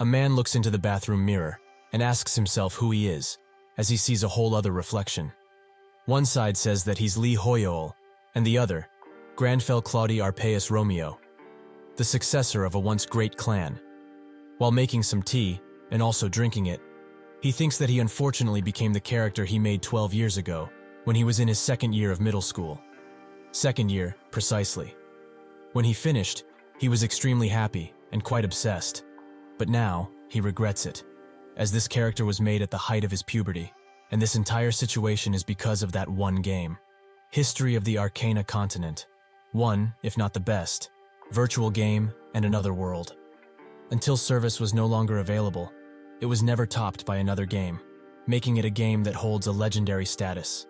A man looks into the bathroom mirror and asks himself who he is, as he sees a whole other reflection. One side says that he's Lee Hoyol, and the other, Granfell Claudi Arpaeus Romeo, the successor of a once great clan. While making some tea, and also drinking it, he thinks that he unfortunately became the character he made 12 years ago, when he was in his second year of middle school. Second year, precisely. When he finished, he was extremely happy and quite obsessed. But now, he regrets it, as this character was made at the height of his puberty, and this entire situation is because of that one game. History of the Arcana continent. One, if not the best, virtual game and another world. Until service was no longer available, it was never topped by another game, making it a game that holds a legendary status.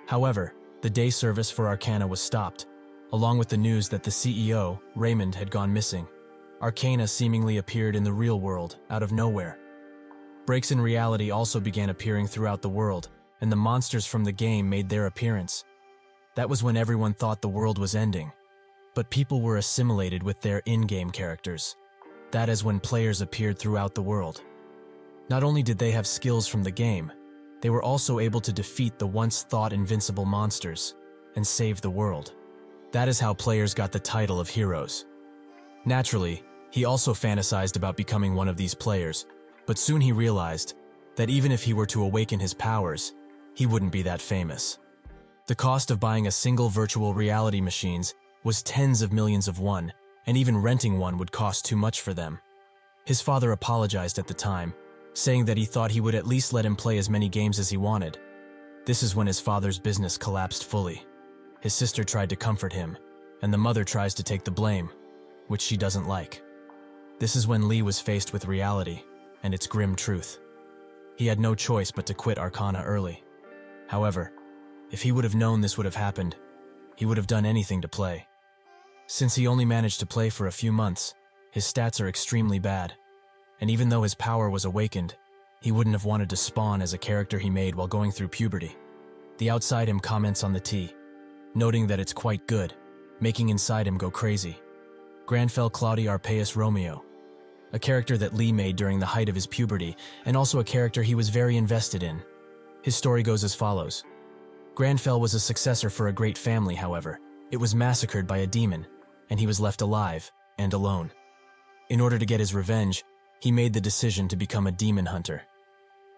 However, the day service for Arcana was stopped, along with the news that the CEO, Raymond, had gone missing. Arcana seemingly appeared in the real world, out of nowhere. Breaks in reality also began appearing throughout the world, and the monsters from the game made their appearance. That was when everyone thought the world was ending. But people were assimilated with their in-game characters. That is when players appeared throughout the world. Not only did they have skills from the game, they were also able to defeat the once thought invincible monsters and save the world. That is how players got the title of heroes. Naturally, he also fantasized about becoming one of these players, but soon he realized that even if he were to awaken his powers, he wouldn't be that famous. The cost of buying a single virtual reality machines was tens of millions of won, and even renting one would cost too much for them. His father apologized at the time, saying that he thought he would at least let him play as many games as he wanted. This is when his father's business collapsed fully. His sister tried to comfort him, and the mother tries to take the blame, which she doesn't like. This is when Lee was faced with reality and its grim truth. He had no choice but to quit Arcana early. However, if he would have known this would have happened, he would have done anything to play. Since he only managed to play for a few months, his stats are extremely bad, and even though his power was awakened, he wouldn't have wanted to spawn as a character he made while going through puberty. The outside him comments on the tea, noting that it's quite good, making inside him go crazy. Granfell Claudi Arpaeus Romeo, a character that Lee made during the height of his puberty, and also a character he was very invested in. His story goes as follows. Granfell was a successor for a great family, however. It was massacred by a demon, and he was left alive and alone. In order to get his revenge, he made the decision to become a demon hunter.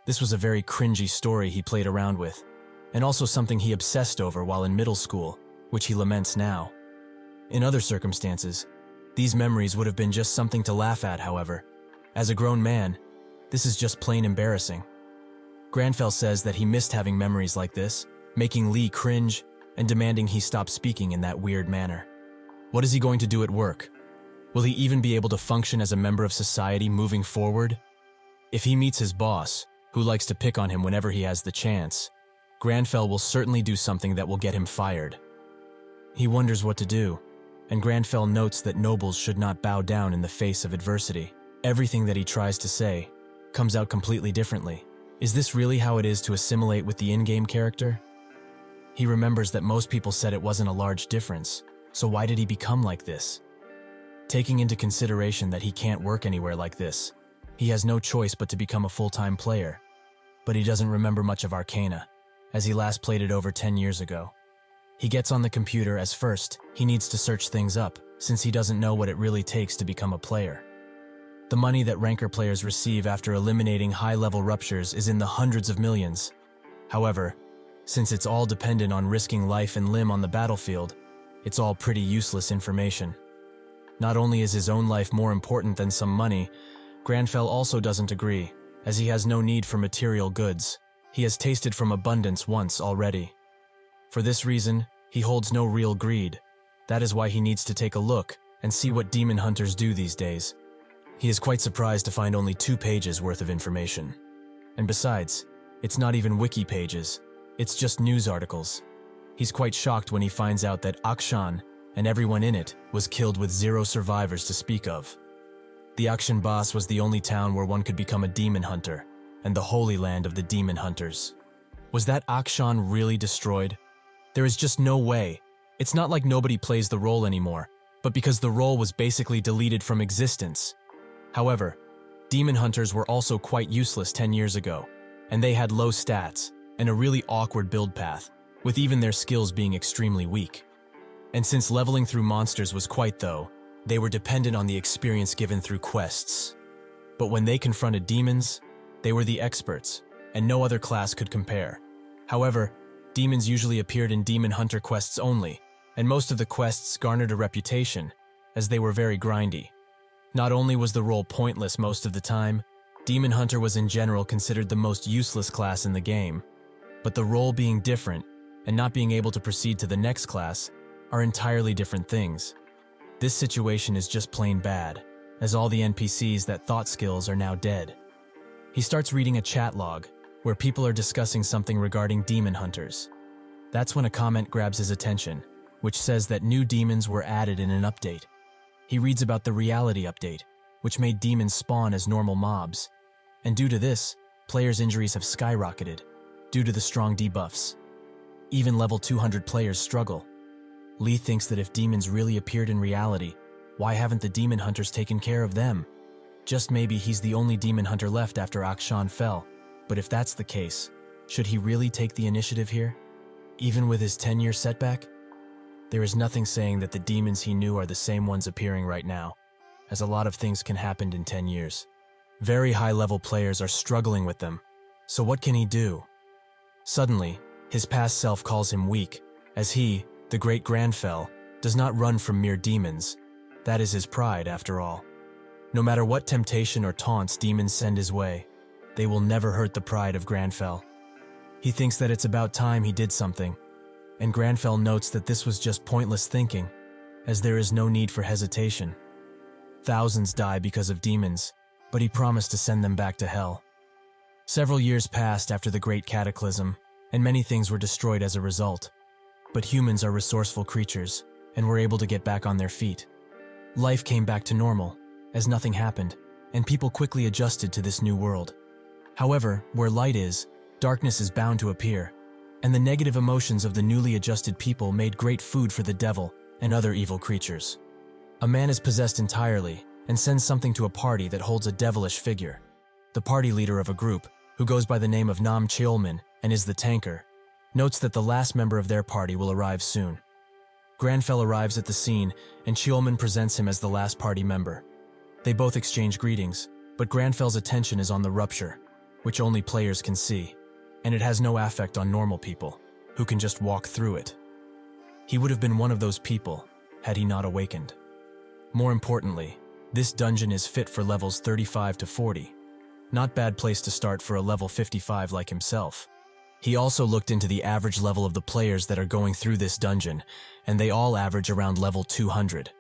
This was a very cringy story he played around with, and also something he obsessed over while in middle school, which he laments now. In other circumstances, these memories would have been just something to laugh at, however. As a grown man, this is just plain embarrassing. Granfell says that he missed having memories like this, making Lee cringe and demanding he stop speaking in that weird manner. What is he going to do at work? Will he even be able to function as a member of society moving forward? If he meets his boss, who likes to pick on him whenever he has the chance, Granfell will certainly do something that will get him fired. He wonders what to do, and Granfell notes that nobles should not bow down in the face of adversity. Everything that he tries to say comes out completely differently. Is this really how it is to assimilate with the in-game character? He remembers that most people said it wasn't a large difference, so why did he become like this? Taking into consideration that he can't work anywhere like this, he has no choice but to become a full-time player. But he doesn't remember much of Arcana, as he last played it over 10 years ago. He gets on the computer as first, he needs to search things up, since he doesn't know what it really takes to become a player. The money that ranker players receive after eliminating high-level ruptures is in the hundreds of millions. However, since it's all dependent on risking life and limb on the battlefield, it's all pretty useless information. Not only is his own life more important than some money, Granfell also doesn't agree, as he has no need for material goods. He has tasted from abundance once already. For this reason, he holds no real greed. That is why he needs to take a look and see what demon hunters do these days. He is quite surprised to find only 2 pages worth of information. And besides, it's not even wiki pages, it's just news articles. He's quite shocked when he finds out that Akshan and everyone in it was killed with 0 survivors to speak of. The Akshan Bas was the only town where one could become a demon hunter, and the holy land of the demon hunters. Was that Akshan really destroyed? There is just no way. It's not like nobody plays the role anymore, but because the role was basically deleted from existence. However, Demon hunters were also quite useless 10 years ago, and they had low stats and a really awkward build path, with even their skills being extremely weak. And since leveling through monsters was quite though, they were dependent on the experience given through quests. But when they confronted demons, they were the experts, and no other class could compare. However, demons usually appeared in demon hunter quests only, and most of the quests garnered a reputation, as they were very grindy. Not only was the role pointless most of the time, demon hunter was in general considered the most useless class in the game. But the role being different, and not being able to proceed to the next class, are entirely different things. This situation is just plain bad, as all the NPCs that thought skills are now dead. He starts reading a chat log, where people are discussing something regarding demon hunters. That's when a comment grabs his attention, which says that new demons were added in an update. He reads about the reality update, which made demons spawn as normal mobs. And due to this, players' injuries have skyrocketed, due to the strong debuffs. Even level 200 players struggle. Lee thinks that if demons really appeared in reality, why haven't the demon hunters taken care of them? Just maybe he's the only demon hunter left after Akshan fell, but if that's the case, should he really take the initiative here? Even with his 10-year setback? There is nothing saying that the demons he knew are the same ones appearing right now, as a lot of things can happen in 10 years. Very high-level players are struggling with them, so what can he do? Suddenly, his past self calls him weak, as he, the great Granfell, does not run from mere demons. That is his pride, after all. No matter what temptation or taunts demons send his way, they will never hurt the pride of Granfell. He thinks that it's about time he did something, and Granfell notes that this was just pointless thinking, as there is no need for hesitation. Thousands die because of demons, but he promised to send them back to hell. Several years passed after the Great Cataclysm, and many things were destroyed as a result. But humans are resourceful creatures, and were able to get back on their feet. Life came back to normal, as nothing happened, and people quickly adjusted to this new world. However, where light is, darkness is bound to appear, and the negative emotions of the newly adjusted people made great food for the devil and other evil creatures. A man is possessed entirely, and sends something to a party that holds a devilish figure. The party leader of a group, who goes by the name of Nam Cheolman and is the tanker, notes that the last member of their party will arrive soon. Granfell arrives at the scene, and Cheolman presents him as the last party member. They both exchange greetings, but Granfell's attention is on the rupture, which only players can see, and it has no affect on normal people, who can just walk through it. He would have been one of those people, had he not awakened. More importantly, this dungeon is fit for levels 35 to 40. Not bad place to start for a level 55 like himself. He also looked into the average level of the players that are going through this dungeon, and they all average around level 200.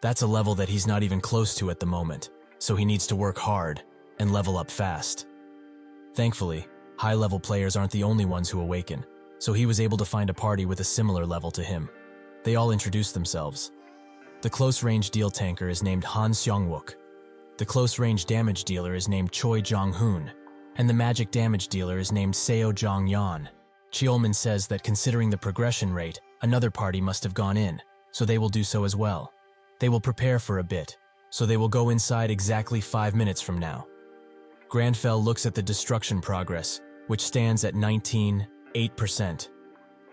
That's a level that he's not even close to at the moment, so he needs to work hard and level up fast. Thankfully, high-level players aren't the only ones who awaken, so he was able to find a party with a similar level to him. They all introduced themselves. The close-range deal tanker is named Han Seong-wook. The close-range damage dealer is named Choi Jong-hoon, and the magic damage dealer is named Seo Jong-yeon. Cheolman says that considering the progression rate, another party must have gone in, so they will do so as well. They will prepare for a bit, so they will go inside exactly 5 minutes from now. Granfell looks at the destruction progress, which stands at 19.8%.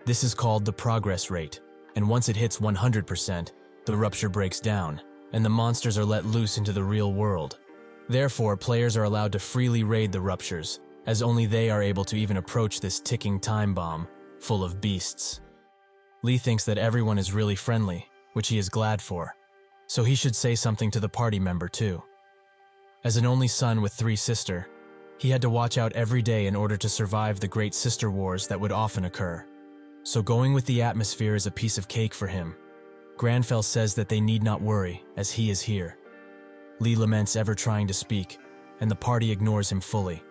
This is called the progress rate, and once it hits 100%, the rupture breaks down, and the monsters are let loose into the real world. Therefore, players are allowed to freely raid the ruptures, as only they are able to even approach this ticking time bomb, full of beasts. Lee thinks that everyone is really friendly, which he is glad for, so he should say something to the party member too. As an only son with 3 sisters, he had to watch out every day in order to survive the great sister wars that would often occur. So going with the atmosphere is a piece of cake for him. Granfell says that they need not worry, as he is here. Lee laments ever trying to speak, and the party ignores him fully.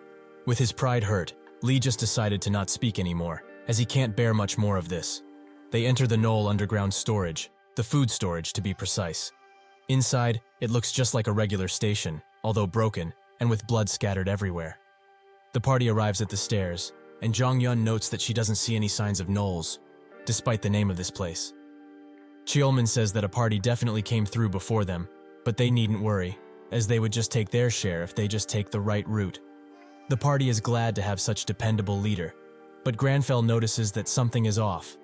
With his pride hurt, Lee just decided to not speak anymore, as he can't bear much more of this. They enter the Knoll underground storage, the food storage to be precise. Inside, it looks just like a regular station, although broken, and with blood scattered everywhere. The party arrives at the stairs, and Jong-yeon notes that she doesn't see any signs of gnolls, despite the name of this place. Cheolman says that a party definitely came through before them, but they needn't worry, as they would just take their share if they just take the right route. The party is glad to have such dependable leader, but Granfell notices that something is off.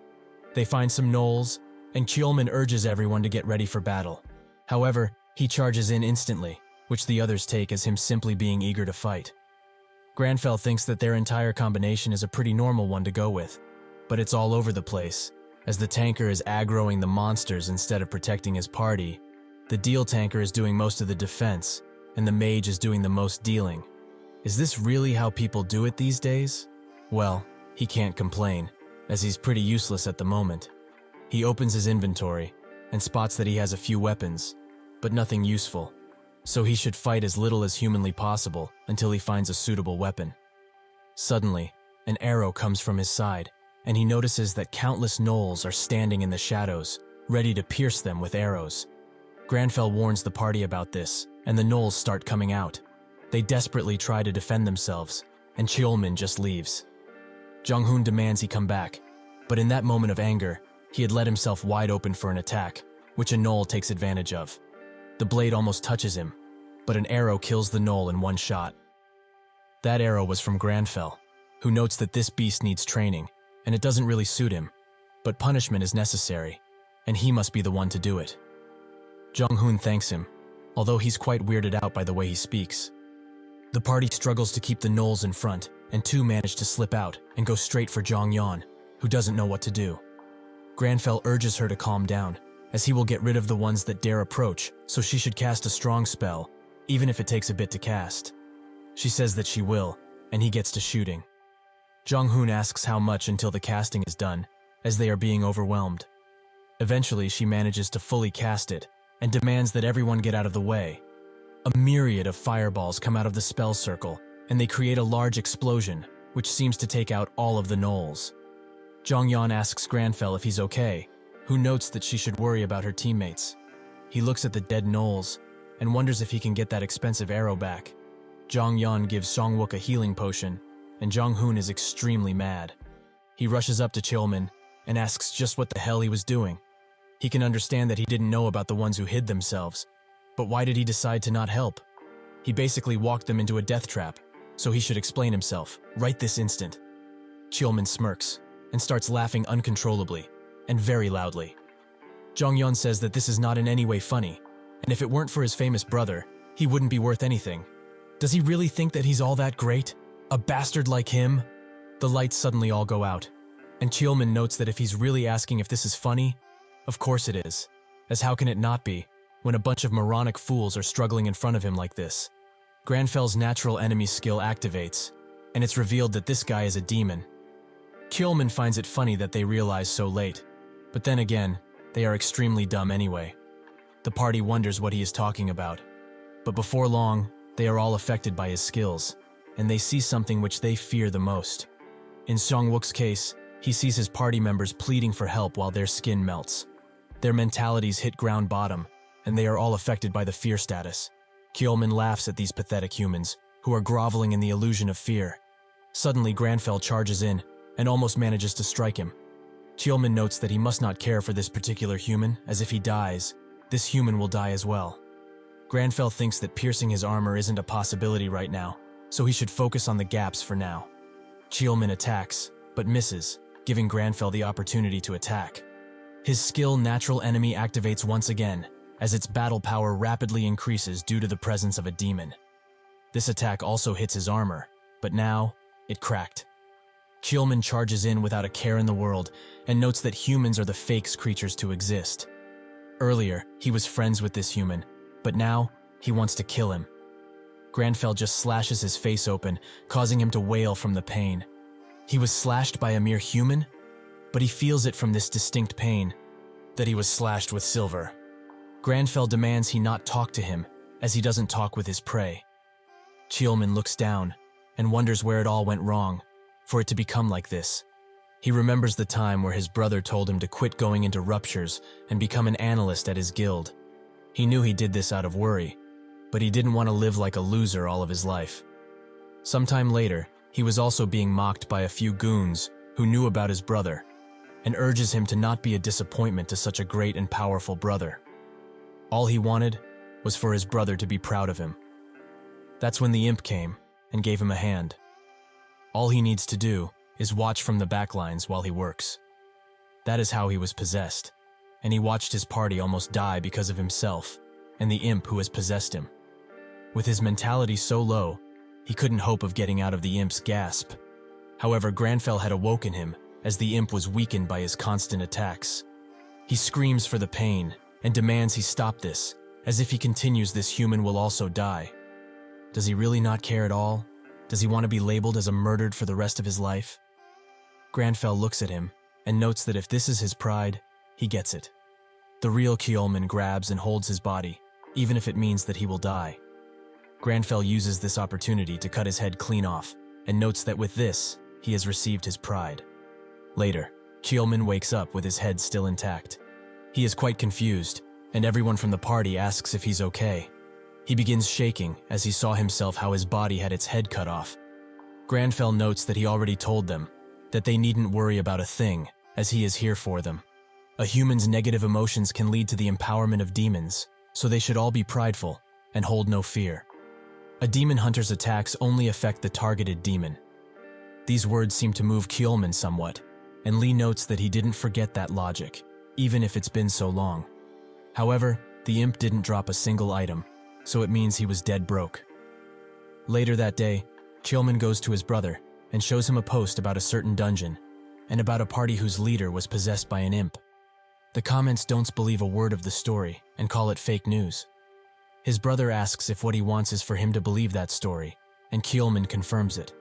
They find some gnolls, and Kjolman urges everyone to get ready for battle. However, he charges in instantly, which the others take as him simply being eager to fight. Granfell thinks that their entire combination is a pretty normal one to go with, but it's all over the place, as the tanker is aggroing the monsters instead of protecting his party. The deal tanker is doing most of the defense, and the mage is doing the most dealing. Is this really how people do it these days? Well, he can't complain, as he's pretty useless at the moment. He opens his inventory and spots that he has a few weapons, but nothing useful, so he should fight as little as humanly possible until he finds a suitable weapon. Suddenly, an arrow comes from his side, and he notices that countless gnolls are standing in the shadows, ready to pierce them with arrows. Granfell warns the party about this, and the gnolls start coming out. They desperately try to defend themselves, and Kjolman just leaves. Jong-hoon demands he come back, but in that moment of anger, he had let himself wide open for an attack, which a gnoll takes advantage of. The blade almost touches him, but an arrow kills the gnoll in one shot. That arrow was from Granfell, who notes that this beast needs training, and it doesn't really suit him, but punishment is necessary, and he must be the one to do it. Jong-hoon thanks him, although he's quite weirded out by the way he speaks. The party struggles to keep the gnolls in front, and two manage to slip out and go straight for Jong-yeon, who doesn't know what to do. Granfell urges her to calm down, as he will get rid of the ones that dare approach, so she should cast a strong spell, even if it takes a bit to cast. She says that she will, and he gets to shooting. Jong-hoon asks how much until the casting is done, as they are being overwhelmed. Eventually, she manages to fully cast it, and demands that everyone get out of the way. A myriad of fireballs come out of the spell circle, and they create a large explosion, which seems to take out all of the gnolls. Jong-yeon asks Granfell if he's okay, who notes that she should worry about her teammates. He looks at the dead gnolls, and wonders if he can get that expensive arrow back. Jong-yeon gives Songwook a healing potion, and Jong-hoon is extremely mad. He rushes up to Kjolman, and asks just what the hell he was doing. He can understand that he didn't know about the ones who hid themselves, but why did he decide to not help? He basically walked them into a death trap, so he should explain himself, right this instant. Kjolman smirks, and starts laughing uncontrollably, and very loudly. Jong-yeon says that this is not in any way funny, and if it weren't for his famous brother, he wouldn't be worth anything. Does he really think that he's all that great? A bastard like him? The lights suddenly all go out, and Kjolman notes that if he's really asking if this is funny, of course it is, as how can it not be, when a bunch of moronic fools are struggling in front of him like this? Granfell's natural enemy skill activates, and it's revealed that this guy is a demon. Kjolman finds it funny that they realize so late, but then again, they are extremely dumb anyway. The party wonders what he is talking about, but before long, they are all affected by his skills, and they see something which they fear the most. In Songwook's case, he sees his party members pleading for help while their skin melts. Their mentalities hit ground bottom, and they are all affected by the fear status. Kjolman laughs at these pathetic humans, who are groveling in the illusion of fear. Suddenly, Granfell charges in, and almost manages to strike him. Kjolman notes that he must not care for this particular human, as if he dies, this human will die as well. Granfell thinks that piercing his armor isn't a possibility right now, so he should focus on the gaps for now. Kjolman attacks, but misses, giving Granfell the opportunity to attack. His skill Natural Enemy activates once again, as its battle power rapidly increases due to the presence of a demon. This attack also hits his armor, but now, it cracked. Kjolman charges in without a care in the world, and notes that humans are the fake creatures to exist. Earlier, he was friends with this human, but now, he wants to kill him. Granfell just slashes his face open, causing him to wail from the pain. He was slashed by a mere human? But he feels it from this distinct pain, that he was slashed with silver. Granfell demands he not talk to him, as he doesn't talk with his prey. Kjolman looks down, and wonders where it all went wrong, for it to become like this. He remembers the time where his brother told him to quit going into ruptures and become an analyst at his guild. He knew he did this out of worry, but he didn't want to live like a loser all of his life. Sometime later, he was also being mocked by a few goons who knew about his brother, and urges him to not be a disappointment to such a great and powerful brother. All he wanted was for his brother to be proud of him. That's when the imp came and gave him a hand. All he needs to do is watch from the back lines while he works. That is how he was possessed, and he watched his party almost die because of himself and the imp who has possessed him. With his mentality so low, he couldn't hope of getting out of the imp's grasp. However, Granfell had awoken him as the imp was weakened by his constant attacks. He screams for the pain and demands he stop this, as if he continues this human will also die. Does he really not care at all? Does he want to be labeled as a murdered for the rest of his life? Granfell looks at him and notes that if this is his pride, he gets it. The real Kjolman grabs and holds his body, even if it means that he will die. Granfell uses this opportunity to cut his head clean off and notes that with this, he has received his pride. Later, Kjolman wakes up with his head still intact. He is quite confused, and everyone from the party asks if he's okay. He begins shaking as he saw himself how his body had its head cut off. Granfell notes that he already told them that they needn't worry about a thing, as he is here for them. A human's negative emotions can lead to the empowerment of demons, so they should all be prideful and hold no fear. A demon hunter's attacks only affect the targeted demon. These words seem to move Kjolman somewhat, and Lee notes that he didn't forget that logic, even if it's been so long. However, the imp didn't drop a single item, so it means he was dead broke. Later that day, Kjolman goes to his brother and shows him a post about a certain dungeon and about a party whose leader was possessed by an imp. The comments don't believe a word of the story and call it fake news. His brother asks if what he wants is for him to believe that story, and Kjolman confirms it.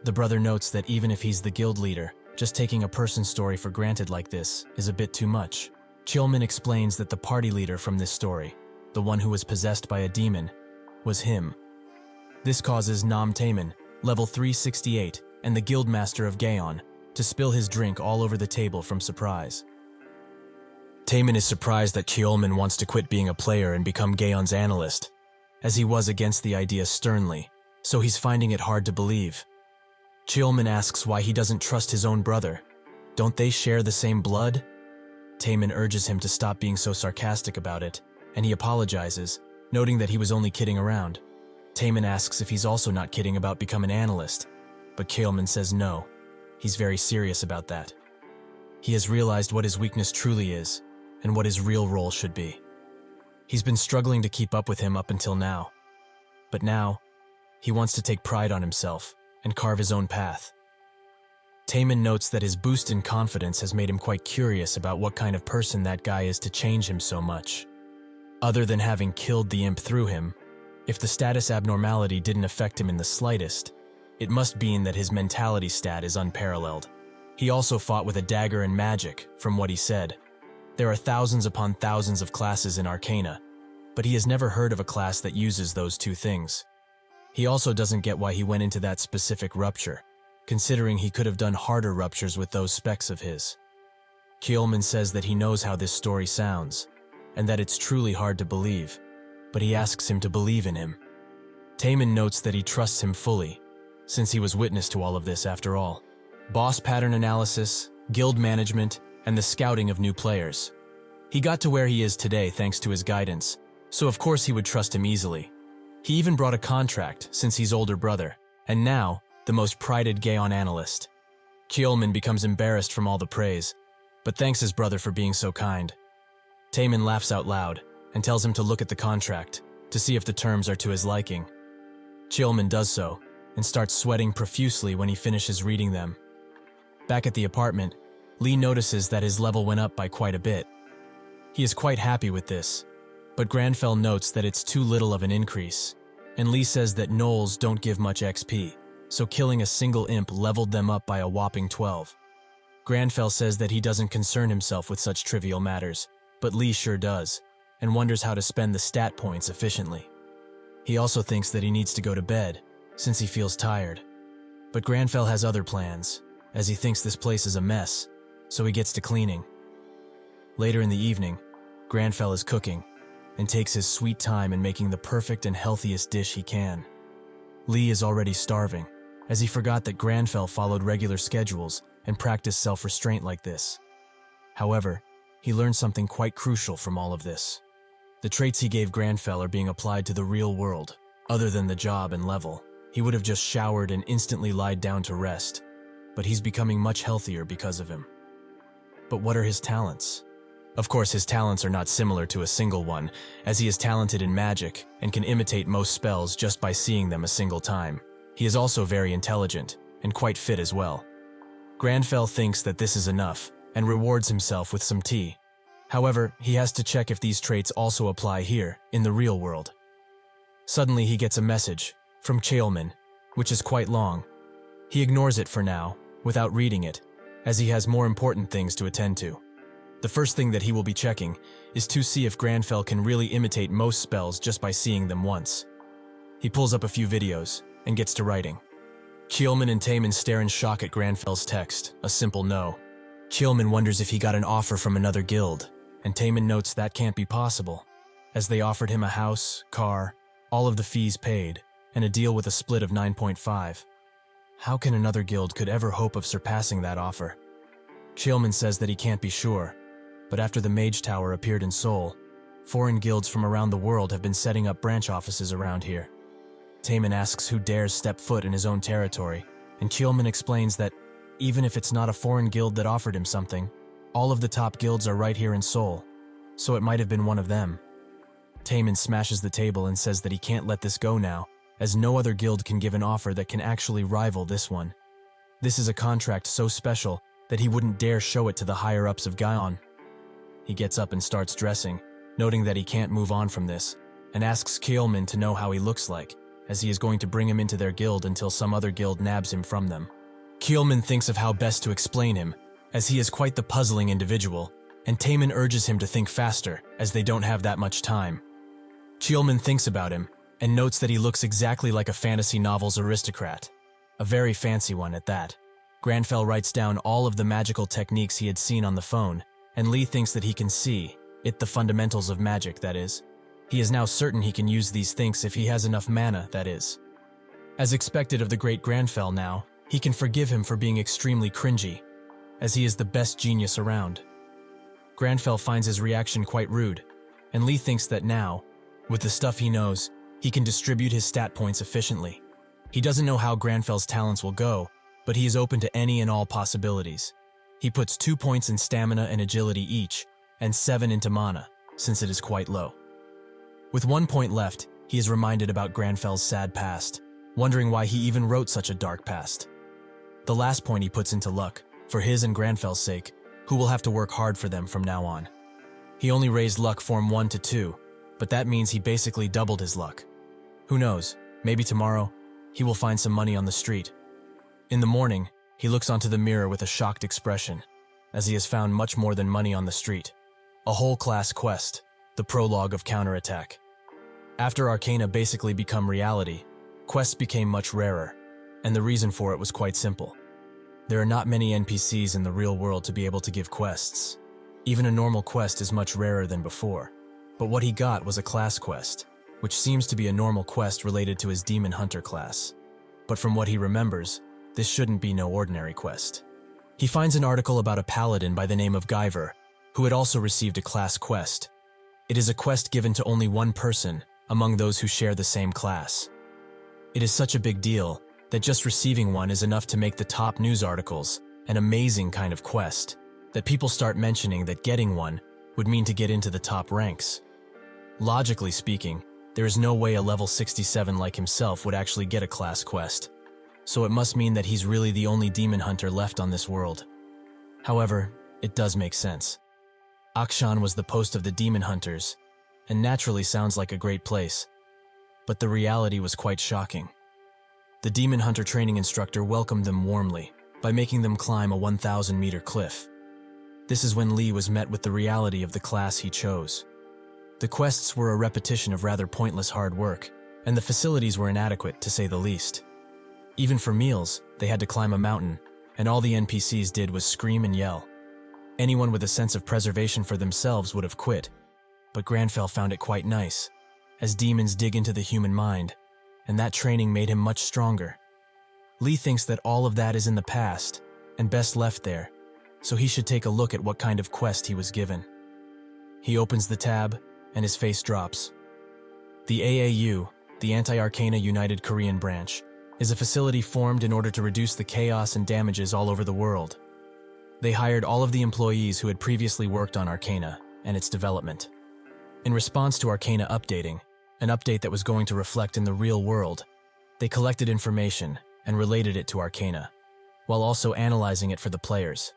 The brother notes that even if he's the guild leader, just taking a person's story for granted like this is a bit too much. Kjolman explains that the party leader from this story, the one who was possessed by a demon, was him. This causes Nam Taman, level 368, and the guildmaster of Gaon, to spill his drink all over the table from surprise. Taman is surprised that Kjolman wants to quit being a player and become Gaon's analyst, as he was against the idea sternly, so he's finding it hard to believe. Kjolman asks why he doesn't trust his own brother. Don't they share the same blood? Taman urges him to stop being so sarcastic about it, and he apologizes, noting that he was only kidding around. Taman asks if he's also not kidding about becoming an analyst, but Kjolman says no. He's very serious about that. He has realized what his weakness truly is, and what his real role should be. He's been struggling to keep up with him up until now. But now, he wants to take pride on himself and carve his own path. Taman notes that his boost in confidence has made him quite curious about what kind of person that guy is to change him so much. Other than having killed the imp through him, if the status abnormality didn't affect him in the slightest, it must mean that his mentality stat is unparalleled. He also fought with a dagger and magic, from what he said. There are thousands upon thousands of classes in Arcana, but he has never heard of a class that uses those two things. He also doesn't get why he went into that specific rupture, considering he could have done harder ruptures with those specs of his. Kjolman says that he knows how this story sounds, and that it's truly hard to believe, but he asks him to believe in him. Taman notes that he trusts him fully, since he was witness to all of this after all. Boss pattern analysis, guild management, and the scouting of new players. He got to where he is today thanks to his guidance, so of course he would trust him easily. He even brought a contract since he's older brother, and now, the most prided Gaon analyst. Kjolman becomes embarrassed from all the praise, but thanks his brother for being so kind. Taman laughs out loud and tells him to look at the contract to see if the terms are to his liking. Kjolman does so and starts sweating profusely when he finishes reading them. Back at the apartment, Lee notices that his level went up by quite a bit. He is quite happy with this, but Granfell notes that it's too little of an increase, and Lee says that gnolls don't give much XP, so killing a single imp leveled them up by a whopping 12. Granfell says that he doesn't concern himself with such trivial matters, but Lee sure does, and wonders how to spend the stat points efficiently. He also thinks that he needs to go to bed, since he feels tired. But Granfell has other plans, as he thinks this place is a mess, so he gets to cleaning. Later in the evening, Granfell is cooking, and takes his sweet time in making the perfect and healthiest dish he can. Lee is already starving, as he forgot that Granfell followed regular schedules and practiced self-restraint like this. However, he learned something quite crucial from all of this. The traits he gave Granfell are being applied to the real world. Other than the job and level, he would have just showered and instantly lied down to rest. But he's becoming much healthier because of him. But what are his talents? Of course, his talents are not similar to a single one, as he is talented in magic and can imitate most spells just by seeing them a single time. He is also very intelligent and quite fit as well. Granfell thinks that this is enough and rewards himself with some tea. However, he has to check if these traits also apply here, in the real world. Suddenly he gets a message from Cheolman, which is quite long. He ignores it for now, without reading it, as he has more important things to attend to. The first thing that he will be checking is to see if Granfell can really imitate most spells just by seeing them once. He pulls up a few videos and gets to writing. Cheolman and Taemin stare in shock at Granfell's text, a simple no. Cheolman wonders if he got an offer from another guild, and Taemin notes that can't be possible, as they offered him a house, car, all of the fees paid, and a deal with a split of 9.5. How can another guild could ever hope of surpassing that offer? Cheolman says that he can't be sure, but after the Mage Tower appeared in Seoul, foreign guilds from around the world have been setting up branch offices around here. Taemin asks who dares step foot in his own territory, and Cheolman explains that even if it's not a foreign guild that offered him something, all of the top guilds are right here in Seoul, so it might have been one of them. Taemin smashes the table and says that he can't let this go now, as no other guild can give an offer that can actually rival this one. This is a contract so special that he wouldn't dare show it to the higher-ups of Gaon. He gets up and starts dressing, noting that he can't move on from this, and asks Cheolman to know how he looks like, as he is going to bring him into their guild until some other guild nabs him from them. Cheolman thinks of how best to explain him, as he is quite the puzzling individual, and Taemin urges him to think faster, as they don't have that much time. Cheolman thinks about him, and notes that he looks exactly like a fantasy novel's aristocrat. A very fancy one at that. Granfell writes down all of the magical techniques he had seen on the phone, and Lee thinks that he can see it, the fundamentals of magic, that is. He is now certain he can use these things if he has enough mana, that is. As expected of the great Granfell now, he can forgive him for being extremely cringy, as he is the best genius around. Granfell finds his reaction quite rude, and Lee thinks that now, with the stuff he knows, he can distribute his stat points efficiently. He doesn't know how Granfell's talents will go, but he is open to any and all possibilities. He puts 2 points in stamina and agility each, and 7 into mana, since it is quite low. With 1 point left, he is reminded about Granfell's sad past, wondering why he even wrote such a dark past. The last point he puts into luck, for his and Granfell's sake, who will have to work hard for them from now on. He only raised luck form 1 to 2, but that means he basically doubled his luck. Who knows, maybe tomorrow, he will find some money on the street. In the morning, he looks onto the mirror with a shocked expression, as he has found much more than money on the street. A whole class quest, the prologue of Counterattack. After Arcana basically become reality, quests became much rarer, and the reason for it was quite simple. There are not many NPCs in the real world to be able to give quests. Even a normal quest is much rarer than before. But what he got was a class quest, which seems to be a normal quest related to his Demon Hunter class. But from what he remembers, this shouldn't be no ordinary quest. He finds an article about a paladin by the name of Guyver, who had also received a class quest. It is a quest given to only one person among those who share the same class. It is such a big deal that just receiving one is enough to make the top news articles, an amazing kind of quest, that people start mentioning that getting one would mean to get into the top ranks. Logically speaking, there is no way a level 67 like himself would actually get a class quest, so it must mean that he's really the only demon hunter left on this world. However, it does make sense. Akshan was the post of the demon hunters, and naturally sounds like a great place, but the reality was quite shocking. The demon hunter training instructor welcomed them warmly by making them climb a 1,000-meter cliff. This is when Lee was met with the reality of the class he chose. The quests were a repetition of rather pointless hard work, and the facilities were inadequate, to say the least. Even for meals, they had to climb a mountain, and all the NPCs did was scream and yell. Anyone with a sense of preservation for themselves would have quit, but Granfell found it quite nice, as demons dig into the human mind, and that training made him much stronger. Lee thinks that all of that is in the past, and best left there, so he should take a look at what kind of quest he was given. He opens the tab, and his face drops. The AAU, the Anti-Arcana United Korean Branch, is a facility formed in order to reduce the chaos and damages all over the world. They hired all of the employees who had previously worked on Arcana and its development. In response to Arcana updating, an update that was going to reflect in the real world, they collected information and related it to Arcana, while also analyzing it for the players.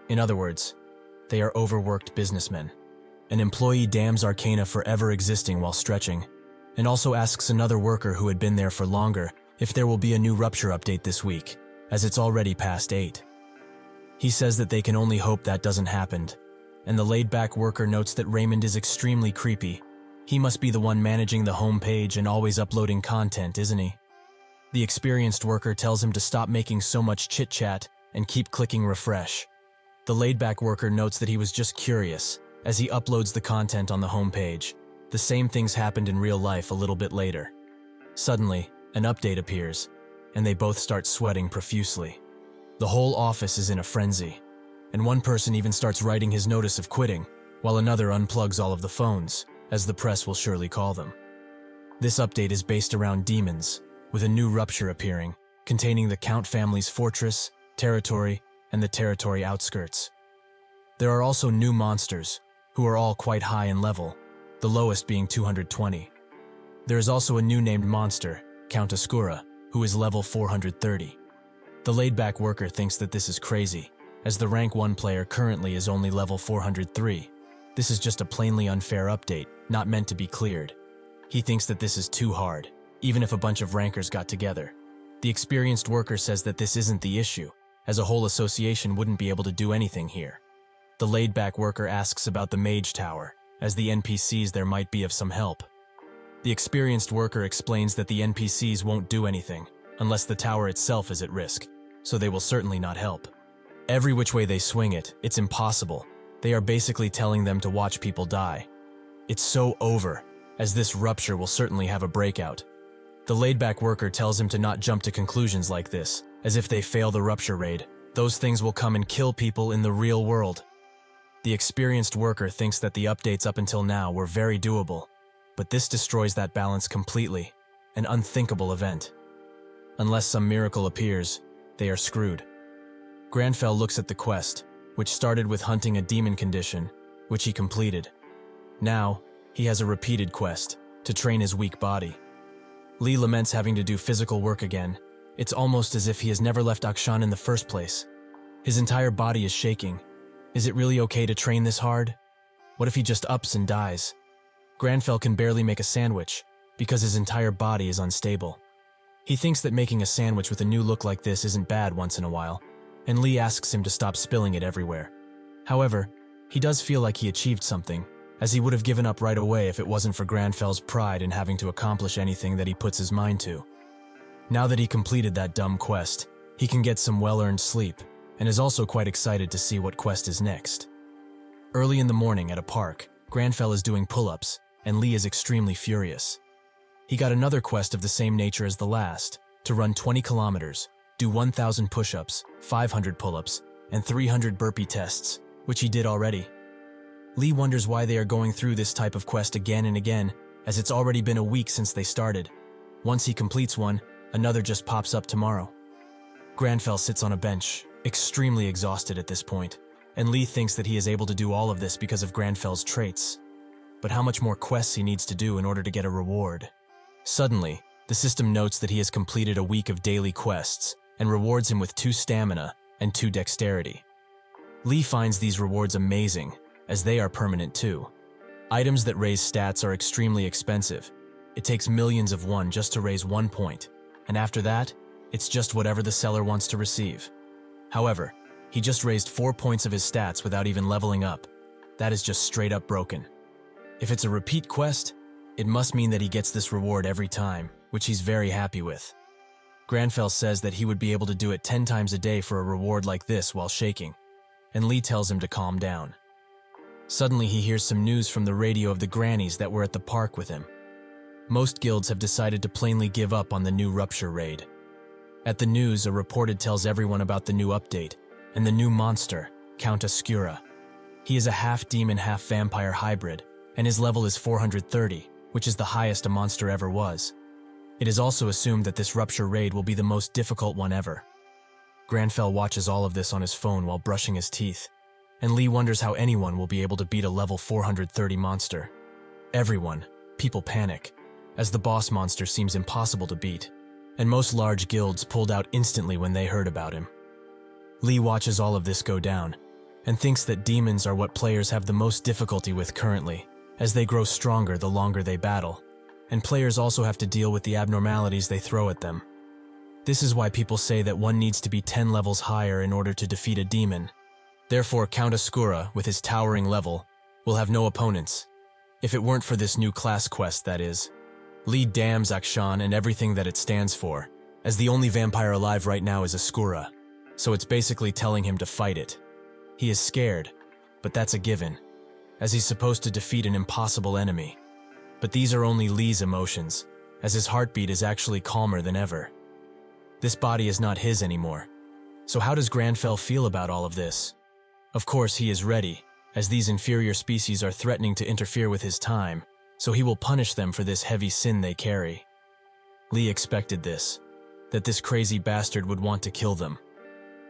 In other words, they are overworked businessmen. An employee damns Arcana for ever existing while stretching, and also asks another worker who had been there for longer if there will be a new rupture update this week, as it's already past 8. He says that they can only hope that doesn't happen, and the laid-back worker notes that Raymond is extremely creepy. He must be the one managing the homepage and always uploading content, isn't he? The experienced worker tells him to stop making so much chit-chat and keep clicking refresh. The laid-back worker notes that he was just curious as he uploads the content on the homepage. The same things happened in real life a little bit later. Suddenly, an update appears, and they both start sweating profusely. The whole office is in a frenzy, and one person even starts writing his notice of quitting, while another unplugs all of the phones, as the press will surely call them. This update is based around demons, with a new rupture appearing, containing the Count family's fortress, territory, and the territory outskirts. There are also new monsters, who are all quite high in level, the lowest being 220. There is also a new named monster, Count Oscura, who is level 430. The laid-back worker thinks that this is crazy, as the rank 1 player currently is only level 403. This is just a plainly unfair update, not meant to be cleared. He thinks that this is too hard, even if a bunch of rankers got together. The experienced worker says that this isn't the issue, as a whole association wouldn't be able to do anything here. The laid-back worker asks about the Mage Tower, as the NPCs there might be of some help. The experienced worker explains that the NPCs won't do anything, unless the tower itself is at risk, so they will certainly not help. Every which way they swing it, it's impossible. They are basically telling them to watch people die. It's so over, as this rupture will certainly have a breakout. The laid-back worker tells him to not jump to conclusions like this, as if they fail the rupture raid, those things will come and kill people in the real world. The experienced worker thinks that the updates up until now were very doable, but this destroys that balance completely, an unthinkable event. Unless some miracle appears, they are screwed. Granfell looks at the quest, which started with hunting a demon condition, which he completed. Now, he has a repeated quest, to train his weak body. Lee laments having to do physical work again. It's almost as if he has never left Akshan in the first place. His entire body is shaking. Is it really okay to train this hard? What if he just ups and dies? Granfell can barely make a sandwich, because his entire body is unstable. He thinks that making a sandwich with a new look like this isn't bad once in a while, and Lee asks him to stop spilling it everywhere. However, he does feel like he achieved something, as he would have given up right away if it wasn't for Granfell's pride in having to accomplish anything that he puts his mind to. Now that he completed that dumb quest, he can get some well-earned sleep, and is also quite excited to see what quest is next. Early in the morning at a park, Granfell is doing pull-ups, and Lee is extremely furious. He got another quest of the same nature as the last, to run 20 kilometers, do 1,000 push-ups, 500 pull-ups, and 300 burpee tests, which he did already. Lee wonders why they are going through this type of quest again and again, as it's already been a week since they started. Once he completes one, another just pops up tomorrow. Granfell sits on a bench, extremely exhausted at this point, and Lee thinks that he is able to do all of this because of Granfell's traits. But how much more quests he needs to do in order to get a reward? Suddenly, the system notes that he has completed a week of daily quests, and rewards him with 2 stamina and 2 dexterity. Lee finds these rewards amazing, as they are permanent too. Items that raise stats are extremely expensive. It takes millions of won just to raise 1 point, and after that, it's just whatever the seller wants to receive. However, he just raised 4 points of his stats without even leveling up. That is just straight up broken. If it's a repeat quest, it must mean that he gets this reward every time, which he's very happy with. Granfell says that he would be able to do it 10 times a day for a reward like this while shaking, and Lee tells him to calm down. Suddenly he hears some news from the radio of the grannies that were at the park with him. Most guilds have decided to plainly give up on the new rupture raid. At the news, a reporter tells everyone about the new update, and the new monster, Count Oscura. He is a half-demon, half-vampire hybrid, and his level is 430, which is the highest a monster ever was. It is also assumed that this rupture raid will be the most difficult one ever. Granfell watches all of this on his phone while brushing his teeth, and Lee wonders how anyone will be able to beat a level 430 monster. Everyone, people panic, as the boss monster seems impossible to beat, and most large guilds pulled out instantly when they heard about him. Lee watches all of this go down, and thinks that demons are what players have the most difficulty with currently, as they grow stronger the longer they battle, and players also have to deal with the abnormalities they throw at them. This is why people say that one needs to be 10 levels higher in order to defeat a demon. Therefore, Count Ascura, with his towering level, will have no opponents. If it weren't for this new class quest, that is. Lee damns Akshan and everything that it stands for, as the only vampire alive right now is Ascura, so it's basically telling him to fight it. He is scared, but that's a given, as he's supposed to defeat an impossible enemy. But these are only Lee's emotions, as his heartbeat is actually calmer than ever. This body is not his anymore. So how does Granfell feel about all of this? Of course he is ready, as these inferior species are threatening to interfere with his time, so he will punish them for this heavy sin they carry. Lee expected this, that this crazy bastard would want to kill them.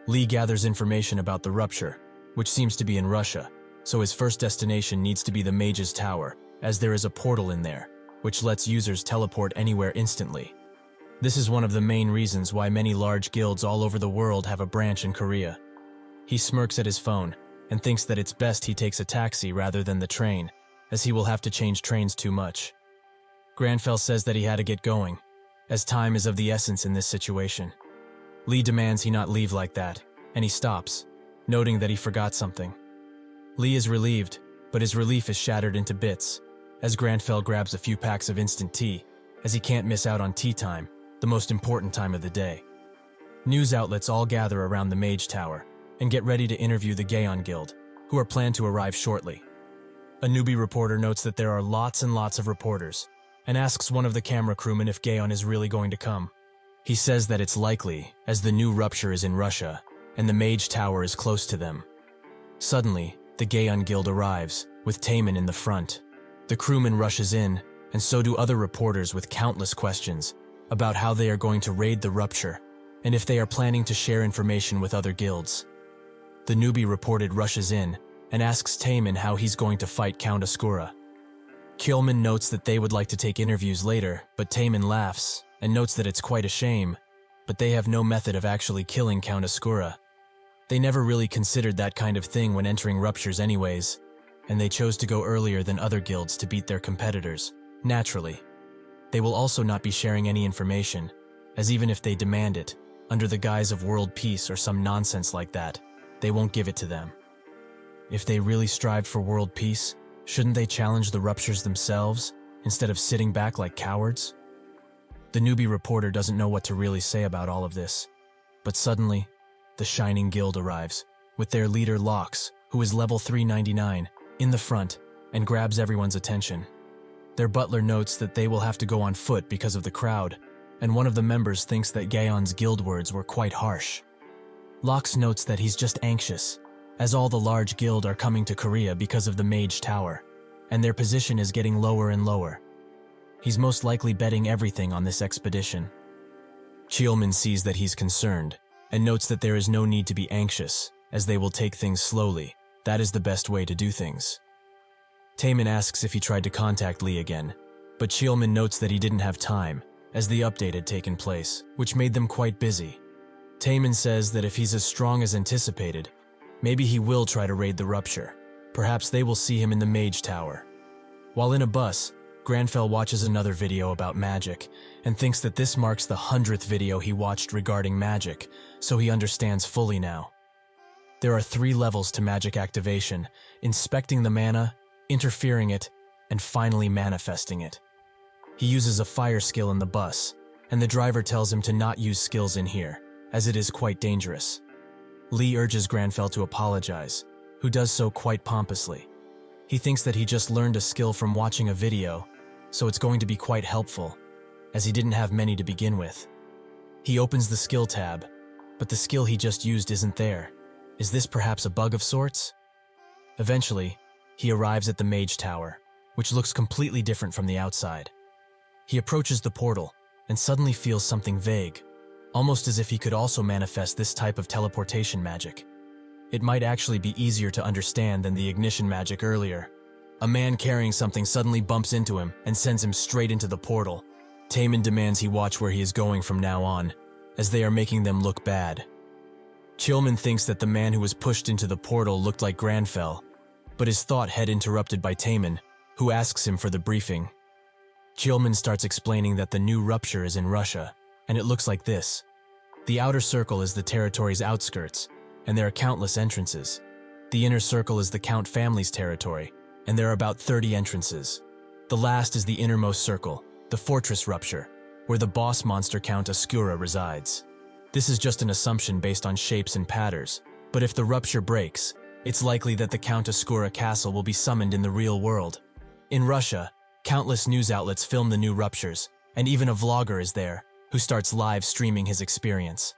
Lee gathers information about the rupture, which seems to be in Russia, so his first destination needs to be the Mage's Tower, as there is a portal in there, which lets users teleport anywhere instantly. This is one of the main reasons why many large guilds all over the world have a branch in Korea. He smirks at his phone, and thinks that it's best he takes a taxi rather than the train, as he will have to change trains too much. Granfell says that he had to get going, as time is of the essence in this situation. Lee demands he not leave like that, and he stops, noting that he forgot something. Lee is relieved, but his relief is shattered into bits, as Granfell grabs a few packs of instant tea, as he can't miss out on tea time, the most important time of the day. News outlets all gather around the Mage Tower, and get ready to interview the Gaon Guild, who are planned to arrive shortly. A newbie reporter notes that there are lots and lots of reporters, and asks one of the camera crewmen if Gaon is really going to come. He says that it's likely, as the new rupture is in Russia, and the Mage Tower is close to them. Suddenly, the Gaon Guild arrives, with Taemin in the front. The crewman rushes in, and so do other reporters with countless questions about how they are going to raid the rupture, and if they are planning to share information with other guilds. The newbie reported rushes in, and asks Taemin how he's going to fight Count Ascura. Kjolman notes that they would like to take interviews later, but Taemin laughs, and notes that it's quite a shame, but they have no method of actually killing Count Ascura. They never really considered that kind of thing when entering ruptures anyways, and they chose to go earlier than other guilds to beat their competitors, naturally. They will also not be sharing any information, as even if they demand it, under the guise of world peace or some nonsense like that, they won't give it to them. If they really strived for world peace, shouldn't they challenge the ruptures themselves, instead of sitting back like cowards? The newbie reporter doesn't know what to really say about all of this, but suddenly, the Shining Guild arrives, with their leader Lox, who is level 399, in the front, and grabs everyone's attention. Their butler notes that they will have to go on foot because of the crowd, and one of the members thinks that Gaon's guild words were quite harsh. Lox notes that he's just anxious, as all the large guild are coming to Korea because of the Mage Tower, and their position is getting lower and lower. He's most likely betting everything on this expedition. Kjolman sees that he's concerned, and notes that there is no need to be anxious, as they will take things slowly. That is the best way to do things. Taemin asks if he tried to contact Lee again, but Kjolman notes that he didn't have time, as the update had taken place, which made them quite busy. Taemin says that if he's as strong as anticipated, maybe he will try to raid the rupture. Perhaps they will see him in the Mage Tower. While in a bus, Granfell watches another video about magic, and thinks that this marks the 100th video he watched regarding magic, so he understands fully now. There are 3 levels to magic activation: inspecting the mana, interfering it, and finally manifesting it. He uses a fire skill in the bus, and the driver tells him to not use skills in here, as it is quite dangerous. Lee urges Granfell to apologize, who does so quite pompously. He thinks that he just learned a skill from watching a video, so it's going to be quite helpful, as he didn't have many to begin with. He opens the skill tab, but the skill he just used isn't there. Is this perhaps a bug of sorts? Eventually, he arrives at the Mage Tower, which looks completely different from the outside. He approaches the portal and suddenly feels something vague, almost as if he could also manifest this type of teleportation magic. It might actually be easier to understand than the ignition magic earlier. A man carrying something suddenly bumps into him and sends him straight into the portal. Taemin demands he watch where he is going from now on, as they are making them look bad. Chilman thinks that the man who was pushed into the portal looked like Granfell, but his thought had interrupted by Taemin, who asks him for the briefing. Chilman starts explaining that the new rupture is in Russia, and it looks like this. The outer circle is the territory's outskirts, and there are countless entrances. The inner circle is the Count family's territory, and there are about 30 entrances. The last is the innermost circle, the fortress rupture, where the boss monster Count Ascura resides. This is just an assumption based on shapes and patterns, but if the rupture breaks, it's likely that the Count Ascura castle will be summoned in the real world. In Russia, countless news outlets film the new ruptures, and even a vlogger is there, who starts live streaming his experience.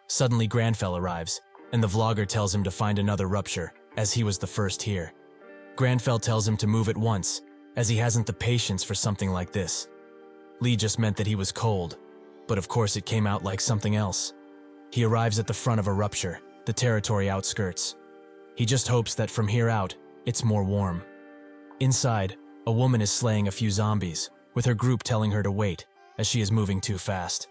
Suddenly Granfell arrives, and the vlogger tells him to find another rupture, as he was the first here. Granfell tells him to move at once, as he hasn't the patience for something like this. Lee just meant that he was cold, but of course it came out like something else. He arrives at the front of a rupture, the territory outskirts. He just hopes that from here out, it's more warm. Inside, a woman is slaying a few zombies, with her group telling her to wait, as she is moving too fast.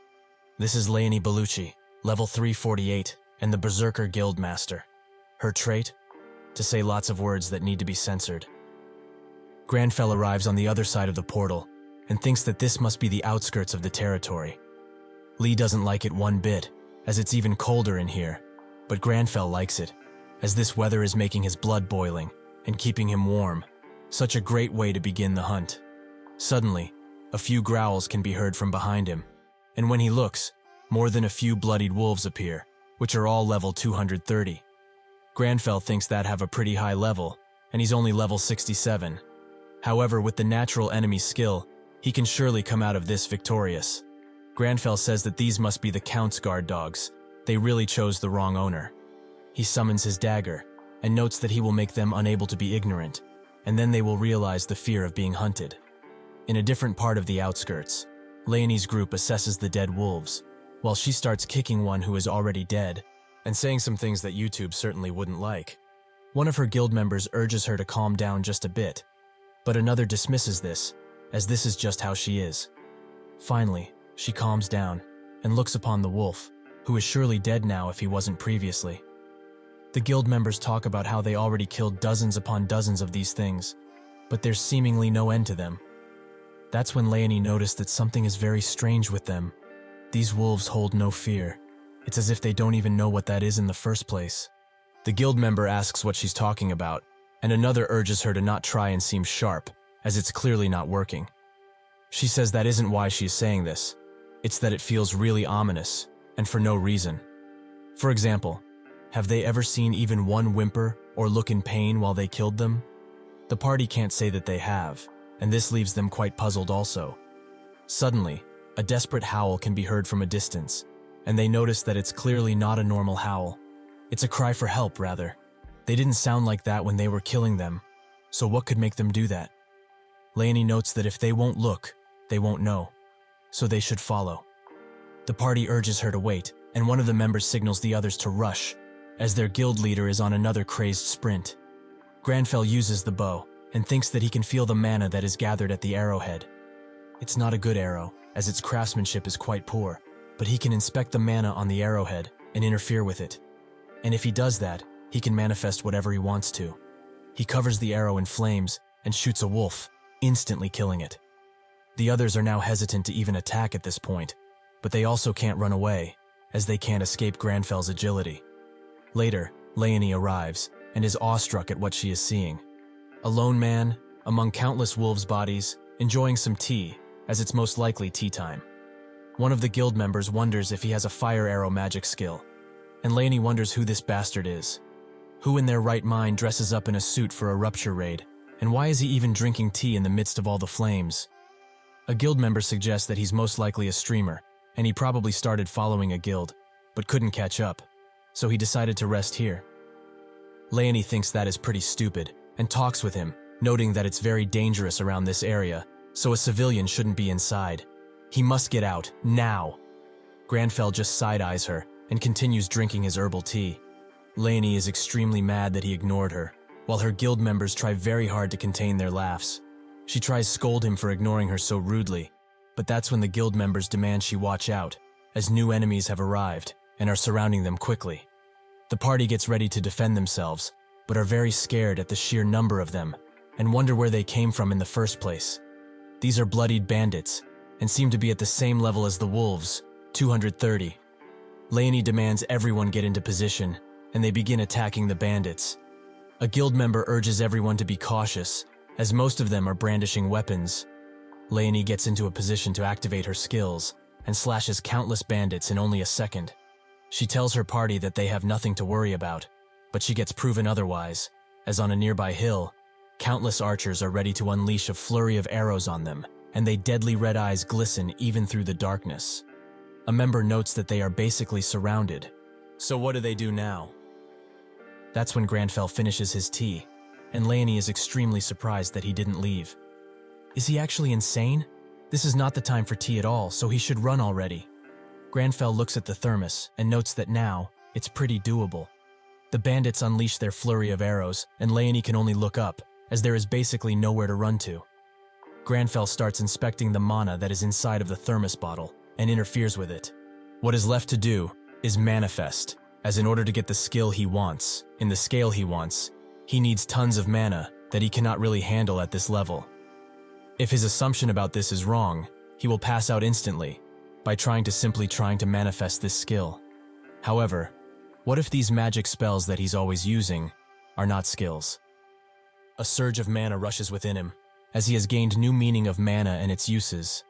This is Leonie Bellucci, level 348, and the Berserker Guild Master. Her trait? To say lots of words that need to be censored. Granfell arrives on the other side of the portal, and thinks that this must be the outskirts of the territory. Lee doesn't like it one bit, as it's even colder in here, but Granfell likes it, as this weather is making his blood boiling and keeping him warm. Such a great way to begin the hunt. Suddenly, a few growls can be heard from behind him, and when he looks, more than a few bloodied wolves appear, which are all level 230. Granfell thinks that have a pretty high level, and he's only level 67. However, with the natural enemy skill, he can surely come out of this victorious. Granfell says that these must be the Count's guard dogs. They really chose the wrong owner. He summons his dagger, and notes that he will make them unable to be ignorant, and then they will realize the fear of being hunted. In a different part of the outskirts, Leonie's group assesses the dead wolves, while she starts kicking one who is already dead, and saying some things that YouTube certainly wouldn't like. One of her guild members urges her to calm down just a bit, but another dismisses this, as this is just how she is. Finally, she calms down, and looks upon the wolf, who is surely dead now if he wasn't previously. The guild members talk about how they already killed dozens upon dozens of these things, but there's seemingly no end to them. That's when Leonie noticed that something is very strange with them. These wolves hold no fear. It's as if they don't even know what that is in the first place. The guild member asks what she's talking about, and another urges her to not try and seem sharp, as it's clearly not working. She says that isn't why she's saying this. It's that it feels really ominous, and for no reason. For example, have they ever seen even one whimper or look in pain while they killed them? The party can't say that they have, and this leaves them quite puzzled also. Suddenly, a desperate howl can be heard from a distance, and they notice that it's clearly not a normal howl. It's a cry for help, rather. They didn't sound like that when they were killing them, so what could make them do that? Leonie notes that if they won't look, they won't know, so they should follow. The party urges her to wait, and one of the members signals the others to rush, as their guild leader is on another crazed sprint. Granfell uses the bow, and thinks that he can feel the mana that is gathered at the arrowhead. It's not a good arrow, as its craftsmanship is quite poor, but he can inspect the mana on the arrowhead and interfere with it. And if he does that, he can manifest whatever he wants to. He covers the arrow in flames and shoots a wolf, instantly killing it. The others are now hesitant to even attack at this point, but they also can't run away, as they can't escape Granfell's agility. Later, Leonie arrives and is awestruck at what she is seeing. A lone man, among countless wolves' bodies, enjoying some tea, as it's most likely tea time. One of the guild members wonders if he has a fire arrow magic skill, and Leonie wonders who this bastard is. Who in their right mind dresses up in a suit for a rupture raid, and why is he even drinking tea in the midst of all the flames? A guild member suggests that he's most likely a streamer, and he probably started following a guild, but couldn't catch up, so he decided to rest here. Leonie thinks that is pretty stupid, and talks with him, noting that it's very dangerous around this area, so a civilian shouldn't be inside. He must get out, now. Granfell just side-eyes her and continues drinking his herbal tea. Leonie is extremely mad that he ignored her, while her guild members try very hard to contain their laughs. She tries to scold him for ignoring her so rudely, but that's when the guild members demand she watch out, as new enemies have arrived and are surrounding them quickly. The party gets ready to defend themselves, but are very scared at the sheer number of them, and wonder where they came from in the first place. These are bloodied bandits, and seem to be at the same level as the wolves, 230. Leonie demands everyone get into position, and they begin attacking the bandits. A guild member urges everyone to be cautious, as most of them are brandishing weapons. Leonie gets into a position to activate her skills, and slashes countless bandits in only a second. She tells her party that they have nothing to worry about, but she gets proven otherwise, as on a nearby hill, countless archers are ready to unleash a flurry of arrows on them, and their deadly red eyes glisten even through the darkness. A member notes that they are basically surrounded. So what do they do now? That's when Granfell finishes his tea, and Leonie is extremely surprised that he didn't leave. Is he actually insane? This is not the time for tea at all, so he should run already. Granfell looks at the thermos and notes that now, it's pretty doable. The bandits unleash their flurry of arrows, and Leonie can only look up, as there is basically nowhere to run to. Granfell starts inspecting the mana that is inside of the thermos bottle, and interferes with it. What is left to do is manifest, as in order to get the skill he wants, in the scale he wants, he needs tons of mana that he cannot really handle at this level. If his assumption about this is wrong, he will pass out instantly, by trying to manifest this skill. However, what if these magic spells that he's always using are not skills? A surge of mana rushes within him, as he has gained new meaning of mana and its uses.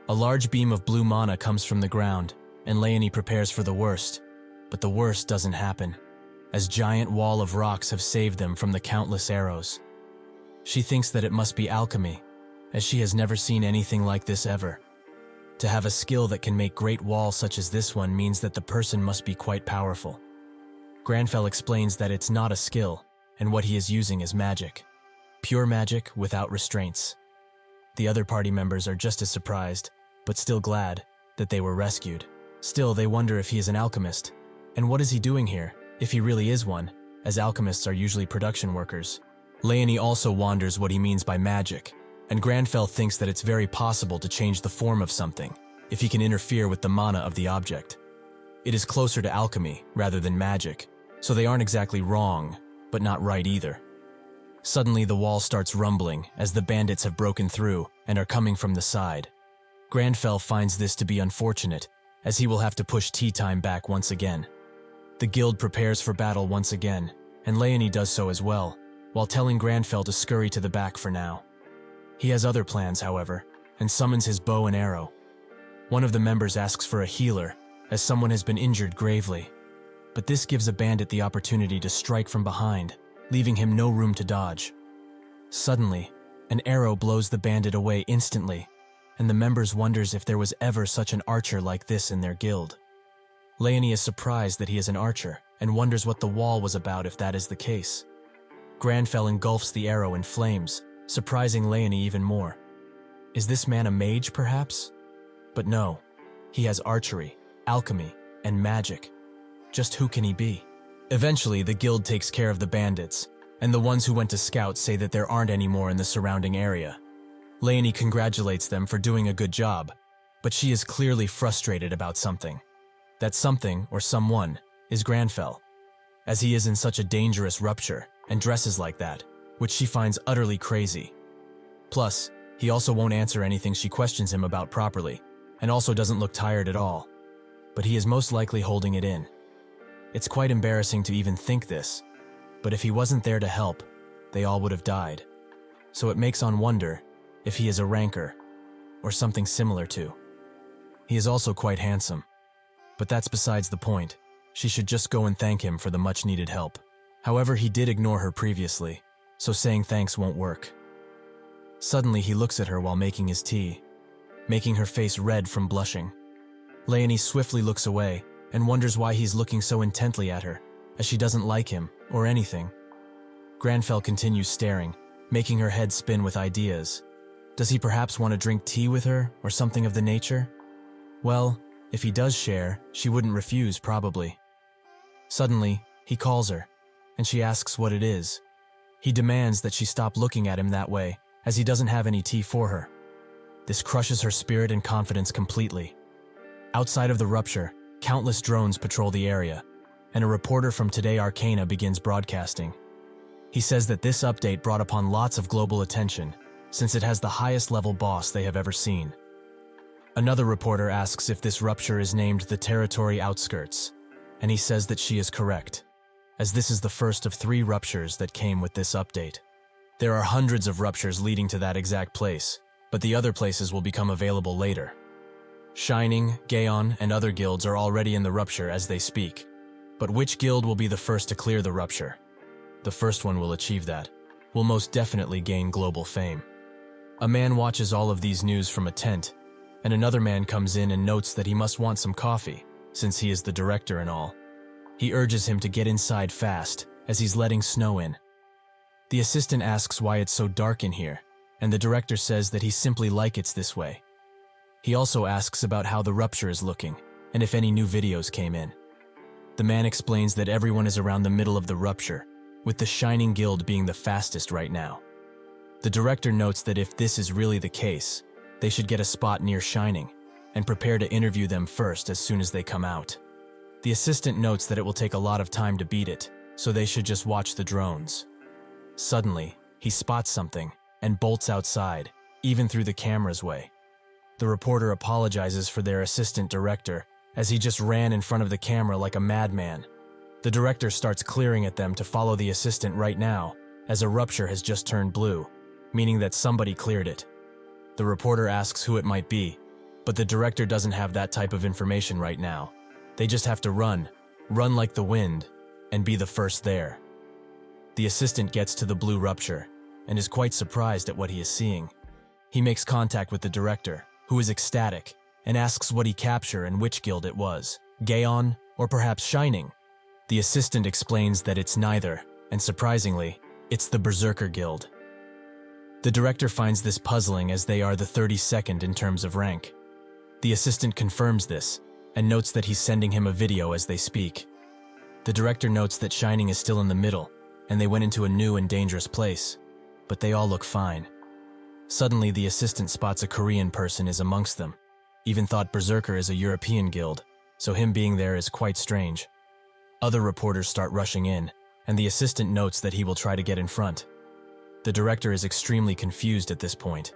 A large beam of blue mana comes from the ground, and Leonie prepares for the worst, but the worst doesn't happen, as giant wall of rocks have saved them from the countless arrows. She thinks that it must be alchemy, as she has never seen anything like this ever. To have a skill that can make great walls such as this one means that the person must be quite powerful. Granfell explains that it's not a skill, and what he is using is magic. Pure magic without restraints. The other party members are just as surprised, but still glad, that they were rescued. Still, they wonder if he is an alchemist. And what is he doing here, if he really is one, as alchemists are usually production workers? Leonie also wonders what he means by magic, and Granfell thinks that it's very possible to change the form of something, if he can interfere with the mana of the object. It is closer to alchemy, rather than magic, so they aren't exactly wrong, but not right either. Suddenly the wall starts rumbling, as the bandits have broken through, and are coming from the side. Granfell finds this to be unfortunate, as he will have to push tea time back once again. The guild prepares for battle once again, and Leonie does so as well, while telling Granfell to scurry to the back for now. He has other plans, however, and summons his bow and arrow. One of the members asks for a healer, as someone has been injured gravely. But this gives a bandit the opportunity to strike from behind, leaving him no room to dodge. Suddenly, an arrow blows the bandit away instantly, and the members wonders if there was ever such an archer like this in their guild. Leonie is surprised that he is an archer, and wonders what the wall was about if that is the case. Granfell engulfs the arrow in flames, surprising Leonie even more. Is this man a mage, perhaps? But no, he has archery, alchemy, and magic. Just who can he be? Eventually, the guild takes care of the bandits, and the ones who went to scout say that there aren't any more in the surrounding area. Leonie congratulates them for doing a good job, but she is clearly frustrated about something. That something, or someone, is Granfell, as he is in such a dangerous rupture and dresses like that, which she finds utterly crazy. Plus, he also won't answer anything she questions him about properly, and also doesn't look tired at all. But he is most likely holding it in. It's quite embarrassing to even think this, but if he wasn't there to help, they all would have died. So it makes one wonder if he is a rancor, or something similar to. He is also quite handsome, but that's besides the point. She should just go and thank him for the much-needed help. However, he did ignore her previously, so saying thanks won't work. Suddenly, he looks at her while making his tea, making her face red from blushing. Leonie swiftly looks away and wonders why he's looking so intently at her, as she doesn't like him or anything. Granfell continues staring, making her head spin with ideas. Does he perhaps want to drink tea with her or something of the nature? Well, if he does share, she wouldn't refuse, probably. Suddenly, he calls her, and she asks what it is. He demands that she stop looking at him that way, as he doesn't have any tea for her. This crushes her spirit and confidence completely. Outside of the rupture, countless drones patrol the area, and a reporter from Today Arcana begins broadcasting. He says that this update brought upon lots of global attention, since it has the highest level boss they have ever seen. Another reporter asks if this rupture is named the Territory Outskirts, and he says that she is correct, as this is the first of 3 ruptures that came with this update. There are hundreds of ruptures leading to that exact place, but the other places will become available later. Shining, Gaon, and other guilds are already in the rupture as they speak. But which guild will be the first to clear the rupture? The first one will achieve that, will most definitely gain global fame. A man watches all of these news from a tent, and another man comes in and notes that he must want some coffee, since he is the director and all. He urges him to get inside fast, as he's letting snow in. The assistant asks why it's so dark in here, and the director says that he simply likes it this way. He also asks about how the rupture is looking, and if any new videos came in. The man explains that everyone is around the middle of the rupture, with the Shining Guild being the fastest right now. The director notes that if this is really the case, they should get a spot near Shining, and prepare to interview them first as soon as they come out. The assistant notes that it will take a lot of time to beat it, so they should just watch the drones. Suddenly, he spots something, and bolts outside, even through the camera's way. The reporter apologizes for their assistant director, as he just ran in front of the camera like a madman. The director starts clearing at them to follow the assistant right now, as a rupture has just turned blue, meaning that somebody cleared it. The reporter asks who it might be, but the director doesn't have that type of information right now. They just have to run like the wind, and be the first there. The assistant gets to the blue rupture, and is quite surprised at what he is seeing. He makes contact with the director, who is ecstatic, and asks what he captured and which guild it was, Gaon or perhaps Shining. The assistant explains that it's neither, and surprisingly, it's the Berserker Guild. The director finds this puzzling as they are the 32nd in terms of rank. The assistant confirms this, and notes that he's sending him a video as they speak. The director notes that Shining is still in the middle, and they went into a new and dangerous place, but they all look fine. Suddenly, the assistant spots a Korean person is amongst them. Even thought Berserker is a European guild, so him being there is quite strange. Other reporters start rushing in, and the assistant notes that he will try to get in front. The director is extremely confused at this point,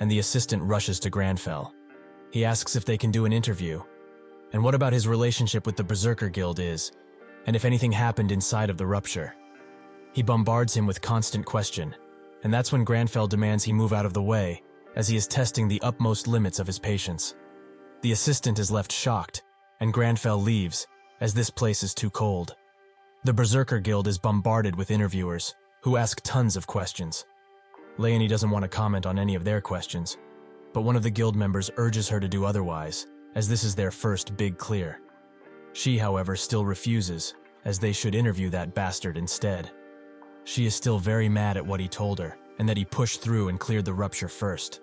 and the assistant rushes to Granfell. He asks if they can do an interview, and what about his relationship with the Berserker Guild is, and if anything happened inside of the rupture. He bombards him with constant question, and that's when Granfell demands he move out of the way, as he is testing the utmost limits of his patience. The assistant is left shocked, and Granfell leaves, as this place is too cold. The Berserker Guild is bombarded with interviewers, who ask tons of questions. Leonie doesn't want to comment on any of their questions, but one of the guild members urges her to do otherwise, as this is their first big clear. She, however, still refuses, as they should interview that bastard instead. She is still very mad at what he told her, and that he pushed through and cleared the rupture first.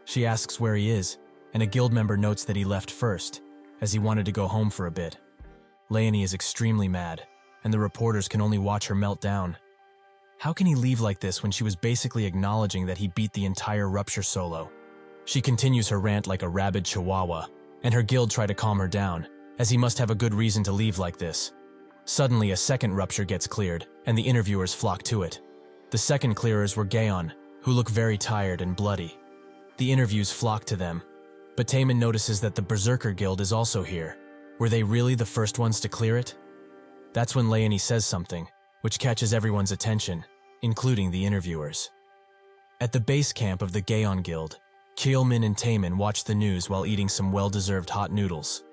She asks where he is, and a guild member notes that he left first, as he wanted to go home for a bit. Leonie is extremely mad, and the reporters can only watch her melt down. How can he leave like this when she was basically acknowledging that he beat the entire rupture solo? She continues her rant like a rabid chihuahua, and her guild try to calm her down, as he must have a good reason to leave like this. Suddenly, a second rupture gets cleared, and the interviewers flock to it. The second clearers were Gaon, who look very tired and bloody. The interviews flock to them, but Taemin notices that the Berserker Guild is also here. Were they really the first ones to clear it? That's when Leonie says something, which catches everyone's attention, including the interviewers. At the base camp of the Gaon Guild, Kyeolmin and Taemin watch the news while eating some well-deserved hot noodles.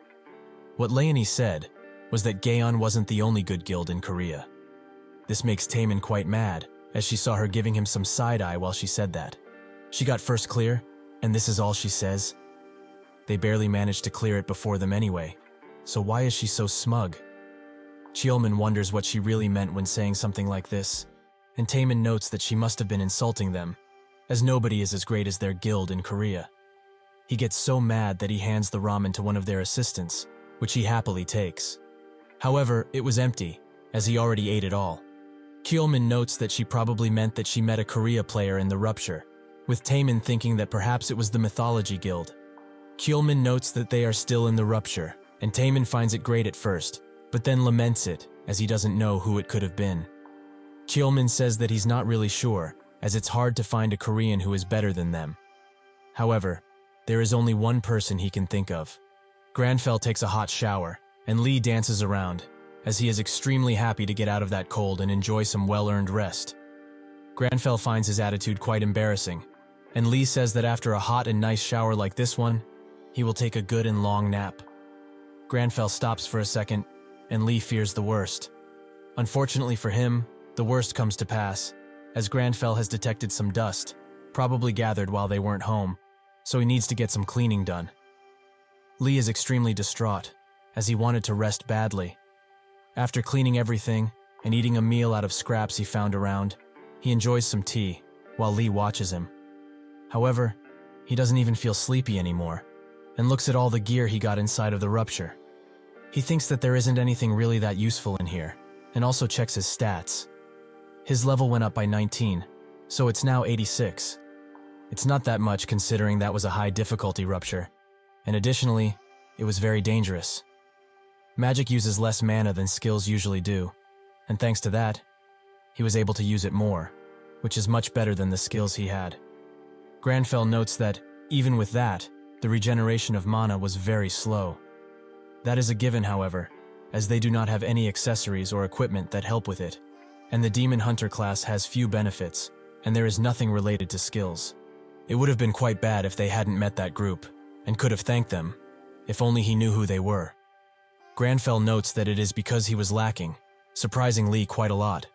What Leonie said was that Gaon wasn't the only good guild in Korea. This makes Taemin quite mad, as she saw her giving him some side-eye while she said that. She got first clear, and this is all she says? They barely managed to clear it before them anyway, so why is she so smug? Cheolman wonders what she really meant when saying something like this. and Taemin notes that she must have been insulting them, as nobody is as great as their guild in Korea. He gets so mad that he hands the ramen to one of their assistants, which he happily takes. However, it was empty, as he already ate it all. Kyeolmin notes that she probably meant that she met a Korea player in the rupture, with Taemin thinking that perhaps it was the Mythology Guild. Kyeolmin notes that they are still in the rupture, and Taemin finds it great at first, but then laments it, as he doesn't know who it could have been. Kyeolmin says that he's not really sure, as it's hard to find a Korean who is better than them. However, there is only one person he can think of. Granfell takes a hot shower, and Lee dances around, as he is extremely happy to get out of that cold and enjoy some well-earned rest. Granfell finds his attitude quite embarrassing, and Lee says that after a hot and nice shower like this one, he will take a good and long nap. Granfell stops for a second, and Lee fears the worst. Unfortunately for him, the worst comes to pass, as Granfell has detected some dust, probably gathered while they weren't home, so he needs to get some cleaning done. Lee is extremely distraught, as he wanted to rest badly. After cleaning everything and eating a meal out of scraps he found around, he enjoys some tea, while Lee watches him. However, he doesn't even feel sleepy anymore, and looks at all the gear he got inside of the rupture. He thinks that there isn't anything really that useful in here, and also checks his stats. His level went up by 19, so it's now 86. It's not that much considering that was a high difficulty rupture, and additionally, it was very dangerous. Magic uses less mana than skills usually do, and thanks to that, he was able to use it more, which is much better than the skills he had. Granfell notes that, even with that, the regeneration of mana was very slow. That is a given, however, as they do not have any accessories or equipment that help with it, and the Demon Hunter class has few benefits, and there is nothing related to skills. It would have been quite bad if they hadn't met that group, and could have thanked them, if only he knew who they were. Granfell notes that it is because he was lacking, surprising Lee quite a lot.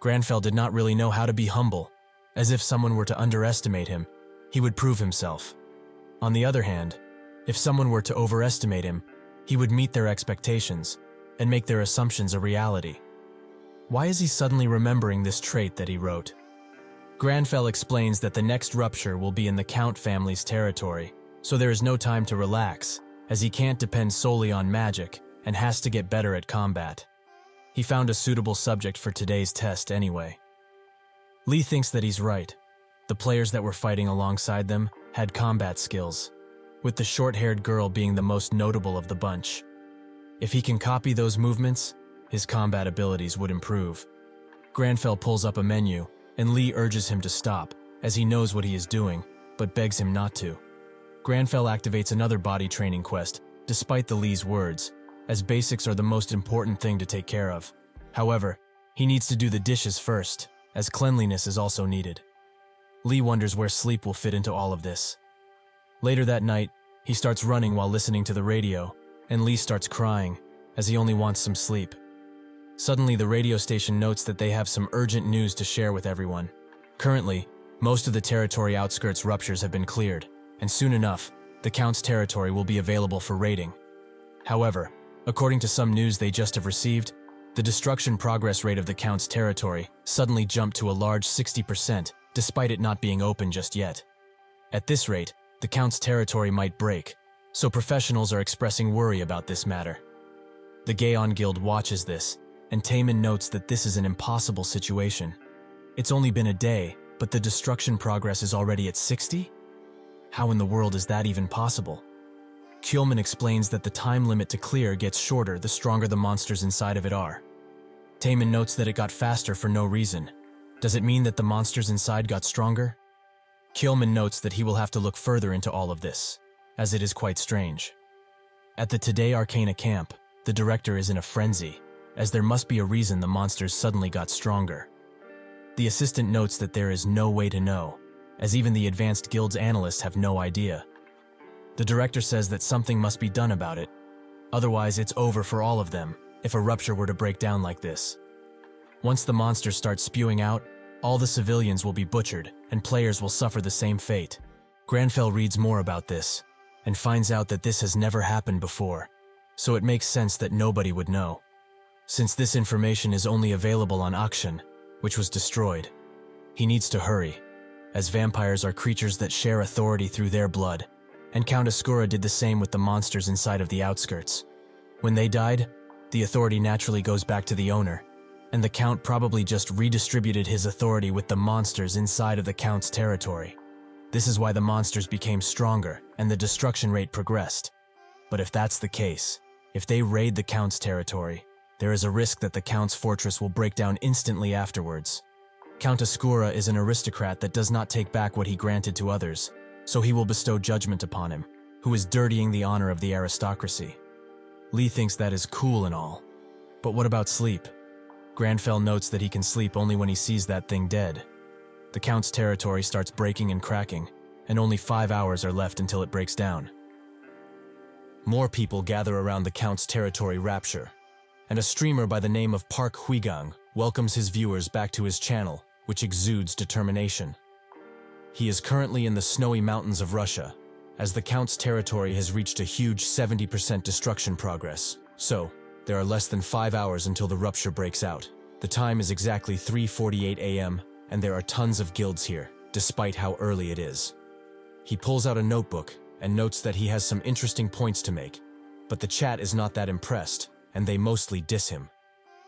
Granfell did not really know how to be humble, as if someone were to underestimate him, he would prove himself. On the other hand, if someone were to overestimate him, he would meet their expectations and make their assumptions a reality. Why is he suddenly remembering this trait that he wrote? Granfell explains that the next rupture will be in the Count family's territory, so there is no time to relax, as he can't depend solely on magic and has to get better at combat. He found a suitable subject for today's test anyway. Lee thinks that he's right. The players that were fighting alongside them had combat skills, with the short-haired girl being the most notable of the bunch. If he can copy those movements, his combat abilities would improve. Granfell pulls up a menu, and Lee urges him to stop, as he knows what he is doing, but begs him not to. Granfell activates another body training quest, despite the Lee's words, as basics are the most important thing to take care of. However, he needs to do the dishes first, as cleanliness is also needed. Lee wonders where sleep will fit into all of this. Later that night, he starts running while listening to the radio, and Lee starts crying, as he only wants some sleep. Suddenly, the radio station notes that they have some urgent news to share with everyone. Currently, most of the territory outskirts ruptures have been cleared, and soon enough, the Count's territory will be available for raiding. However, according to some news they just have received, the destruction progress rate of the Count's territory suddenly jumped to a large 60%, despite it not being open just yet. At this rate, the Count's territory might break, so professionals are expressing worry about this matter. The Gaon Guild watches this, and Taemin notes that this is an impossible situation. It's only been a day, but the destruction progress is already at 60? How in the world is that even possible? Kyeolmin explains that the time limit to clear gets shorter the stronger the monsters inside of it are. Taemin notes that it got faster for no reason. Does it mean that the monsters inside got stronger? Kyeolmin notes that he will have to look further into all of this, as it is quite strange. At the Today Arcana camp, the director is in a frenzy, as there must be a reason the monsters suddenly got stronger. The assistant notes that there is no way to know, as even the advanced guild's analysts have no idea. The director says that something must be done about it, otherwise it's over for all of them if a rupture were to break down like this. Once the monsters start spewing out, all the civilians will be butchered and players will suffer the same fate. Granfell reads more about this and finds out that this has never happened before, so it makes sense that nobody would know. Since this information is only available on auction, which was destroyed. He needs to hurry, as vampires are creatures that share authority through their blood, and Count Ascura did the same with the monsters inside of the outskirts. When they died, the authority naturally goes back to the owner, and the Count probably just redistributed his authority with the monsters inside of the Count's territory. This is why the monsters became stronger and the destruction rate progressed. But if that's the case, if they raid the Count's territory, there is a risk that the Count's fortress will break down instantly afterwards. Count Ascura is an aristocrat that does not take back what he granted to others, so he will bestow judgment upon him, who is dirtying the honor of the aristocracy. Lee thinks that is cool and all. But what about sleep? Granfell notes that he can sleep only when he sees that thing dead. The Count's territory starts breaking and cracking, and only 5 hours are left until it breaks down. More people gather around the Count's territory rapture, and a streamer by the name of Park Huigang welcomes his viewers back to his channel, which exudes determination. He is currently in the snowy mountains of Russia, as the Count's territory has reached a huge 70% destruction progress. So, there are less than 5 hours until the rupture breaks out. The time is exactly 3:48 a.m., and there are tons of guilds here, despite how early it is. He pulls out a notebook and notes that he has some interesting points to make, but the chat is not that impressed, and they mostly diss him.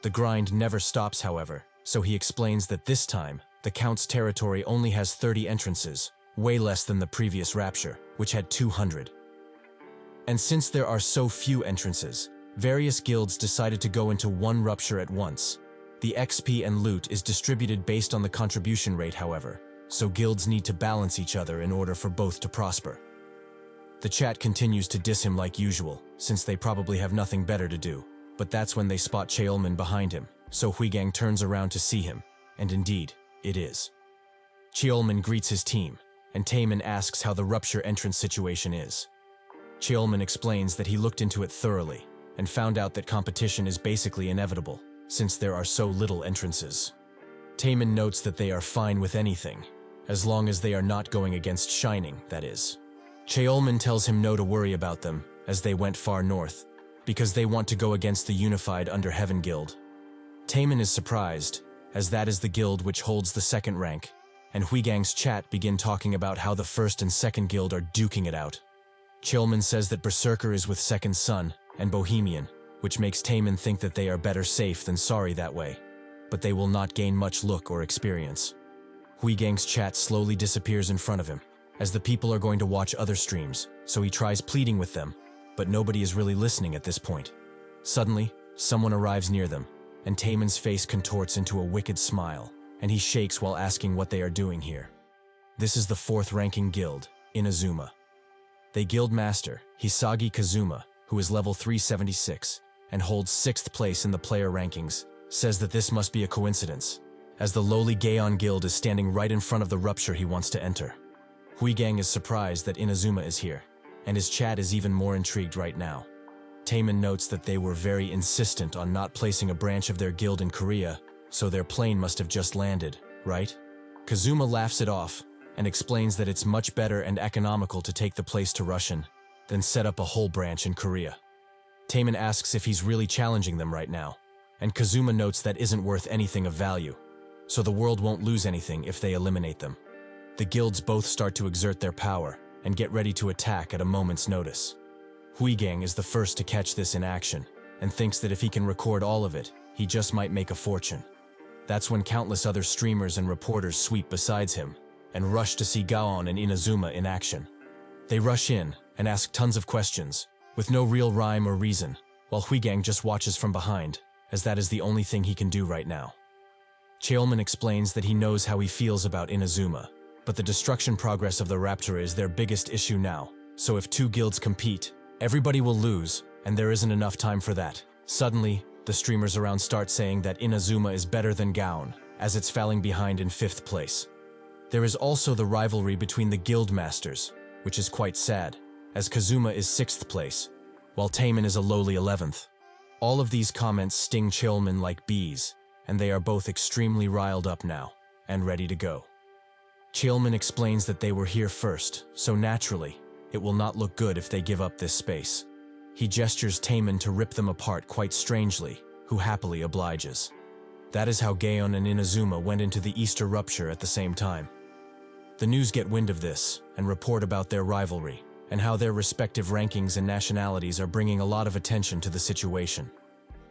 The grind never stops, however, so he explains that this time, the Count's territory only has 30 entrances, way less than the previous rapture, which had 200. And since there are so few entrances, various guilds decided to go into one rupture at once. The XP and loot is distributed based on the contribution rate, however, so guilds need to balance each other in order for both to prosper. The chat continues to diss him like usual, since they probably have nothing better to do, but that's when they spot Cheolman behind him, so Huigang turns around to see him, and indeed, it is. Cheolman greets his team, and Taemin asks how the rupture entrance situation is. Cheolman explains that he looked into it thoroughly, and found out that competition is basically inevitable, since there are so little entrances. Taemin notes that they are fine with anything, as long as they are not going against Shining, that is. Cheolman tells him no to worry about them, as they went far north, because they want to go against the unified Under Heaven Guild. Taemin is surprised, as that is the guild which holds the second rank, and Huigang's chat begin talking about how the first and second guild are duking it out. Cheolman says that Berserker is with Second Son and Bohemian, which makes Taemin think that they are better safe than sorry that way, but they will not gain much look or experience. Huigang's chat slowly disappears in front of him, as the people are going to watch other streams, so he tries pleading with them, but nobody is really listening at this point. Suddenly, someone arrives near them, and Taemin's face contorts into a wicked smile, and he shakes while asking what they are doing here. This is the fourth-ranking guild, Inazuma. They guild master, Hisagi Kazuma, who is level 376, and holds 6th place in the player rankings, says that this must be a coincidence, as the lowly Gaon guild is standing right in front of the rupture he wants to enter. Huigang is surprised that Inazuma is here, and his chat is even more intrigued right now. Taemin notes that they were very insistent on not placing a branch of their guild in Korea, so their plane must have just landed, right? Kazuma laughs it off, and explains that it's much better and economical to take the place to Russian, than set up a whole branch in Korea. Taemin asks if he's really challenging them right now, and Kazuma notes that isn't worth anything of value, so the world won't lose anything if they eliminate them. The guilds both start to exert their power, and get ready to attack at a moment's notice. Huigang is the first to catch this in action, and thinks that if he can record all of it, he just might make a fortune. That's when countless other streamers and reporters sweep besides him, and rush to see Gaon and Inazuma in action. They rush in, and ask tons of questions, with no real rhyme or reason, while Huigang just watches from behind, as that is the only thing he can do right now. Cheolman explains that he knows how he feels about Inazuma, but the destruction progress of the Rapture is their biggest issue now, so if two guilds compete, everybody will lose, and there isn't enough time for that. Suddenly, the streamers around start saying that Inazuma is better than Gaon, as it's falling behind in 5th place. There is also the rivalry between the guild masters, which is quite sad, as Kazuma is 6th place, while Taemin is a lowly 11th. All of these comments sting Cheolman like bees, and they are both extremely riled up now, and ready to go. Cheolman explains that they were here first, so naturally, it will not look good if they give up this space. He gestures Taemin to rip them apart quite strangely, who happily obliges. That is how Gaon and Inazuma went into the Easter rupture at the same time. The news get wind of this and report about their rivalry and how their respective rankings and nationalities are bringing a lot of attention to the situation.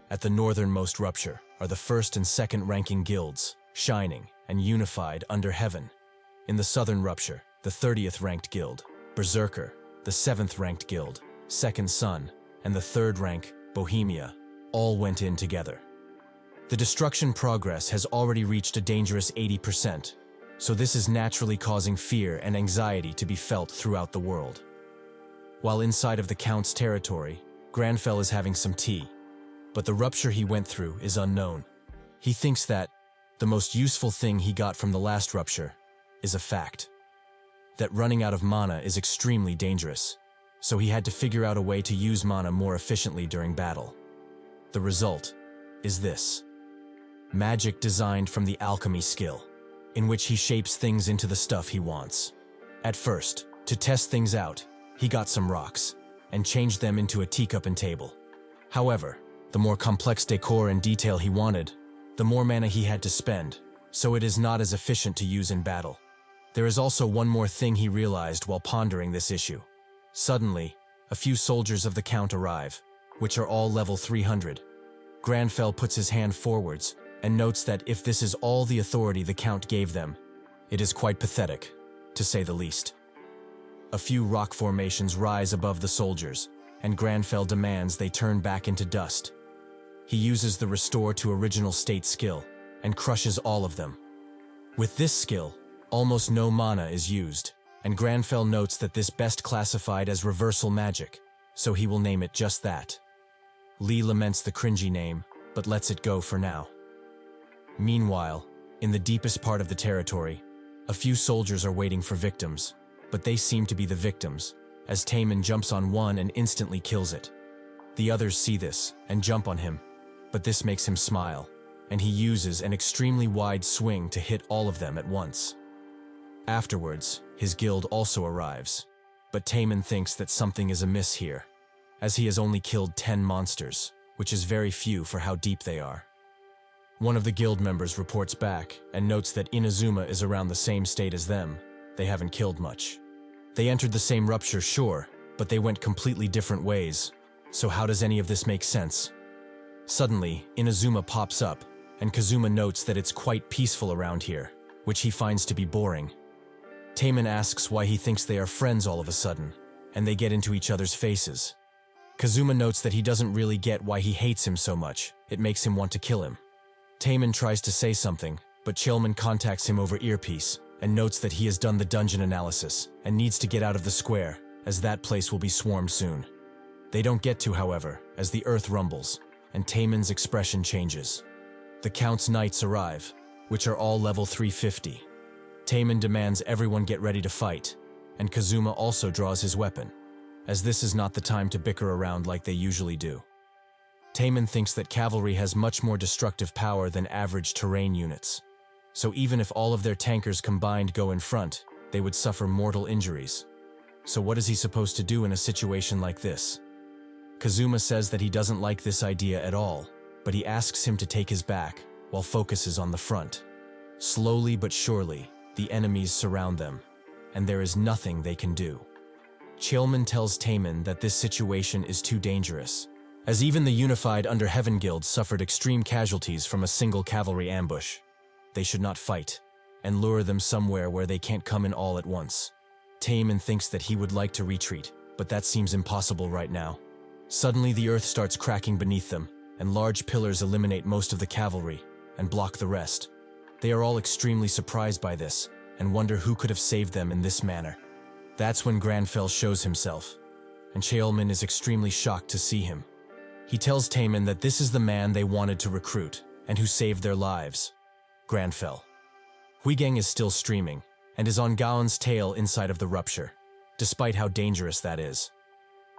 At the northernmost rupture are the first and second ranking guilds, shining and unified under heaven. In the southern rupture, the 30th ranked guild, Berserker, the 7th ranked guild, Second Sun, and the 3rd rank, Bohemia, all went in together. The destruction progress has already reached a dangerous 80%, so this is naturally causing fear and anxiety to be felt throughout the world. While inside of the Count's territory, Granfell is having some tea, but the rupture he went through is unknown. He thinks that the most useful thing he got from the last rupture is a fact. That running out of mana is extremely dangerous, so he had to figure out a way to use mana more efficiently during battle. The result is this. Magic designed from the alchemy skill, in which he shapes things into the stuff he wants. At first, to test things out, he got some rocks and changed them into a teacup and table. However, the more complex decor and detail he wanted, the more mana he had to spend, so it is not as efficient to use in battle. There is also one more thing he realized while pondering this issue. Suddenly, a few soldiers of the Count arrive, which are all level 300. Granfell puts his hand forwards and notes that if this is all the authority the Count gave them, it is quite pathetic, to say the least. A few rock formations rise above the soldiers, and Granfell demands they turn back into dust. He uses the Restore to Original State skill and crushes all of them. With this skill, almost no mana is used, and Granfell notes that this best classified as reversal magic, so he will name it just that. Lee laments the cringy name, but lets it go for now. Meanwhile, in the deepest part of the territory, a few soldiers are waiting for victims, but they seem to be the victims, as Taemin jumps on one and instantly kills it. The others see this and jump on him, but this makes him smile, and he uses an extremely wide swing to hit all of them at once. Afterwards, his guild also arrives, but Taemin thinks that something is amiss here, as he has only killed 10 monsters, which is very few for how deep they are. One of the guild members reports back and notes that Inazuma is around the same state as them. They haven't killed much. They entered the same rupture, sure, but they went completely different ways, so how does any of this make sense? Suddenly, Inazuma pops up, and Kazuma notes that it's quite peaceful around here, which he finds to be boring. Taemin asks why he thinks they are friends all of a sudden, and they get into each other's faces. Kazuma notes that he doesn't really get why he hates him so much. It makes him want to kill him. Taemin tries to say something, but Chilman contacts him over earpiece and notes that he has done the dungeon analysis and needs to get out of the square, as that place will be swarmed soon. They don't get to, however, as the earth rumbles, and Taemin's expression changes. The Count's knights arrive, which are all level 350. Taemin demands everyone get ready to fight, and Kazuma also draws his weapon, as this is not the time to bicker around like they usually do. Taemin thinks that cavalry has much more destructive power than average terrain units, so even if all of their tankers combined go in front, they would suffer mortal injuries. So what is he supposed to do in a situation like this? Kazuma says that he doesn't like this idea at all, but he asks him to take his back while focuses on the front. Slowly but surely, the enemies surround them, and there is nothing they can do. Chilman tells Taemin that this situation is too dangerous, as even the unified Under Heaven Guild suffered extreme casualties from a single cavalry ambush. They should not fight, and lure them somewhere where they can't come in all at once. Taemin thinks that he would like to retreat, but that seems impossible right now. Suddenly the earth starts cracking beneath them, and large pillars eliminate most of the cavalry and block the rest. They are all extremely surprised by this, and wonder who could have saved them in this manner. That's when Granfell shows himself, and Cheolman is extremely shocked to see him. He tells Taemin that this is the man they wanted to recruit, and who saved their lives, Granfell. Huigang is still streaming, and is on Gaon's tail inside of the rupture, despite how dangerous that is.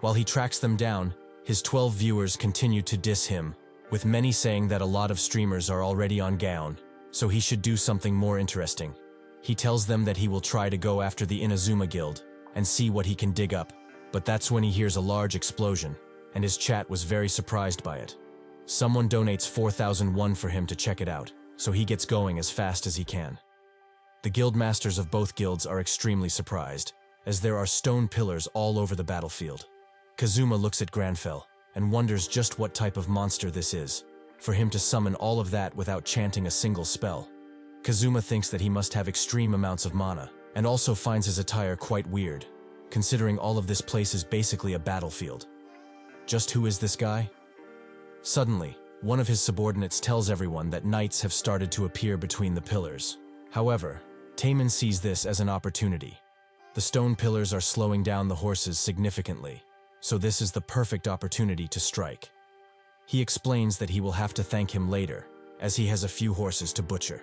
While he tracks them down, his 12 viewers continue to diss him, with many saying that a lot of streamers are already on Gaon, so he should do something more interesting. He tells them that he will try to go after the Inazuma Guild and see what he can dig up, but that's when he hears a large explosion, and his chat was very surprised by it. Someone donates 4,001 for him to check it out, so he gets going as fast as he can. The guild masters of both guilds are extremely surprised, as there are stone pillars all over the battlefield. Kazuma looks at Granfell and wonders just what type of monster this is, for him to summon all of that without chanting a single spell. Kazuma thinks that he must have extreme amounts of mana, and also finds his attire quite weird, considering all of this place is basically a battlefield. Just who is this guy? Suddenly, one of his subordinates tells everyone that knights have started to appear between the pillars. However, Taemin sees this as an opportunity. The stone pillars are slowing down the horses significantly, so this is the perfect opportunity to strike. He explains that he will have to thank him later, as he has a few horses to butcher.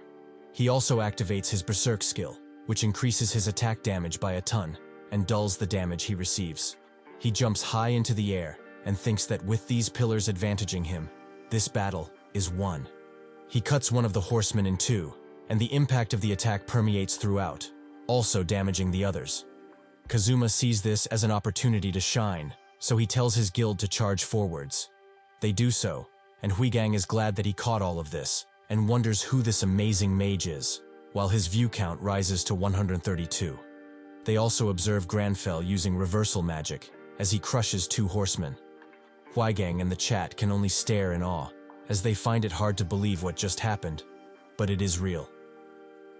He also activates his berserk skill, which increases his attack damage by a ton and dulls the damage he receives. He jumps high into the air and thinks that with these pillars advantaging him, this battle is won. He cuts one of the horsemen in two, and the impact of the attack permeates throughout, also damaging the others. Kazuma sees this as an opportunity to shine, so he tells his guild to charge forwards. They do so, and Huigang is glad that he caught all of this, and wonders who this amazing mage is, while his view count rises to 132. They also observe Granfell using reversal magic, as he crushes two horsemen. Huigang and the chat can only stare in awe, as they find it hard to believe what just happened, but it is real.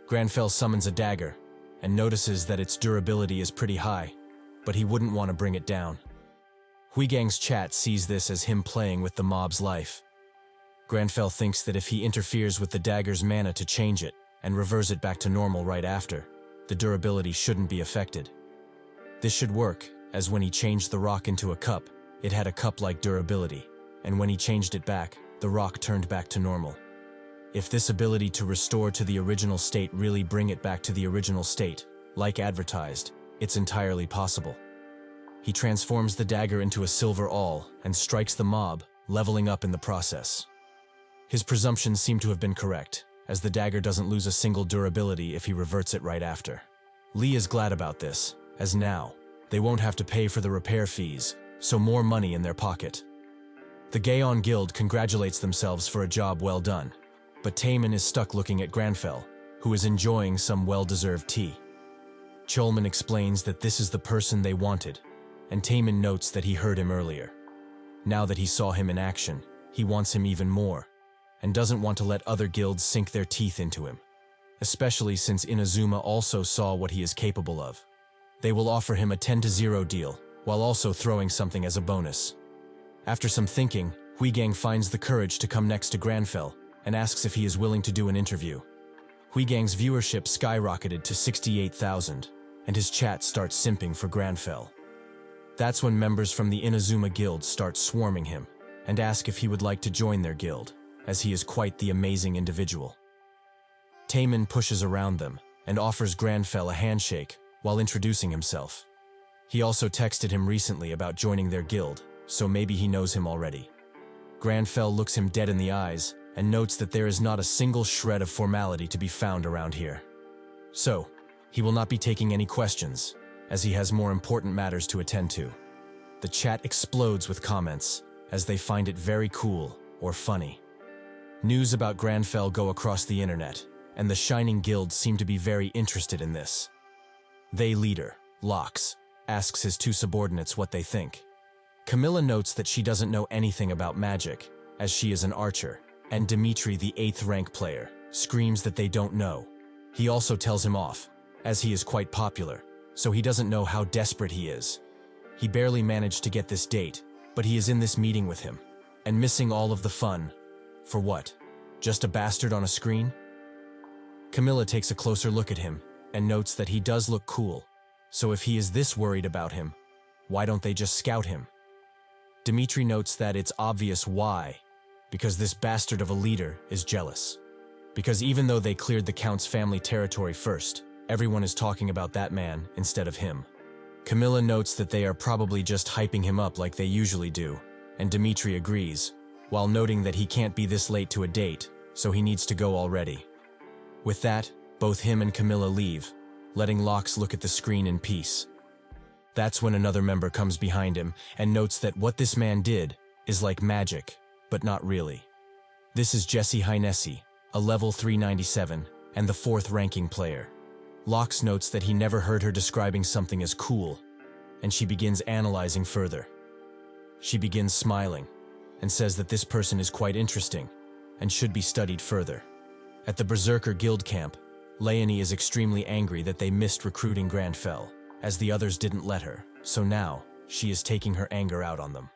Granfell summons a dagger, and notices that its durability is pretty high, but he wouldn't want to bring it down. Huigang's chat sees this as him playing with the mob's life. Granfell thinks that if he interferes with the dagger's mana to change it, and reverse it back to normal right after, the durability shouldn't be affected. This should work, as when he changed the rock into a cup, it had a cup-like durability, and when he changed it back, the rock turned back to normal. If this ability to restore to the original state really bring it back to the original state, like advertised, it's entirely possible. He transforms the dagger into a silver awl and strikes the mob, leveling up in the process. His presumptions seem to have been correct, as the dagger doesn't lose a single durability if he reverts it right after. Lee is glad about this, as now, they won't have to pay for the repair fees, so more money in their pocket. The Gaon Guild congratulates themselves for a job well done, but Taemin is stuck looking at Granfell, who is enjoying some well-deserved tea. Cholman explains that this is the person they wanted, and Taemin notes that he heard him earlier. Now that he saw him in action, he wants him even more, and doesn't want to let other guilds sink their teeth into him, especially since Inazuma also saw what he is capable of. They will offer him a 10-0 deal, while also throwing something as a bonus. After some thinking, Huigang finds the courage to come next to Granfell and asks if he is willing to do an interview. Huigang's viewership skyrocketed to 68,000, and his chat starts simping for Granfell. That's when members from the Inazuma Guild start swarming him and ask if he would like to join their guild, as he is quite the amazing individual. Taemin pushes around them and offers Granfell a handshake while introducing himself. He also texted him recently about joining their guild, so maybe he knows him already. Granfell looks him dead in the eyes and notes that there is not a single shred of formality to be found around here. So, he will not be taking any questions, as he has more important matters to attend to. The chat explodes with comments, as they find it very cool or funny. News about Granfell go across the internet, and the Shining Guild seem to be very interested in this. They leader, Lox, asks his two subordinates what they think. Camilla notes that she doesn't know anything about magic, as she is an archer, and Dimitri, the 8th rank player, screams that they don't know. He also tells him off, as he is quite popular, so he doesn't know how desperate he is. He barely managed to get this date, but he is in this meeting with him, and missing all of the fun. For what? Just a bastard on a screen? Camilla takes a closer look at him, and notes that he does look cool, so if he is this worried about him, why don't they just scout him? Dimitri notes that it's obvious why, because this bastard of a leader is jealous. Because even though they cleared the Count's family territory first, everyone is talking about that man instead of him. Camilla notes that they are probably just hyping him up like they usually do, and Dimitri agrees, while noting that he can't be this late to a date, so he needs to go already. With that, both him and Camilla leave, letting Lox look at the screen in peace. That's when another member comes behind him and notes that what this man did is like magic, but not really. This is Jessie Heinesse, a level 397, and the 4th ranking player. Lox notes that he never heard her describing something as cool, and she begins analyzing further. She begins smiling, and says that this person is quite interesting, and should be studied further. At the Berserker Guild camp, Leonie is extremely angry that they missed recruiting Grandfell, as the others didn't let her, so now she is taking her anger out on them.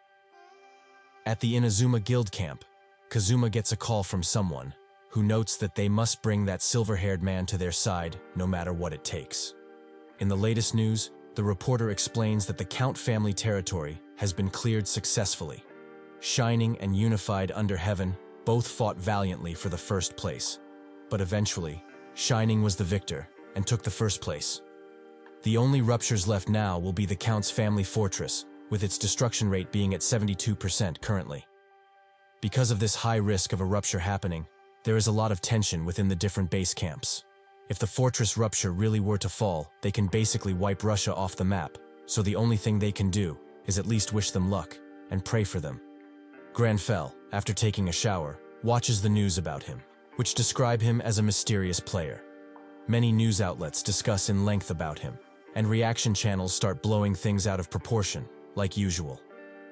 At the Inazuma Guild camp, Kazuma gets a call from someone, who notes that they must bring that silver-haired man to their side, no matter what it takes. In the latest news, the reporter explains that the Count family territory has been cleared successfully. Shining and Unified Under Heaven both fought valiantly for the first place, but eventually, Shining was the victor and took the first place. The only ruptures left now will be the Count's family fortress, with its destruction rate being at 72% currently. Because of this high risk of a rupture happening, there is a lot of tension within the different base camps. If the fortress rupture really were to fall, they can basically wipe Russia off the map, so the only thing they can do is at least wish them luck and pray for them. Grandfell, after taking a shower, watches the news about him, which describe him as a mysterious player. Many news outlets discuss in length about him, and reaction channels start blowing things out of proportion, like usual.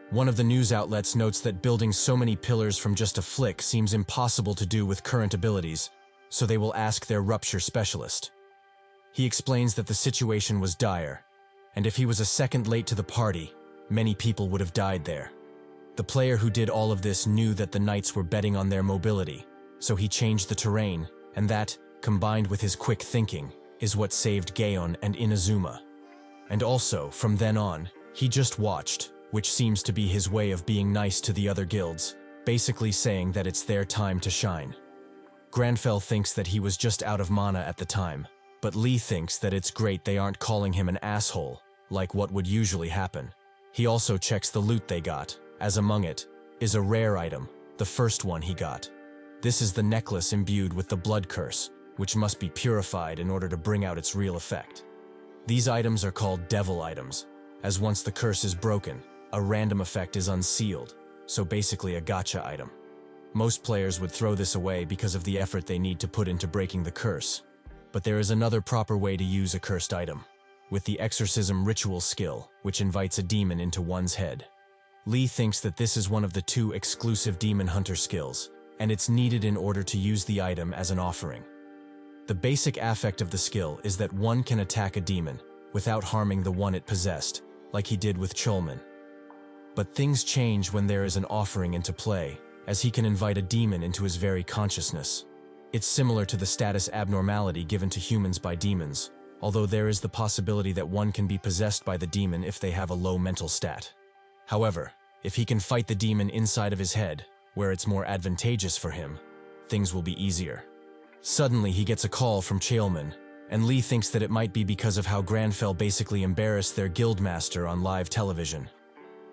One of the news outlets notes that building so many pillars from just a flick seems impossible to do with current abilities, so they will ask their rupture specialist. He explains that the situation was dire, and if he was a second late to the party, many people would have died there. The player who did all of this knew that the knights were betting on their mobility, so he changed the terrain, and that, combined with his quick thinking, is what saved Gaon and Inazuma. And also, from then on, he just watched, which seems to be his way of being nice to the other guilds, basically saying that it's their time to shine. Grandfell thinks that he was just out of mana at the time, but Lee thinks that it's great they aren't calling him an asshole, like what would usually happen. He also checks the loot they got, as among it is a rare item, the first one he got. This is the necklace imbued with the blood curse, which must be purified in order to bring out its real effect. These items are called devil items, as once the curse is broken, a random effect is unsealed, so basically a gacha item. Most players would throw this away because of the effort they need to put into breaking the curse. But there is another proper way to use a cursed item, with the exorcism ritual skill, which invites a demon into one's head. Lee thinks that this is one of the 2 exclusive demon hunter skills, and it's needed in order to use the item as an offering. The basic affect of the skill is that one can attack a demon without harming the one it possessed, like he did with Cholman. But things change when there is an offering into play, as he can invite a demon into his very consciousness. It's similar to the status abnormality given to humans by demons, although there is the possibility that one can be possessed by the demon if they have a low mental stat. However, if he can fight the demon inside of his head, where it's more advantageous for him, things will be easier. Suddenly he gets a call from Cholman, and Lee thinks that it might be because of how Grandfell basically embarrassed their guildmaster on live television.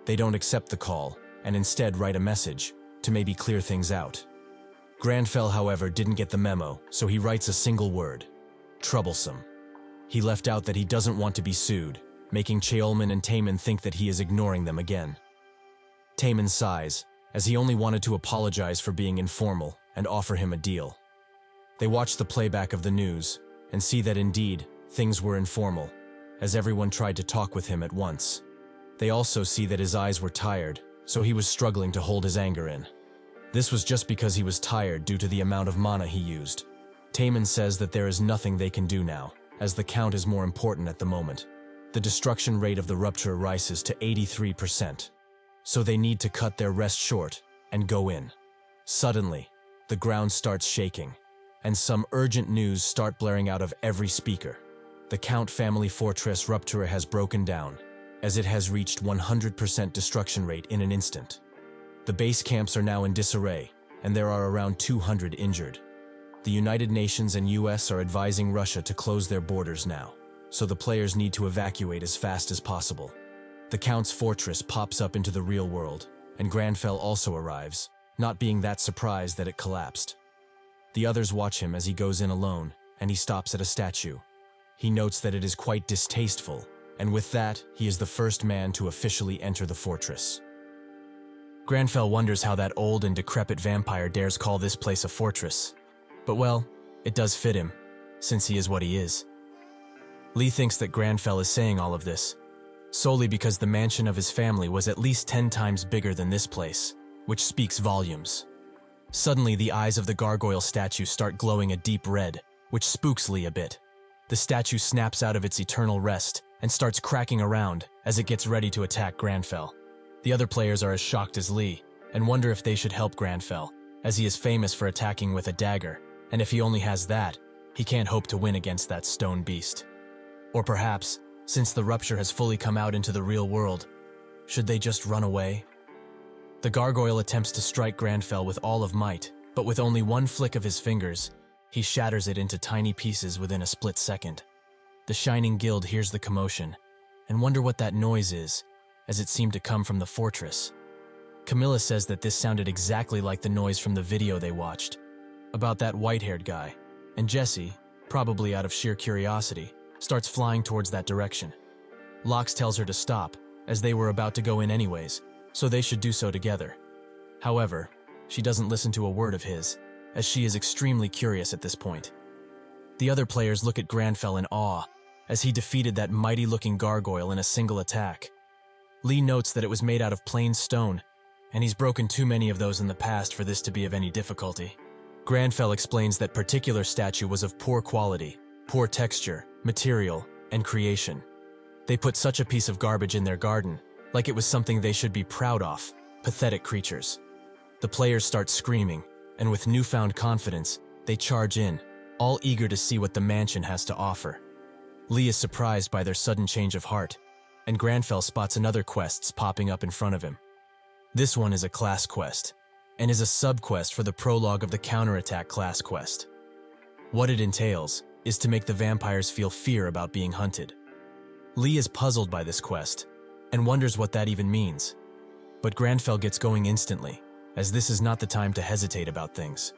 They don't accept the call, and instead write a message, to maybe clear things out. Grandfell, however, didn't get the memo, so he writes a single word: troublesome. He left out that he doesn't want to be sued, making Cholman and Taemin think that he is ignoring them again. Taemin sighs, as he only wanted to apologize for being informal and offer him a deal. They watch the playback of the news, and see that indeed, things were informal, as everyone tried to talk with him at once. They also see that his eyes were tired, so he was struggling to hold his anger in. This was just because he was tired due to the amount of mana he used. Taemin says that there is nothing they can do now, as the count is more important at the moment. The destruction rate of the rupture rises to 83%. So they need to cut their rest short and go in. Suddenly, the ground starts shaking, and some urgent news start blaring out of every speaker. The Count family fortress Ruptura has broken down, as it has reached 100% destruction rate in an instant. The base camps are now in disarray, and there are around 200 injured. The United Nations and US are advising Russia to close their borders now, so the players need to evacuate as fast as possible. The Count's fortress pops up into the real world, and Grandfell also arrives, not being that surprised that it collapsed. The others watch him as he goes in alone, and he stops at a statue. He notes that it is quite distasteful, and with that, he is the first man to officially enter the fortress. Granfell wonders how that old and decrepit vampire dares call this place a fortress. But well, it does fit him, since he is what he is. Lee thinks that Granfell is saying all of this solely because the mansion of his family was at least 10 times bigger than this place, which speaks volumes. Suddenly, the eyes of the gargoyle statue start glowing a deep red, which spooks Lee a bit. The statue snaps out of its eternal rest and starts cracking around as it gets ready to attack Granfell. The other players are as shocked as Lee and wonder if they should help Granfell, as he is famous for attacking with a dagger, and if he only has that, he can't hope to win against that stone beast. Or perhaps, since the rupture has fully come out into the real world, should they just run away? The gargoyle attempts to strike Granfell with all of might, but with only one flick of his fingers, he shatters it into tiny pieces within a split second. The Shining Guild hears the commotion and wonder what that noise is, as it seemed to come from the fortress. Camilla says that this sounded exactly like the noise from the video they watched, about that white-haired guy, and Jesse, probably out of sheer curiosity, starts flying towards that direction. Lox tells her to stop, as they were about to go in anyways, so they should do so together. However, she doesn't listen to a word of his, as she is extremely curious at this point. The other players look at Granfell in awe, as he defeated that mighty-looking gargoyle in a single attack. Lee notes that it was made out of plain stone, and he's broken too many of those in the past for this to be of any difficulty. Granfell explains that particular statue was of poor quality, poor texture, material, and creation. They put such a piece of garbage in their garden, like it was something they should be proud of, pathetic creatures. The players start screaming, and with newfound confidence, they charge in, all eager to see what the mansion has to offer. Lee is surprised by their sudden change of heart, and Granfell spots another quest popping up in front of him. This one is a class quest, and is a sub-quest for the prologue of the counterattack class quest. What it entails is to make the vampires feel fear about being hunted. Lee is puzzled by this quest, and wonders what that even means. But Granfell gets going instantly, as this is not the time to hesitate about things.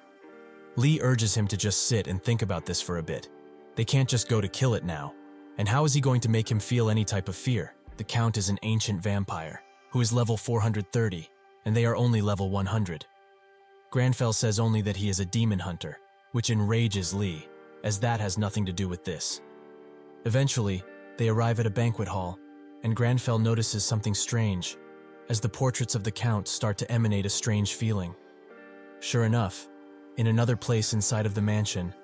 Lee urges him to just sit and think about this for a bit. They can't just go to kill it now. And how is he going to make him feel any type of fear? The Count is an ancient vampire, who is level 430, and they are only level 100. Granfell says only that he is a demon hunter, which enrages Lee, as that has nothing to do with this. Eventually, they arrive at a banquet hall, and Granfell notices something strange, as the portraits of the Count start to emanate a strange feeling. Sure enough, in another place inside of the mansion,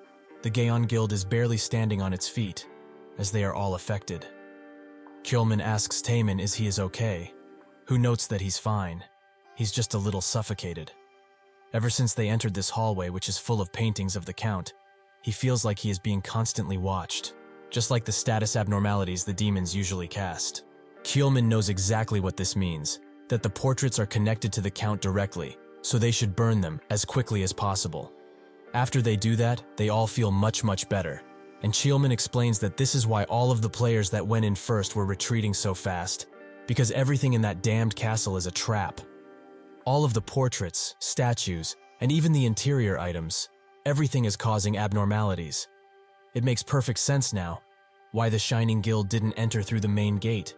the Gaon Guild is barely standing on its feet, as they are all affected. Kjolman asks Taemin is he is okay, who notes that he's fine. He's just a little suffocated. Ever since they entered this hallway, which is full of paintings of the Count, he feels like he is being constantly watched, just like the status abnormalities the demons usually cast. Kjolman knows exactly what this means, that the portraits are connected to the Count directly, so they should burn them as quickly as possible. After they do that, they all feel much better, and Kjolman explains that this is why all of the players that went in first were retreating so fast, because everything in that damned castle is a trap. All of the portraits, statues, and even the interior items, everything is causing abnormalities. It makes perfect sense now, why the Shining Guild didn't enter through the main gate.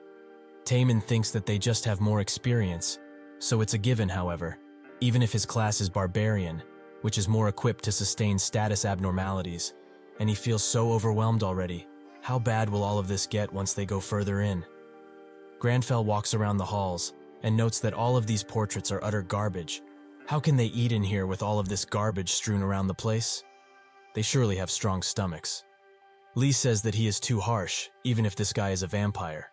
Taemin thinks that they just have more experience, so it's a given, however, even if his class is Barbarian, which is more equipped to sustain status abnormalities, and he feels so overwhelmed already. How bad will all of this get once they go further in? Granfell walks around the halls and notes that all of these portraits are utter garbage. How can they eat in here with all of this garbage strewn around the place? They surely have strong stomachs. Lee says that he is too harsh, even if this guy is a vampire.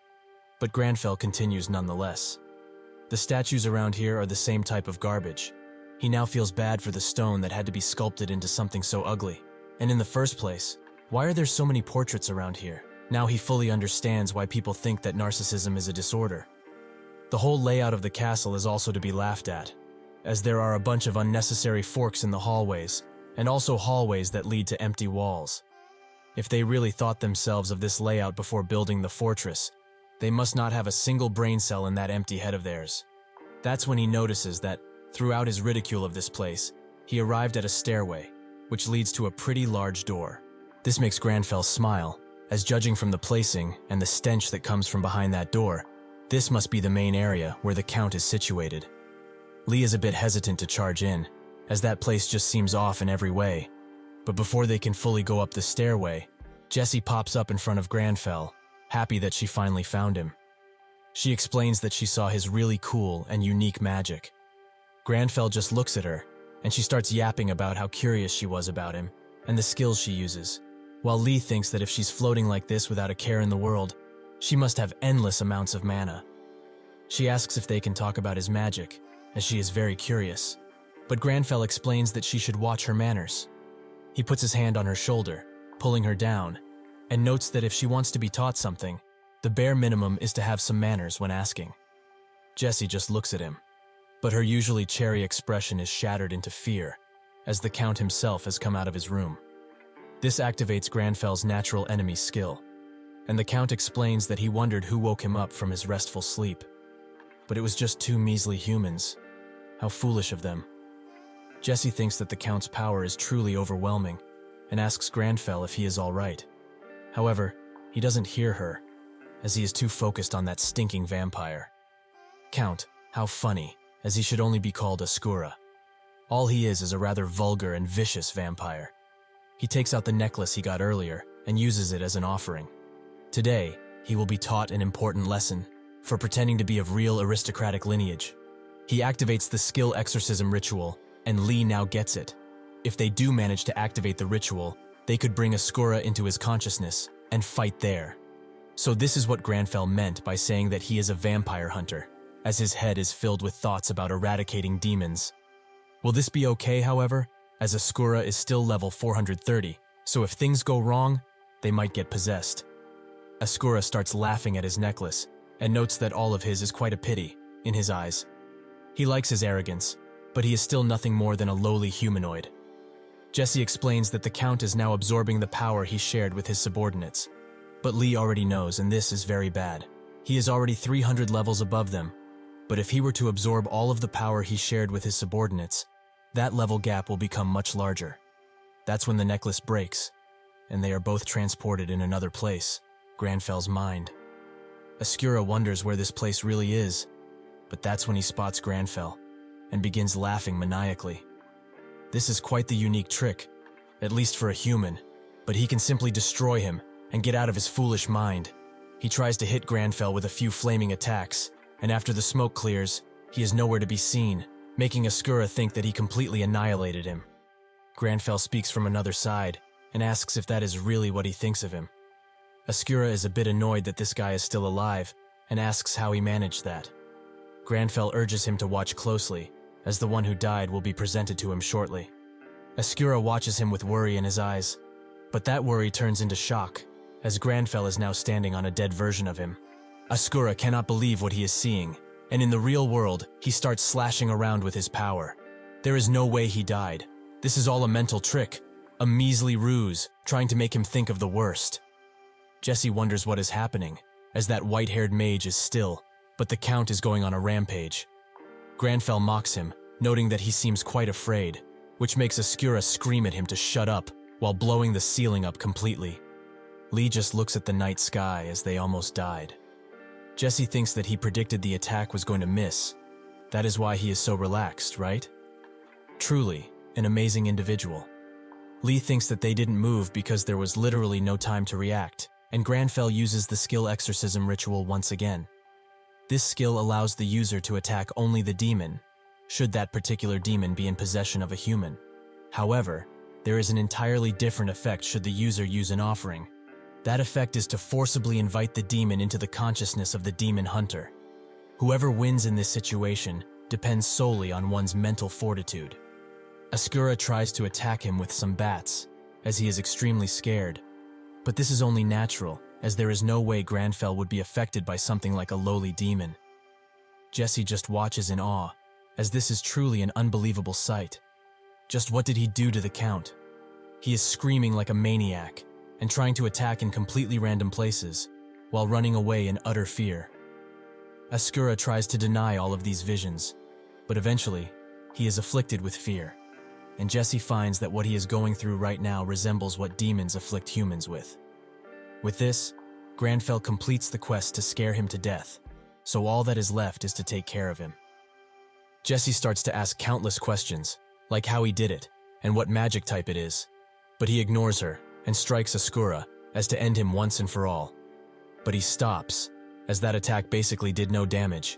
But Granfell continues nonetheless. The statues around here are the same type of garbage. He now feels bad for the stone that had to be sculpted into something so ugly. And in the first place, why are there so many portraits around here? Now he fully understands why people think that narcissism is a disorder. The whole layout of the castle is also to be laughed at, as there are a bunch of unnecessary forks in the hallways, and also hallways that lead to empty walls. If they really thought themselves of this layout before building the fortress, they must not have a single brain cell in that empty head of theirs. That's when he notices that, throughout his ridicule of this place, he arrived at a stairway, which leads to a pretty large door. This makes Granfell smile, as judging from the placing and the stench that comes from behind that door, this must be the main area where the Count is situated. Lee is a bit hesitant to charge in, as that place just seems off in every way. But before they can fully go up the stairway, Jessie pops up in front of Granfell, happy that she finally found him. She explains that she saw his really cool and unique magic. Granfell just looks at her, and she starts yapping about how curious she was about him and the skills she uses, while Lee thinks that if she's floating like this without a care in the world, she must have endless amounts of mana. She asks if they can talk about his magic, as she is very curious, but Granfell explains that she should watch her manners. He puts his hand on her shoulder, pulling her down, and notes that if she wants to be taught something, the bare minimum is to have some manners when asking. Jessie just looks at him, but her usually cherry expression is shattered into fear, as the Count himself has come out of his room. This activates Granfell's natural enemy skill, and the Count explains that he wondered who woke him up from his restful sleep. But it was just two measly humans. How foolish of them. Jessie thinks that the Count's power is truly overwhelming, and asks Granfell if he is all right. However, he doesn't hear her, as he is too focused on that stinking vampire. Count, how funny, as he should only be called Ascura. All he is a rather vulgar and vicious vampire. He takes out the necklace he got earlier and uses it as an offering. Today, he will be taught an important lesson for pretending to be of real aristocratic lineage. He activates the skill exorcism ritual, and Lee now gets it. If they do manage to activate the ritual, they could bring Ascura into his consciousness and fight there. So this is what Granfell meant by saying that he is a vampire hunter, as his head is filled with thoughts about eradicating demons. Will this be okay, however, as Ascura is still level 430, so if things go wrong, they might get possessed. Ascura starts laughing at his necklace, and notes that all of his is quite a pity, in his eyes. He likes his arrogance, but he is still nothing more than a lowly humanoid. Jessie explains that the Count is now absorbing the power he shared with his subordinates. But Lee already knows, and this is very bad. He is already 300 levels above them, but if he were to absorb all of the power he shared with his subordinates, that level gap will become much larger. That's when the necklace breaks, and they are both transported in another place, Granfell's mind. Ascura wonders where this place really is, but that's when he spots Granfell, and begins laughing maniacally. This is quite the unique trick, at least for a human, but he can simply destroy him and get out of his foolish mind. He tries to hit Granfell with a few flaming attacks, and after the smoke clears, he is nowhere to be seen, making Ascura think that he completely annihilated him. Granfell speaks from another side, and asks if that is really what he thinks of him. Ascura is a bit annoyed that this guy is still alive, and asks how he managed that. Granfell urges him to watch closely, as the one who died will be presented to him shortly. Ascura watches him with worry in his eyes, but that worry turns into shock, as Granfell is now standing on a dead version of him. Ascura cannot believe what he is seeing, and in the real world, he starts slashing around with his power. There is no way he died. This is all a mental trick, a measly ruse, trying to make him think of the worst. Jessie wonders what is happening, as that white-haired mage is still, but the Count is going on a rampage. Granfell mocks him, noting that he seems quite afraid, which makes Ascura scream at him to shut up, while blowing the ceiling up completely. Lee just looks at the night sky as they almost died. Jessie thinks that he predicted the attack was going to miss. That is why he is so relaxed, right? Truly, an amazing individual. Lee thinks that they didn't move because there was literally no time to react, and Granfell uses the skill exorcism ritual once again. This skill allows the user to attack only the demon, should that particular demon be in possession of a human. However, there is an entirely different effect should the user use an offering. That effect is to forcibly invite the demon into the consciousness of the demon hunter. Whoever wins in this situation depends solely on one's mental fortitude. Ascura tries to attack him with some bats, as he is extremely scared. But this is only natural, as there is no way Granfell would be affected by something like a lowly demon. Jessie just watches in awe, as this is truly an unbelievable sight. Just what did he do to the Count? He is screaming like a maniac, and trying to attack in completely random places, while running away in utter fear. Ascura tries to deny all of these visions, but eventually, he is afflicted with fear, and Jessie finds that what he is going through right now resembles what demons afflict humans with. With this, Granfell completes the quest to scare him to death, so all that is left is to take care of him. Jesse starts to ask countless questions, like how he did it, and what magic type it is. But he ignores her and strikes Ascura as to end him once and for all. But he stops, as that attack basically did no damage.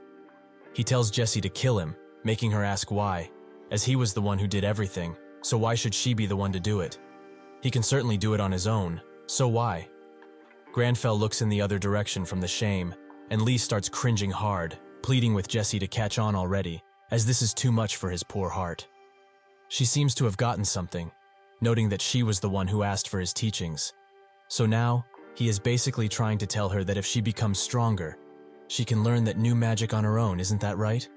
He tells Jesse to kill him, making her ask why, as he was the one who did everything, so why should she be the one to do it? He can certainly do it on his own, so why? Granfell looks in the other direction from the shame, and Lee starts cringing hard, pleading with Jesse to catch on already, as this is too much for his poor heart. She seems to have gotten something, noting that she was the one who asked for his teachings. So now, he is basically trying to tell her that if she becomes stronger, she can learn that new magic on her own, isn't that right?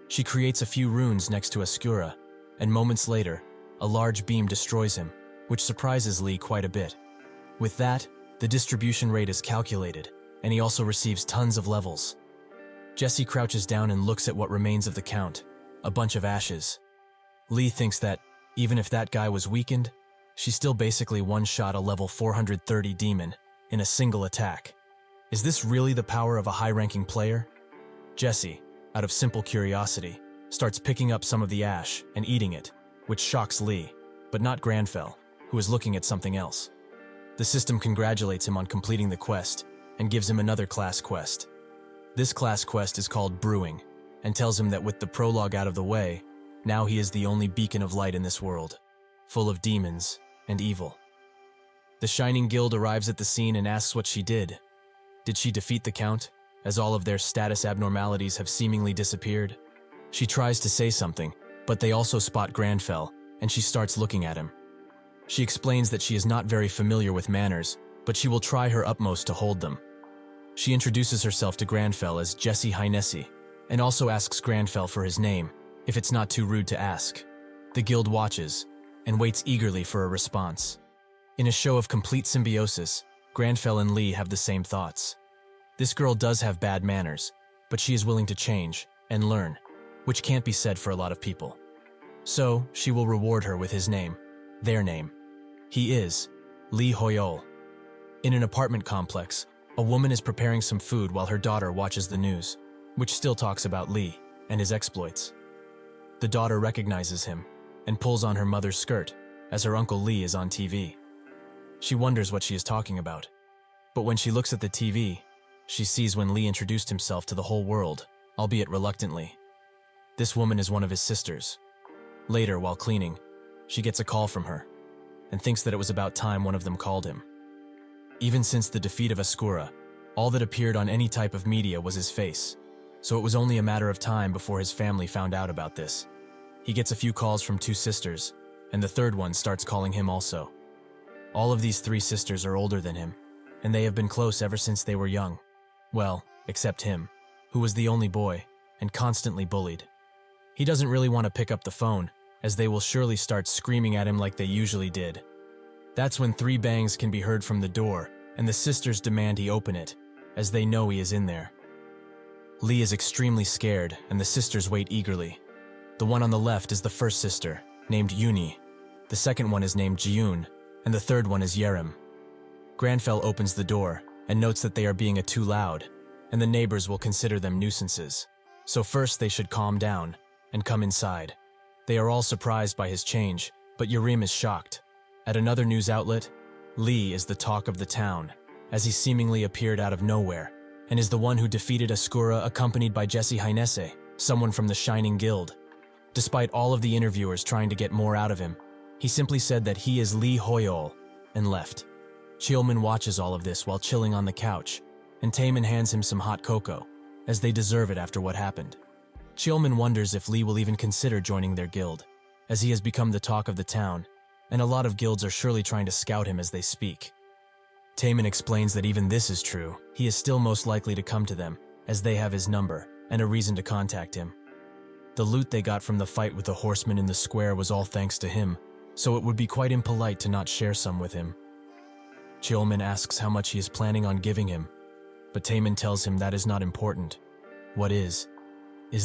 She creates a few runes next to Ascura, and moments later, a large beam destroys him, which surprises Lee quite a bit. With that, the distribution rate is calculated, and he also receives tons of levels. Jesse crouches down and looks at what remains of the count, a bunch of ashes. Lee thinks that, even if that guy was weakened, she still basically one-shot a level 430 demon in a single attack. Is this really the power of a high-ranking player? Jesse, out of simple curiosity, starts picking up some of the ash and eating it, which shocks Lee, but not Granfell, who is looking at something else. The system congratulates him on completing the quest and gives him another class quest. This class quest is called Brewing, and tells him that with the prologue out of the way, now he is the only beacon of light in this world, full of demons and evil. The Shining Guild arrives at the scene and asks what she did. Did she defeat the Count, as all of their status abnormalities have seemingly disappeared? She tries to say something, but they also spot Granfell, and she starts looking at him. She explains that she is not very familiar with manners, but she will try her utmost to hold them. She introduces herself to Granfell as Jesse Hynesi, and also asks Granfell for his name, if it's not too rude to ask. The guild watches, and waits eagerly for a response. In a show of complete symbiosis, Granfell and Lee have the same thoughts. This girl does have bad manners, but she is willing to change and learn, which can't be said for a lot of people. So, she will reward her with his name, their name. He is Lee Hoyol. In an apartment complex, a woman is preparing some food while her daughter watches the news, which still talks about Lee and his exploits. The daughter recognizes him and pulls on her mother's skirt as her Uncle Lee is on TV. She wonders what she is talking about, but when she looks at the TV, she sees when Lee introduced himself to the whole world, albeit reluctantly. This woman is one of his sisters. Later, while cleaning, she gets a call from her and thinks that it was about time one of them called him. Even since the defeat of Ascura, all that appeared on any type of media was his face, so it was only a matter of time before his family found out about this. He gets a few calls from two sisters, and the third one starts calling him also. All of these three sisters are older than him, and they have been close ever since they were young. Well, except him, who was the only boy, and constantly bullied. He doesn't really want to pick up the phone, as they will surely start screaming at him like they usually did. That's when 3 bangs can be heard from the door, and the sisters demand he open it, as they know he is in there. Lee is extremely scared, and the sisters wait eagerly. The one on the left is the first sister, named Yuni. The second one is named Jiun, and the third one is Yerim. Granfell opens the door, and notes that they are being too loud, and the neighbors will consider them nuisances. So first they should calm down, and come inside. They are all surprised by his change, but Yerim is shocked. At another news outlet, Lee is the talk of the town, as he seemingly appeared out of nowhere, and is the one who defeated Ascura accompanied by Jesse Hynesi, someone from the Shining Guild. Despite all of the interviewers trying to get more out of him, he simply said that he is Lee Hoyol, and left. Cheolman watches all of this while chilling on the couch, and Taemin hands him some hot cocoa, as they deserve it after what happened. Cheolman wonders if Lee will even consider joining their guild, as he has become the talk of the town, and a lot of guilds are surely trying to scout him as they speak. Taemin explains that even this is true, he is still most likely to come to them, as they have his number, and a reason to contact him. The loot they got from the fight with the horsemen in the square was all thanks to him, so it would be quite impolite to not share some with him. Cheolman asks how much he is planning on giving him, but Taemin tells him that is not important. What is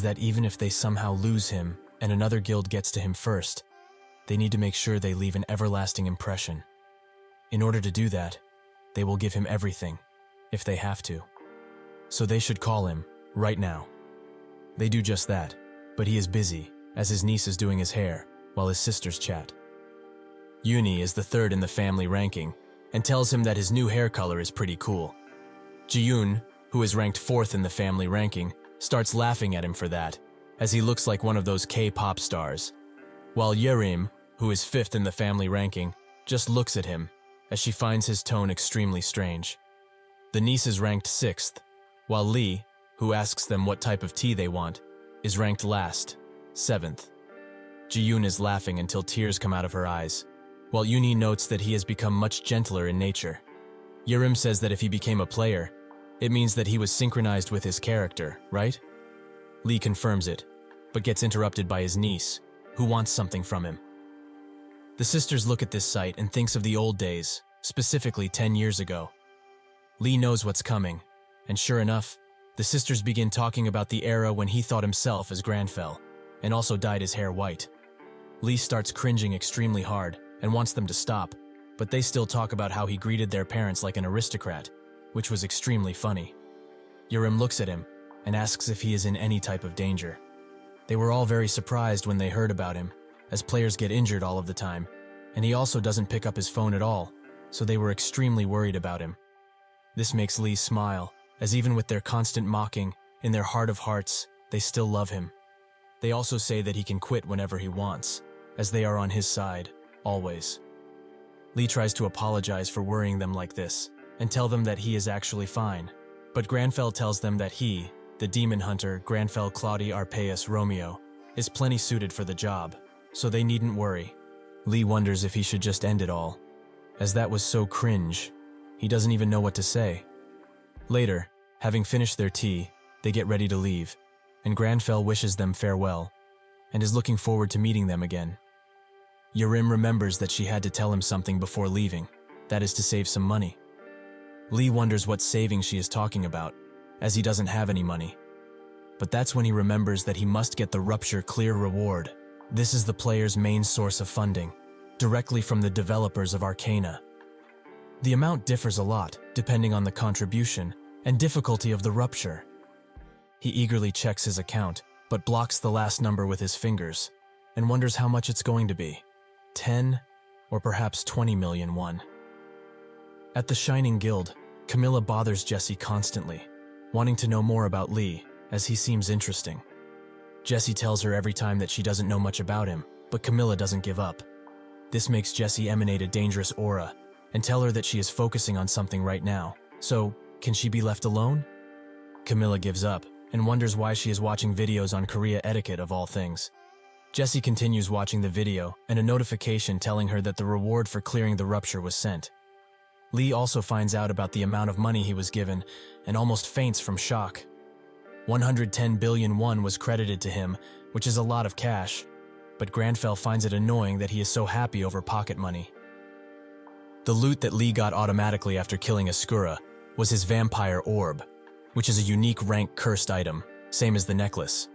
that even if they somehow lose him and another guild gets to him first, they need to make sure they leave an everlasting impression. In order to do that, they will give him everything, if they have to. So they should call him, right now. They do just that, but but he is busy, as his niece is doing his hair, while his sisters chat. Yoonhee is the third in the family ranking, and tells him that his new hair color is pretty cool. Ji-yoon, who is ranked fourth in the family ranking, starts laughing at him for that, as he looks like one of those K-pop stars, while Yerim, who is fifth in the family ranking, just looks at him, as she finds his tone extremely strange. The niece is ranked sixth, while Lee, who asks them what type of tea they want, is ranked last, seventh. Ji-yoon is laughing until tears come out of her eyes, while Yoonhee notes that he has become much gentler in nature. Yerim says that if he became a player, it means that he was synchronized with his character, right? Lee confirms it, but gets interrupted by his niece, who wants something from him. The sisters look at this sight and thinks of the old days, specifically 10 years ago. Lee knows what's coming, and sure enough, the sisters begin talking about the era when he thought himself as Granfell, and also dyed his hair white. Lee starts cringing extremely hard and wants them to stop, but they still talk about how he greeted their parents like an aristocrat, which was extremely funny. Yerim looks at him and asks if he is in any type of danger. They were all very surprised when they heard about him, as players get injured all of the time, and he also doesn't pick up his phone at all, so they were extremely worried about him. This makes Lee smile, as even with their constant mocking, in their heart of hearts, they still love him. They also say that he can quit whenever he wants, as they are on his side, always. Lee tries to apologize for worrying them like this, and tell them that he is actually fine, but Granfell tells them that he, the demon hunter Granfell Claudi Arpaeus Romeo, is plenty suited for the job, so they needn't worry. Lee wonders if he should just end it all, as that was so cringe, he doesn't even know what to say. Later, having finished their tea, they get ready to leave, and Granfell wishes them farewell, and is looking forward to meeting them again. Yerim remembers that she had to tell him something before leaving, that is to save some money. Lee wonders what saving she is talking about, as he doesn't have any money. But that's when he remembers that he must get the Rupture Clear reward. This is the player's main source of funding, directly from the developers of Arcana. The amount differs a lot, depending on the contribution and difficulty of the rupture. He eagerly checks his account, but blocks the last number with his fingers, and wonders how much it's going to be. 10 or perhaps 20 million won. At the Shining Guild, Camilla bothers Jesse constantly, wanting to know more about Lee, as he seems interesting. Jesse tells her every time that she doesn't know much about him, but Camilla doesn't give up. This makes Jesse emanate a dangerous aura, and tell her that she is focusing on something right now. So, can she be left alone? Camilla gives up, and wonders why she is watching videos on Korea etiquette of all things. Jesse continues watching the video, and a notification telling her that the reward for clearing the rupture was sent. Lee also finds out about the amount of money he was given, and almost faints from shock. 110 billion won was credited to him, which is a lot of cash, but Granfell finds it annoying that he is so happy over pocket money. The loot that Lee got automatically after killing Ascura was his vampire orb, which is a unique rank cursed item, same as the necklace.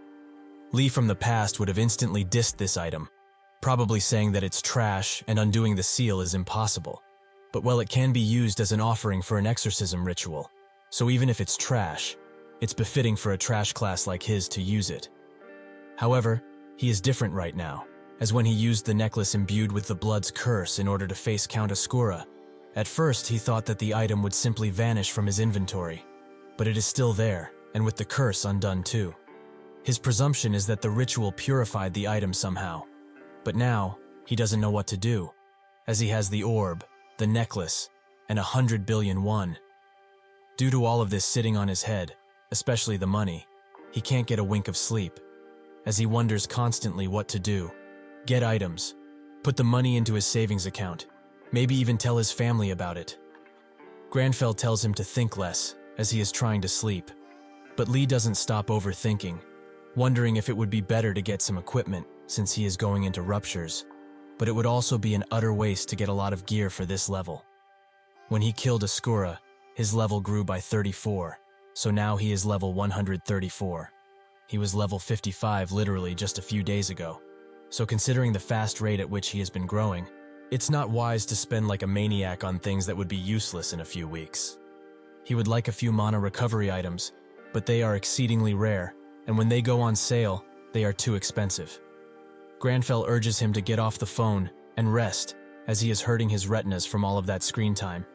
Lee from the past would have instantly dissed this item, probably saying that it's trash and undoing the seal is impossible. But well, it can be used as an offering for an exorcism ritual, so even if it's trash, it's befitting for a trash class like his to use it. However, he is different right now, as when he used the necklace imbued with the blood's curse in order to face Count Ascura. At first, he thought that the item would simply vanish from his inventory, but it is still there, and with the curse undone too. His presumption is that the ritual purified the item somehow, but now, he doesn't know what to do, as he has the orb, the necklace, and 100 billion won. Due to all of this sitting on his head, especially the money, he can't get a wink of sleep, as he wonders constantly what to do. Get items, put the money into his savings account, maybe even tell his family about it. Granfell tells him to think less, as he is trying to sleep, but Lee doesn't stop overthinking, wondering if it would be better to get some equipment since he is going into ruptures, but it would also be an utter waste to get a lot of gear for this level. When he killed Ascura, his level grew by 34, so now he is level 134. He was level 55 literally just a few days ago. So considering the fast rate at which he has been growing, it's not wise to spend like a maniac on things that would be useless in a few weeks. He would like a few mana recovery items, but they are exceedingly rare, and when they go on sale, they are too expensive. Granfell urges him to get off the phone and rest, as he is hurting his retinas from all of that screen time.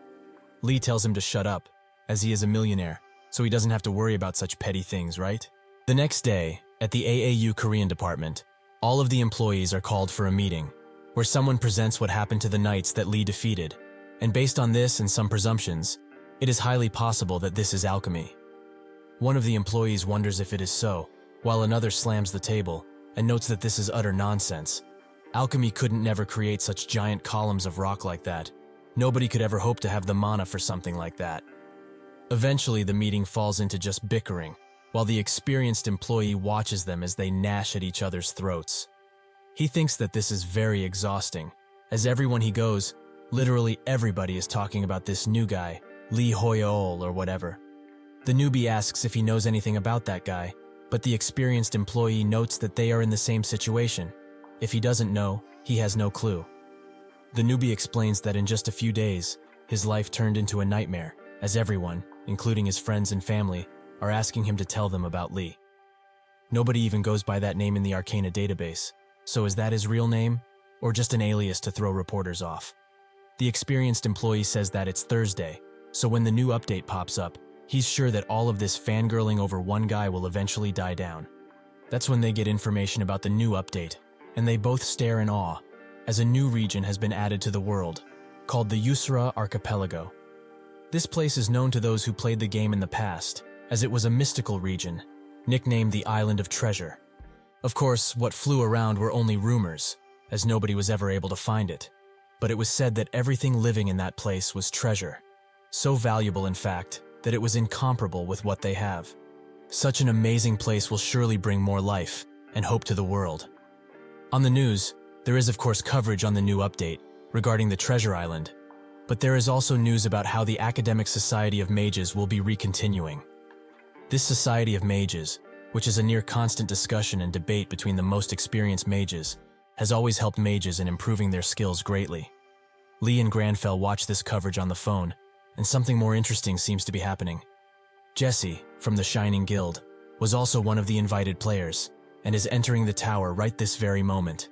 Lee tells him to shut up, as he is a millionaire, so he doesn't have to worry about such petty things, right? The next day, at the AAU Korean department, all of the employees are called for a meeting, where someone presents what happened to the knights that Lee defeated, and based on this and some presumptions, it is highly possible that this is alchemy. One of the employees wonders if it is so, while another slams the table and notes that this is utter nonsense. Alchemy couldn't never create such giant columns of rock like that. Nobody could ever hope to have the mana for something like that. Eventually, the meeting falls into just bickering, while the experienced employee watches them as they gnash at each other's throats. He thinks that this is very exhausting, as everyone he goes, literally everybody is talking about this new guy, Lee Hoyeol or whatever. The newbie asks if he knows anything about that guy, but the experienced employee notes that they are in the same situation. If he doesn't know, he has no clue. The newbie explains that in just a few days, his life turned into a nightmare, as everyone, including his friends and family, are asking him to tell them about Lee. Nobody even goes by that name in the Arcana database, so is that his real name, or just an alias to throw reporters off? The experienced employee says that it's Thursday, so when the new update pops up, he's sure that all of this fangirling over one guy will eventually die down. That's when they get information about the new update, and they both stare in awe, as a new region has been added to the world, called the Yusra Archipelago. This place is known to those who played the game in the past, as it was a mystical region, nicknamed the Island of Treasure. Of course, what flew around were only rumors, as nobody was ever able to find it, but it was said that everything living in that place was treasure, so valuable in fact, that it was incomparable with what they have. Such an amazing place will surely bring more life and hope to the world. On the news, there is of course coverage on the new update regarding the Treasure Island, but there is also news about how the Academic Society of Mages will be recontinuing. This Society of Mages, which is a near constant discussion and debate between the most experienced mages, has always helped mages in improving their skills greatly. Lee and Granfell watch this coverage on the phone, and something more interesting seems to be happening. Jesse, from the Shining Guild, was also one of the invited players, and is entering the tower right this very moment.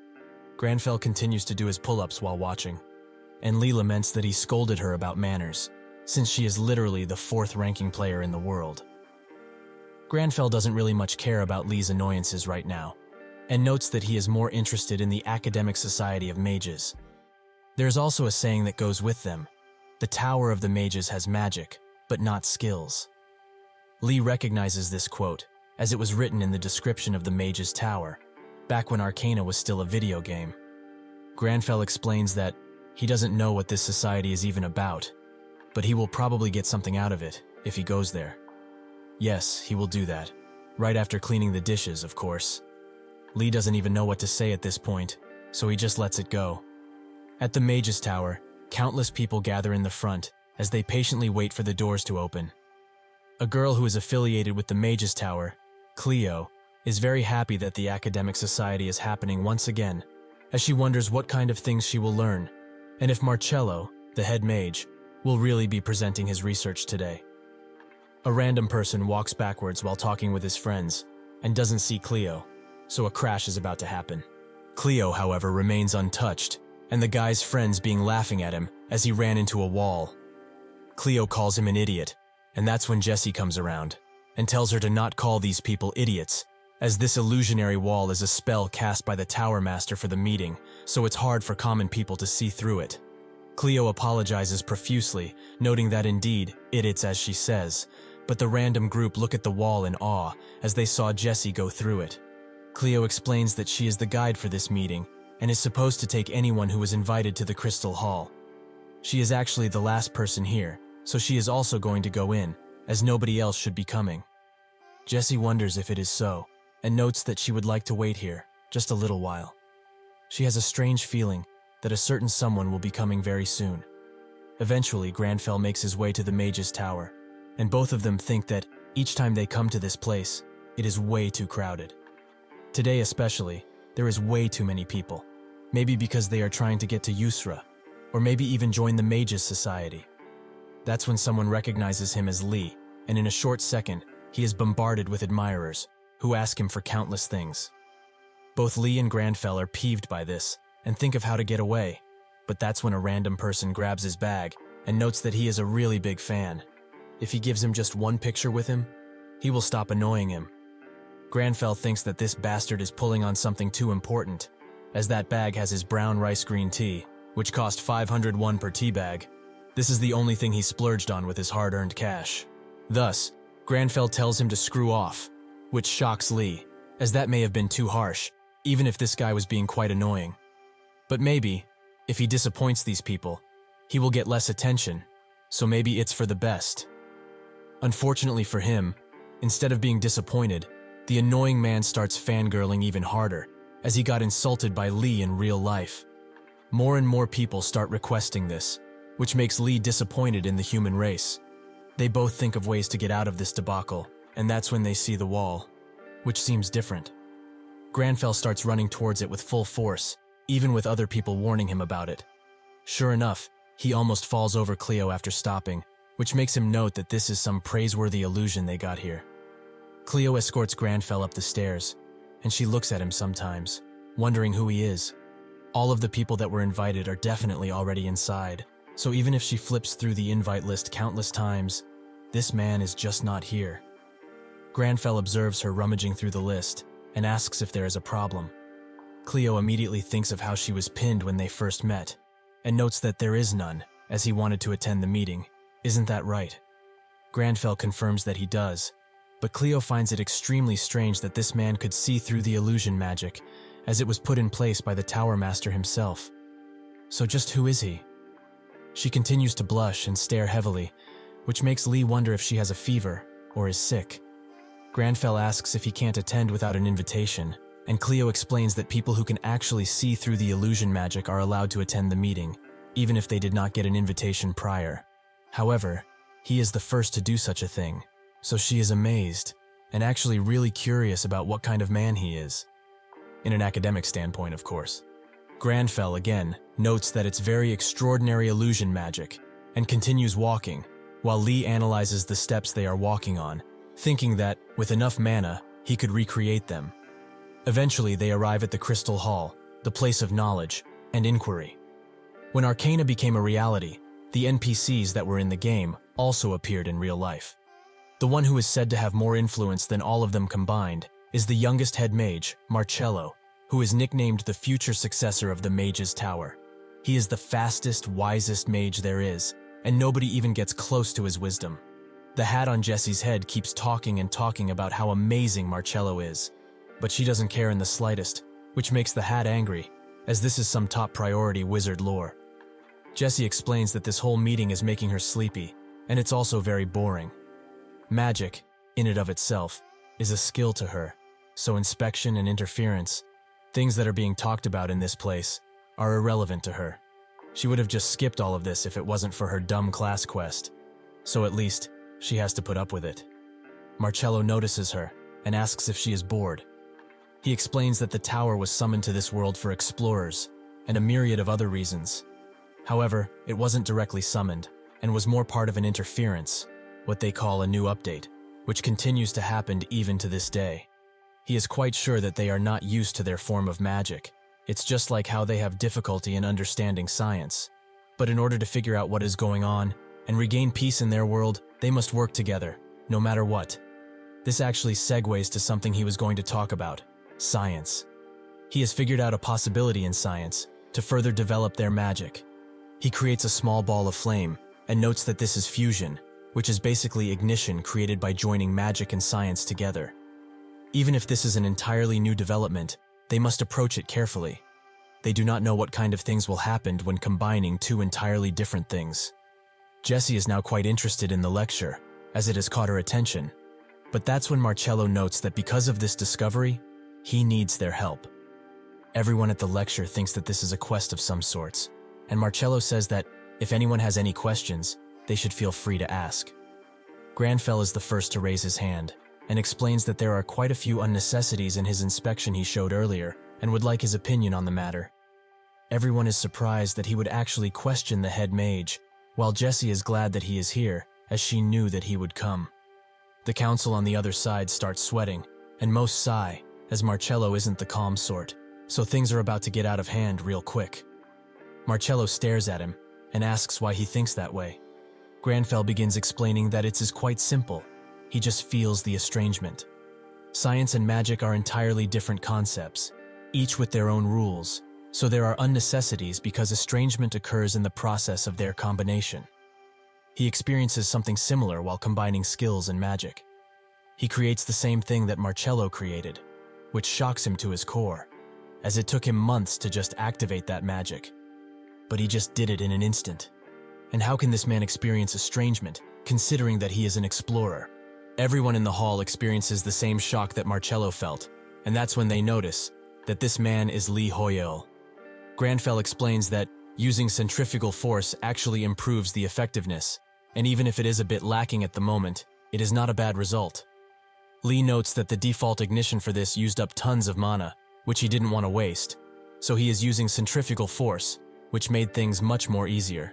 Granfell continues to do his pull-ups while watching, and Lee laments that he scolded her about manners, since she is literally the fourth-ranking player in the world. Granfell doesn't really much care about Lee's annoyances right now, and notes that he is more interested in the Academic Society of Mages. There's also a saying that goes with them: the Tower of the Mages has magic, but not skills. Lee recognizes this quote, as it was written in the description of the Mage's Tower, back when Arcana was still a video game. Granfell explains that he doesn't know what this society is even about, but he will probably get something out of it if he goes there. Yes, he will do that, right after cleaning the dishes, of course. Lee doesn't even know what to say at this point, so he just lets it go. At the Mage's Tower, countless people gather in the front as they patiently wait for the doors to open. A girl who is affiliated with the Mage's Tower, Cleo, is very happy that the Academic Society is happening once again, as she wonders what kind of things she will learn, and if Marcello, the head mage, will really be presenting his research today. A random person walks backwards while talking with his friends and doesn't see Cleo, so a crash is about to happen. Cleo, however, remains untouched, and the guy's friends being laughing at him as he ran into a wall. Cleo calls him an idiot, and that's when Jesse comes around and tells her to not call these people idiots, as this illusionary wall is a spell cast by the Tower Master for the meeting, so it's hard for common people to see through it. Cleo apologizes profusely, noting that indeed, idiots as she says, but the random group look at the wall in awe as they saw Jesse go through it. Cleo explains that she is the guide for this meeting and is supposed to take anyone who is invited to the Crystal Hall. She is actually the last person here, so she is also going to go in, as nobody else should be coming. Jesse wonders if it is so, and notes that she would like to wait here, just a little while. She has a strange feeling that a certain someone will be coming very soon. Eventually, Granfell makes his way to the Mage's Tower, and both of them think that each time they come to this place, it is way too crowded. Today especially, there is way too many people, maybe because they are trying to get to Yusra, or maybe even join the Mages Society. That's when someone recognizes him as Lee, and in a short second, he is bombarded with admirers, who ask him for countless things. Both Lee and Granfell are peeved by this and think of how to get away, but that's when a random person grabs his bag and notes that he is a really big fan. If he gives him just one picture with him, he will stop annoying him. Granfell thinks that this bastard is pulling on something too important, as that bag has his brown rice green tea, which cost 501 per tea bag. This is the only thing he splurged on with his hard-earned cash. Thus, Granfell tells him to screw off, which shocks Lee, as that may have been too harsh, even if this guy was being quite annoying. But maybe, if he disappoints these people, he will get less attention, so maybe it's for the best. Unfortunately for him, instead of being disappointed, the annoying man starts fangirling even harder, as he got insulted by Lee in real life. More and more people start requesting this, which makes Lee disappointed in the human race. They both think of ways to get out of this debacle, and that's when they see the wall, which seems different. Granfell starts running towards it with full force, even with other people warning him about it. Sure enough, he almost falls over Cleo after stopping, which makes him note that this is some praiseworthy illusion they got here. Cleo escorts Granfell up the stairs, and she looks at him sometimes, wondering who he is. All of the people that were invited are definitely already inside, so even if she flips through the invite list countless times, this man is just not here. Granfell observes her rummaging through the list and asks if there is a problem. Cleo immediately thinks of how she was pinned when they first met, and notes that there is none, as he wanted to attend the meeting. Isn't that right? Granfell confirms that he does, but Cleo finds it extremely strange that this man could see through the illusion magic, as it was put in place by the Tower Master himself. So just who is he? She continues to blush and stare heavily, which makes Lee wonder if she has a fever or is sick. Granfell asks if he can't attend without an invitation, and Cleo explains that people who can actually see through the illusion magic are allowed to attend the meeting, even if they did not get an invitation prior. However, he is the first to do such a thing, so she is amazed, and actually really curious about what kind of man he is. In an academic standpoint, of course. Granfell, again, notes that it's very extraordinary illusion magic, and continues walking, while Lee analyzes the steps they are walking on, thinking that, with enough mana, he could recreate them. Eventually, they arrive at the Crystal Hall, the place of knowledge and inquiry. When Arcana became a reality, the NPCs that were in the game also appeared in real life. The one who is said to have more influence than all of them combined is the youngest head mage, Marcello, who is nicknamed the future successor of the Mage's Tower. He is the fastest, wisest mage there is, and nobody even gets close to his wisdom. The hat on Jessie's head keeps talking and talking about how amazing Marcello is, but she doesn't care in the slightest, which makes the hat angry, as this is some top priority wizard lore. Jessie explains that this whole meeting is making her sleepy, and it's also very boring. Magic, in and of itself, is a skill to her, so inspection and interference, things that are being talked about in this place, are irrelevant to her. She would have just skipped all of this if it wasn't for her dumb class quest, so at least she has to put up with it. Marcello notices her and asks if she is bored. He explains that the tower was summoned to this world for explorers and a myriad of other reasons. However, it wasn't directly summoned and was more part of an interference, what they call a new update, which continues to happen even to this day. He is quite sure that they are not used to their form of magic. It's just like how they have difficulty in understanding science. But in order to figure out what is going on and regain peace in their world, they must work together, no matter what. This actually segues to something he was going to talk about: science. He has figured out a possibility in science to further develop their magic. He creates a small ball of flame and notes that this is fusion, which is basically ignition created by joining magic and science together. Even if this is an entirely new development, they must approach it carefully. They do not know what kind of things will happen when combining two entirely different things. Jessie is now quite interested in the lecture, as it has caught her attention. But that's when Marcello notes that because of this discovery, he needs their help. Everyone at the lecture thinks that this is a quest of some sorts, and Marcello says that if anyone has any questions, they should feel free to ask. Granfell is the first to raise his hand, and explains that there are quite a few unnecessities in his inspection he showed earlier, and would like his opinion on the matter. Everyone is surprised that he would actually question the head mage, while Jessie is glad that he is here, as she knew that he would come. The council on the other side starts sweating, and most sigh, as Marcello isn't the calm sort, so things are about to get out of hand real quick. Marcello stares at him and asks why he thinks that way. Granfell begins explaining that it's quite simple. He just feels the estrangement. Science and magic are entirely different concepts, each with their own rules, so there are unnecessities because estrangement occurs in the process of their combination. He experiences something similar while combining skills and magic. He creates the same thing that Marcello created, which shocks him to his core, as it took him months to just activate that magic. But he just did it in an instant. And how can this man experience estrangement, considering that he is an explorer? Everyone in the hall experiences the same shock that Marcello felt, and that's when they notice that this man is Lee Hoyeol. Granfell explains that using centrifugal force actually improves the effectiveness, and even if it is a bit lacking at the moment, it is not a bad result. Lee notes that the default ignition for this used up tons of mana, which he didn't want to waste, so he is using centrifugal force, which made things much more easier.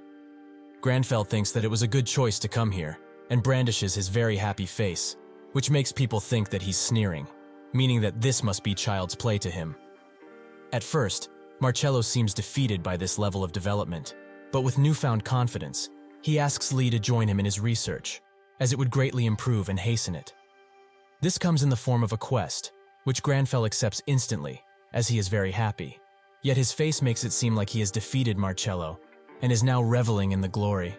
Granfell thinks that it was a good choice to come here, and brandishes his very happy face, which makes people think that he's sneering, meaning that this must be child's play to him. At first, Marcello seems defeated by this level of development, but with newfound confidence, he asks Lee to join him in his research, as it would greatly improve and hasten it. This comes in the form of a quest, which Granfell accepts instantly, as he is very happy. Yet his face makes it seem like he has defeated Marcello, and is now reveling in the glory.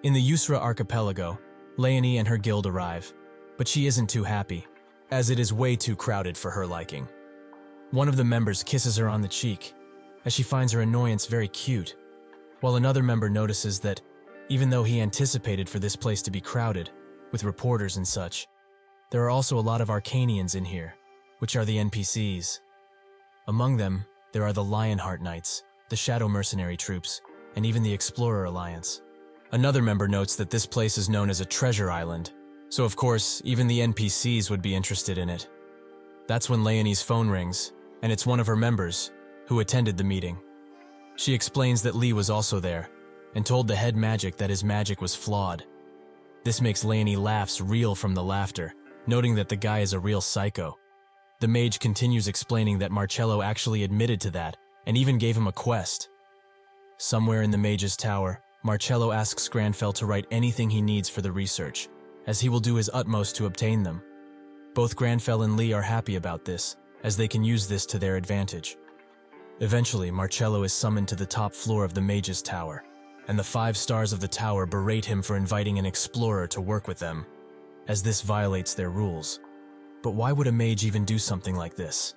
In the Yusra archipelago, Leonie and her guild arrive, but she isn't too happy, as it is way too crowded for her liking. One of the members kisses her on the cheek, as she finds her annoyance very cute, while another member notices that, even though he anticipated for this place to be crowded, with reporters and such, there are also a lot of Arcanians in here, which are the NPCs. Among them, there are the Lionheart Knights, the Shadow Mercenary troops, and even the Explorer Alliance. Another member notes that this place is known as a treasure island, so of course, even the NPCs would be interested in it. That's when Leonie's phone rings, and it's one of her members, who attended the meeting. She explains that Lee was also there, and told the head magic that his magic was flawed. This makes Leonie laughs reel from the laughter, noting that the guy is a real psycho. The mage continues explaining that Marcello actually admitted to that, and even gave him a quest. Somewhere in the mage's tower, Marcello asks Granfell to write anything he needs for the research, as he will do his utmost to obtain them. Both Granfell and Lee are happy about this, as they can use this to their advantage. Eventually, Marcello is summoned to the top floor of the mage's tower, and the 5 stars of the tower berate him for inviting an explorer to work with them, as this violates their rules. But why would a mage even do something like this?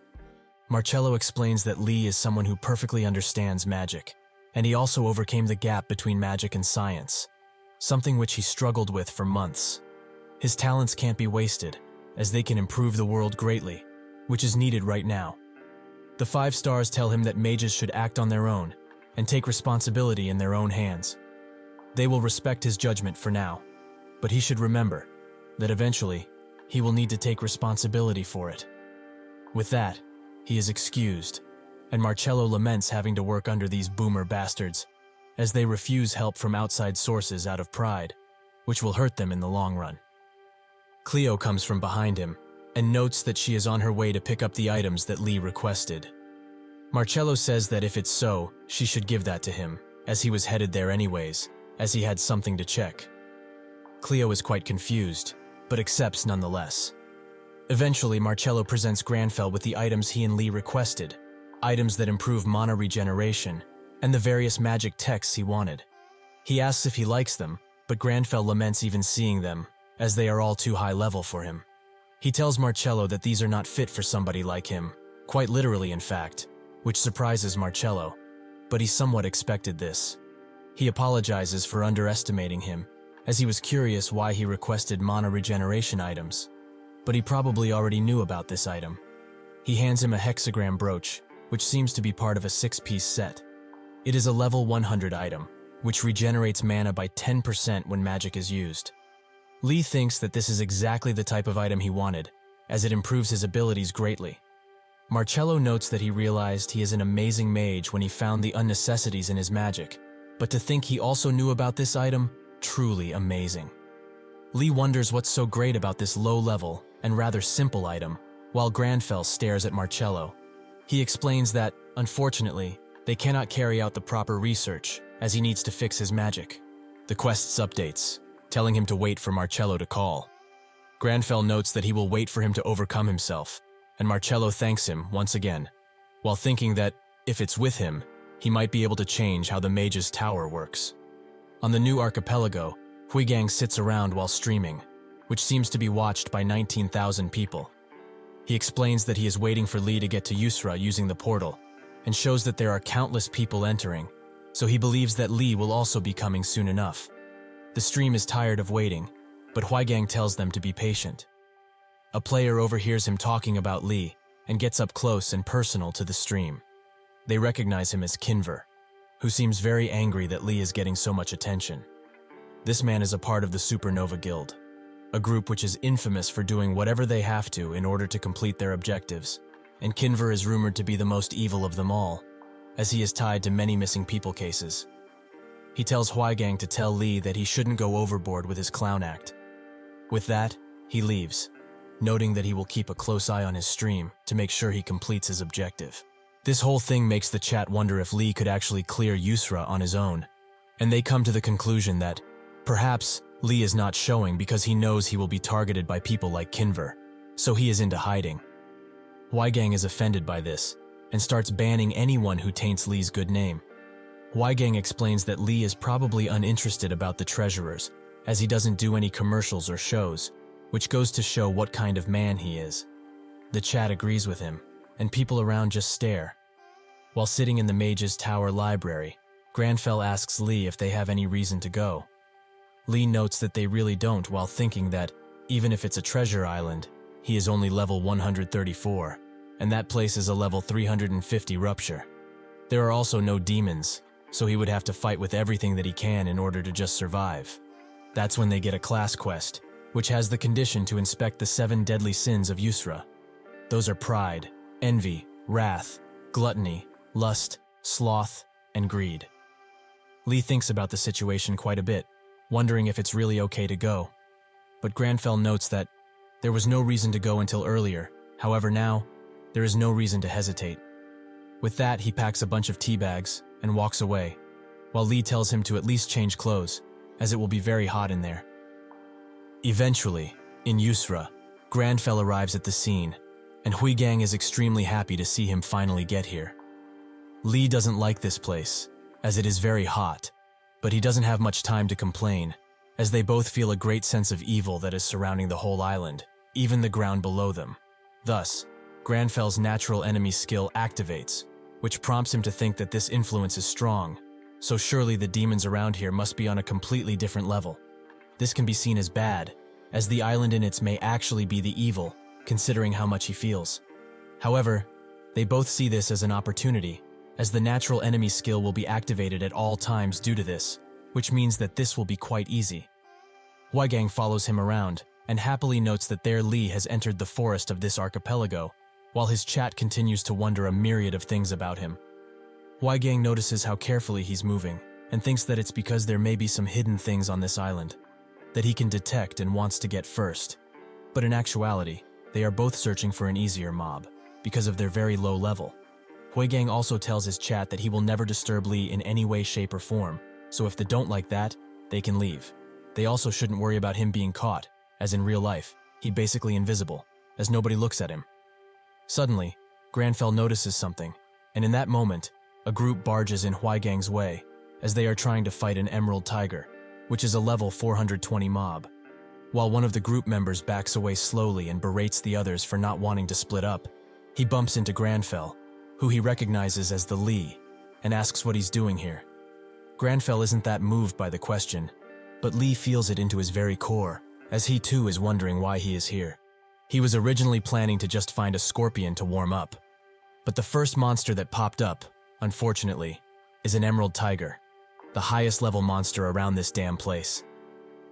Marcello explains that Lee is someone who perfectly understands magic, and he also overcame the gap between magic and science, something which he struggled with for months. His talents can't be wasted, as they can improve the world greatly, which is needed right now. The 5 stars tell him that mages should act on their own, and take responsibility in their own hands. They will respect his judgment for now, but he should remember that eventually, he will need to take responsibility for it. With that, he is excused, and Marcello laments having to work under these boomer bastards, as they refuse help from outside sources out of pride, which will hurt them in the long run. Cleo comes from behind him, and notes that she is on her way to pick up the items that Lee requested. Marcello says that if it's so, she should give that to him, as he was headed there anyways, as he had something to check. Cleo is quite confused, but accepts nonetheless. Eventually, Marcello presents Granfell with the items he and Lee requested, items that improve mana regeneration, and the various magic texts he wanted. He asks if he likes them, but Granfell laments even seeing them, as they are all too high level for him. He tells Marcello that these are not fit for somebody like him, quite literally in fact, which surprises Marcello, but he somewhat expected this. He apologizes for underestimating him, as he was curious why he requested mana regeneration items, but he probably already knew about this item. He hands him a hexagram brooch, which seems to be part of a 6-piece set. It is a level 100 item, which regenerates mana by 10% when magic is used. Lee thinks that this is exactly the type of item he wanted, as it improves his abilities greatly. Marcello notes that he realized he is an amazing mage when he found the unnecessities in his magic, but to think he also knew about this item, truly amazing. Lee wonders what's so great about this low-level and rather simple item, while Granfell stares at Marcello. He explains that, unfortunately, they cannot carry out the proper research, as he needs to fix his magic. The quest's updates, telling him to wait for Marcello to call. Granfell notes that he will wait for him to overcome himself, and Marcello thanks him once again, while thinking that, if it's with him, he might be able to change how the mage's tower works. On the new archipelago, Huigang sits around while streaming, which seems to be watched by 19,000 people. He explains that he is waiting for Lee to get to Yusra using the portal, and shows that there are countless people entering, so he believes that Lee will also be coming soon enough. The stream is tired of waiting, but Huigang tells them to be patient. A player overhears him talking about Lee and gets up close and personal to the stream. They recognize him as Kinver, who seems very angry that Lee is getting so much attention. This man is a part of the Supernova Guild, a group which is infamous for doing whatever they have to in order to complete their objectives, and Kinver is rumored to be the most evil of them all, as he is tied to many missing people cases. He tells Huigang to tell Lee that he shouldn't go overboard with his clown act. With that, he leaves, noting that he will keep a close eye on his stream to make sure he completes his objective. This whole thing makes the chat wonder if Lee could actually clear Yusra on his own, and they come to the conclusion that, perhaps, Lee is not showing because he knows he will be targeted by people like Kinver, so he is into hiding. Huigang is offended by this, and starts banning anyone who taints Lee's good name. Huigang explains that Lee is probably uninterested about the treasurers, as he doesn't do any commercials or shows, which goes to show what kind of man he is. The chat agrees with him, and people around just stare. While sitting in the Mage's Tower library, Granfell asks Lee if they have any reason to go. Lee notes that they really don't, while thinking that, even if it's a treasure island, he is only level 134, and that place is a level 350 rupture. There are also no demons, so he would have to fight with everything that he can in order to just survive. That's when they get a class quest, which has the condition to inspect the 7 deadly sins of Yusra. Those are pride, envy, wrath, gluttony, lust, sloth, and greed. Lee thinks about the situation quite a bit, wondering if it's really okay to go. But Granfell notes that there was no reason to go until earlier, however now, there is no reason to hesitate. With that, he packs a bunch of tea bags and walks away, while Lee tells him to at least change clothes, as it will be very hot in there. Eventually, in Yusra, Granfell arrives at the scene, and Huigang is extremely happy to see him finally get here. Lee doesn't like this place, as it is very hot, but he doesn't have much time to complain, as they both feel a great sense of evil that is surrounding the whole island, even the ground below them. Thus, Granfell's natural enemy skill activates, which prompts him to think that this influence is strong, so surely the demons around here must be on a completely different level. This can be seen as bad, as the island in its may actually be the evil, considering how much he feels. However, they both see this as an opportunity, as the natural enemy skill will be activated at all times due to this, which means that this will be quite easy. Huigang follows him around, and happily notes that there Lee has entered the forest of this archipelago, while his chat continues to wonder a myriad of things about him. Huigang notices how carefully he's moving, and thinks that it's because there may be some hidden things on this island that he can detect and wants to get first. But in actuality, they are both searching for an easier mob, because of their very low level. Huigang also tells his chat that he will never disturb Lee in any way, shape, or form, so if they don't like that, they can leave. They also shouldn't worry about him being caught, as in real life, he's basically invisible, as nobody looks at him. Suddenly, Granfell notices something, and in that moment, a group barges in Huigang's way, as they are trying to fight an emerald tiger, which is a level 420 mob. While one of the group members backs away slowly and berates the others for not wanting to split up, he bumps into Granfell, who he recognizes as the Lee, and asks what he's doing here. Granfell isn't that moved by the question, but Lee feels it into his very core, as he too is wondering why he is here. He was originally planning to just find a scorpion to warm up, but the first monster that popped up, unfortunately, is an emerald tiger, the highest level monster around this damn place.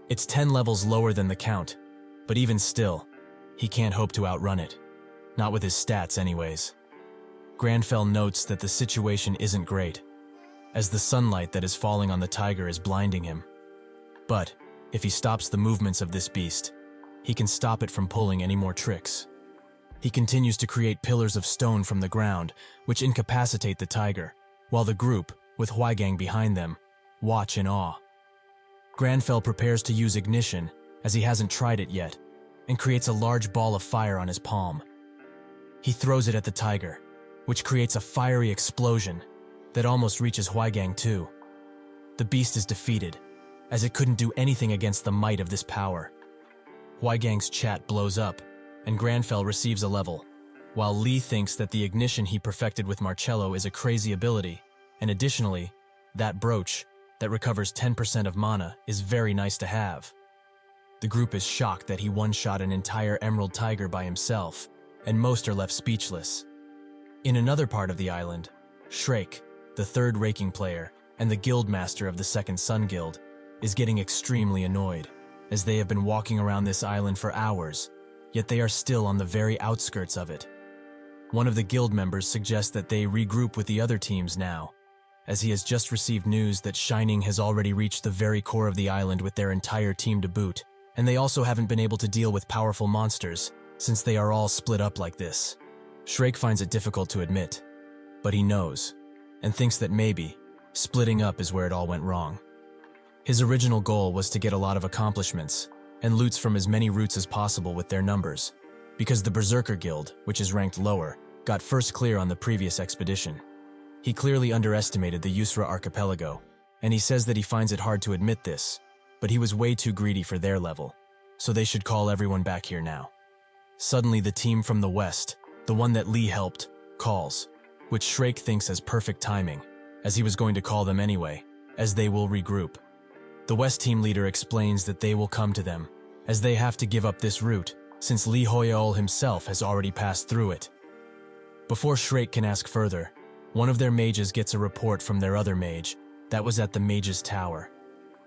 It's 10 levels lower than the count, but even still, he can't hope to outrun it. Not with his stats anyways. Granfell notes that the situation isn't great, as the sunlight that is falling on the tiger is blinding him. But, if he stops the movements of this beast, he can stop it from pulling any more tricks. He continues to create pillars of stone from the ground, which incapacitate the tiger, while the group, with Huaigang behind them, watch in awe. Granfell prepares to use ignition, as he hasn't tried it yet, and creates a large ball of fire on his palm. He throws it at the tiger, which creates a fiery explosion that almost reaches Huaigang too. The beast is defeated, as it couldn't do anything against the might of this power. Huaigang's chat blows up, and Granfell receives a level, while Lee thinks that the ignition he perfected with Marcello is a crazy ability, and additionally, that brooch that recovers 10% of mana is very nice to have. The group is shocked that he one-shot an entire Emerald Tiger by himself, and most are left speechless. In another part of the island, Shrek, the third raking player and the guild master of the Second Sun Guild, is getting extremely annoyed, as they have been walking around this island for hours, yet they are still on the very outskirts of it. One of the guild members suggests that they regroup with the other teams now, as he has just received news that Shining has already reached the very core of the island with their entire team to boot, and they also haven't been able to deal with powerful monsters, since they are all split up like this. Shrek finds it difficult to admit, but he knows, and thinks that maybe, splitting up is where it all went wrong. His original goal was to get a lot of accomplishments, and loots from as many routes as possible with their numbers, because the Berserker Guild, which is ranked lower, got first clear on the previous expedition. He clearly underestimated the Yusra archipelago, and he says that he finds it hard to admit this, but he was way too greedy for their level, so they should call everyone back here now. Suddenly the team from the west, the one that Lee helped, calls, which Shrek thinks as perfect timing, as he was going to call them anyway, as they will regroup. The West team leader explains that they will come to them, as they have to give up this route, since Lee Hoyeol himself has already passed through it. Before Shrek can ask further, one of their mages gets a report from their other mage that was at the mage's tower.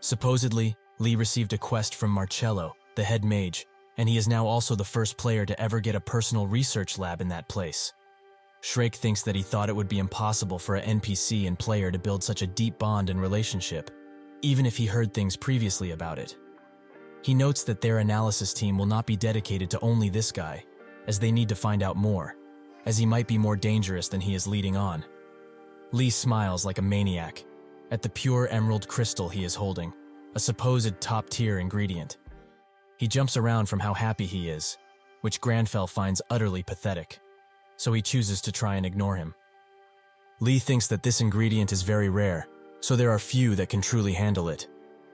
Supposedly, Lee received a quest from Marcello, the head mage, and he is now also the first player to ever get a personal research lab in that place. Shrek thinks that he thought it would be impossible for an NPC and player to build such a deep bond and relationship, even if he heard things previously about it. He notes that their analysis team will not be dedicated to only this guy, as they need to find out more, as he might be more dangerous than he is leading on. Lee smiles like a maniac at the pure emerald crystal he is holding, a supposed top-tier ingredient. He jumps around from how happy he is, which Granfell finds utterly pathetic, so he chooses to try and ignore him. Lee thinks that this ingredient is very rare, so there are few that can truly handle it.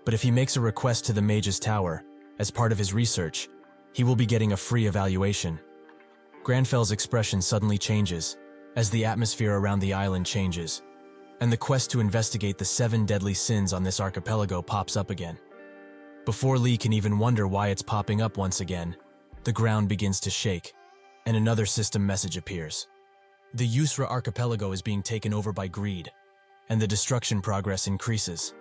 But if he makes a request to the mage's tower, as part of his research, he will be getting a free evaluation. Granfell's expression suddenly changes, as the atmosphere around the island changes, and the quest to investigate the 7 deadly sins on this archipelago pops up again. Before Lee can even wonder why it's popping up once again, the ground begins to shake, and another system message appears. The Yusra archipelago is being taken over by greed, and the destruction progress increases.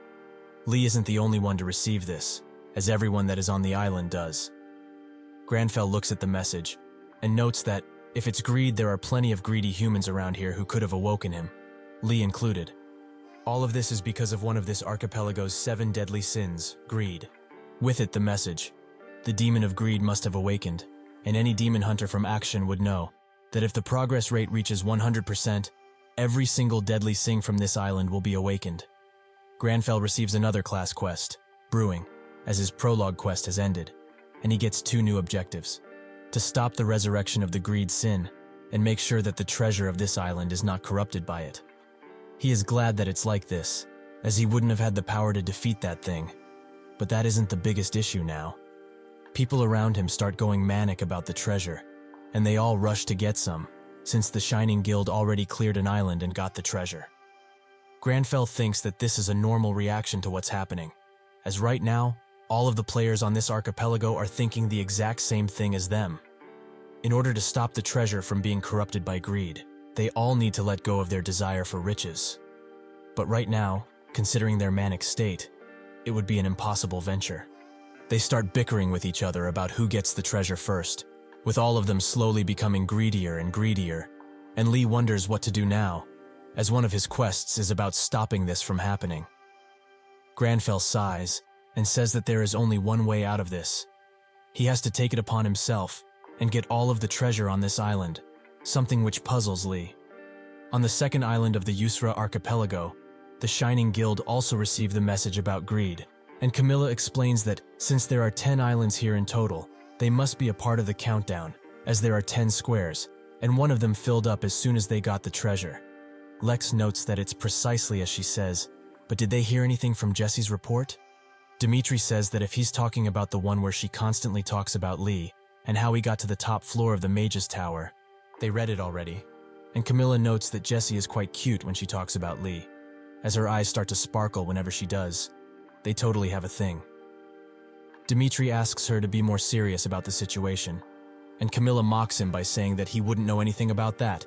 Lee isn't the only one to receive this, as everyone that is on the island does. Granfell looks at the message, and notes that, if it's greed, there are plenty of greedy humans around here who could have awoken him, Lee included. All of this is because of one of this archipelago's 7 deadly sins, greed. With it, the message. The demon of greed must have awakened, and any demon hunter from Action would know that if the progress rate reaches 100%, every single deadly sin from this island will be awakened. Granfell receives another class quest, Brewing, as his prologue quest has ended, and he gets 2 new objectives. To stop the resurrection of the greed sin, and make sure that the treasure of this island is not corrupted by it. He is glad that it's like this, as he wouldn't have had the power to defeat that thing. But that isn't the biggest issue now. People around him start going manic about the treasure, and they all rush to get some, since the Shining Guild already cleared an island and got the treasure. Granfell thinks that this is a normal reaction to what's happening, as right now, all of the players on this archipelago are thinking the exact same thing as them. In order to stop the treasure from being corrupted by greed, they all need to let go of their desire for riches. But right now, considering their manic state, it would be an impossible venture. They start bickering with each other about who gets the treasure first, with all of them slowly becoming greedier and greedier, and Lee wonders what to do now, as one of his quests is about stopping this from happening. Granfell sighs and says that there is only one way out of this. He has to take it upon himself and get all of the treasure on this island, something which puzzles Lee. On the second island of the Yusra archipelago, the Shining Guild also received the message about greed, and Camilla explains that since there are 10 islands here in total, they must be a part of the countdown, as there are 10 squares, and one of them filled up as soon as they got the treasure. Lex notes that it's precisely as she says, but did they hear anything from Jesse's report? Dimitri says that if he's talking about the one where she constantly talks about Lee, and how he got to the top floor of the Mage's Tower, they read it already. And Camilla notes that Jessie is quite cute when she talks about Lee, as her eyes start to sparkle whenever she does. They totally have a thing. Dimitri asks her to be more serious about the situation, and Camilla mocks him by saying that he wouldn't know anything about that,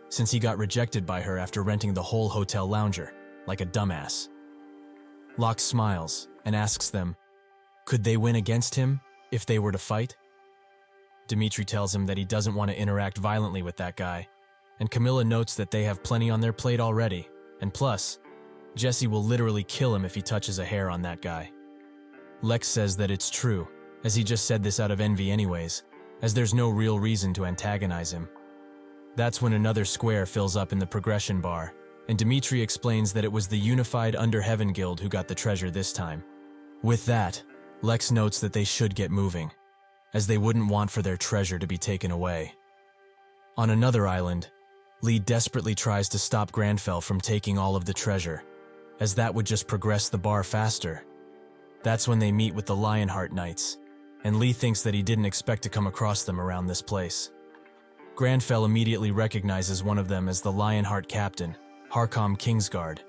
since he got rejected by her after renting the whole hotel lounger, like a dumbass. Locke smiles and asks them, could they win against him if they were to fight? Dimitri tells him that he doesn't want to interact violently with that guy, and Camilla notes that they have plenty on their plate already, and plus, Jesse will literally kill him if he touches a hair on that guy. Lex says that it's true, as he just said this out of envy anyways, as there's no real reason to antagonize him. That's when another square fills up in the progression bar, and Dimitri explains that it was the Unified Under Heaven Guild who got the treasure this time. With that, Lex notes that they should get moving, as they wouldn't want for their treasure to be taken away. On another island, Lee desperately tries to stop Granfell from taking all of the treasure, as that would just progress the bar faster. That's when they meet with the Lionheart Knights, and Lee thinks that he didn't expect to come across them around this place. Granfell immediately recognizes one of them as the Lionheart captain, Harcom Kingsguard.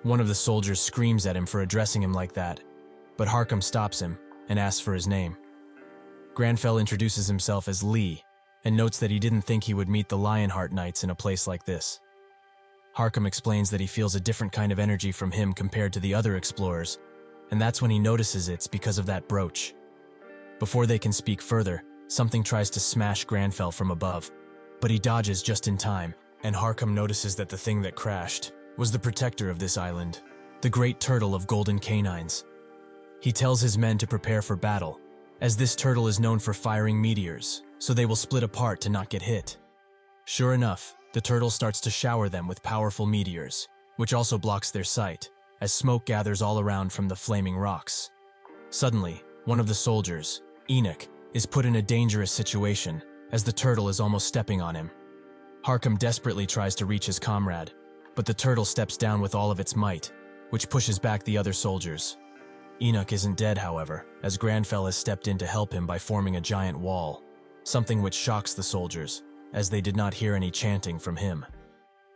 One of the soldiers screams at him for addressing him like that, but Harcom stops him and asks for his name. Granfell introduces himself as Lee, and notes that he didn't think he would meet the Lionheart Knights in a place like this. Harcom explains that he feels a different kind of energy from him compared to the other explorers, and that's when he notices it's because of that brooch. Before they can speak further, something tries to smash Granfell from above, but he dodges just in time, and Harcom notices that the thing that crashed was the protector of this island, the great turtle of golden canines. He tells his men to prepare for battle, as this turtle is known for firing meteors, so they will split apart to not get hit. Sure enough, the turtle starts to shower them with powerful meteors, which also blocks their sight, as smoke gathers all around from the flaming rocks. Suddenly, one of the soldiers, Enoch, is put in a dangerous situation, as the turtle is almost stepping on him. Harcom desperately tries to reach his comrade, but the turtle steps down with all of its might, which pushes back the other soldiers. Enoch isn't dead, however, as Granfell has stepped in to help him by forming a giant wall, something which shocks the soldiers, as they did not hear any chanting from him.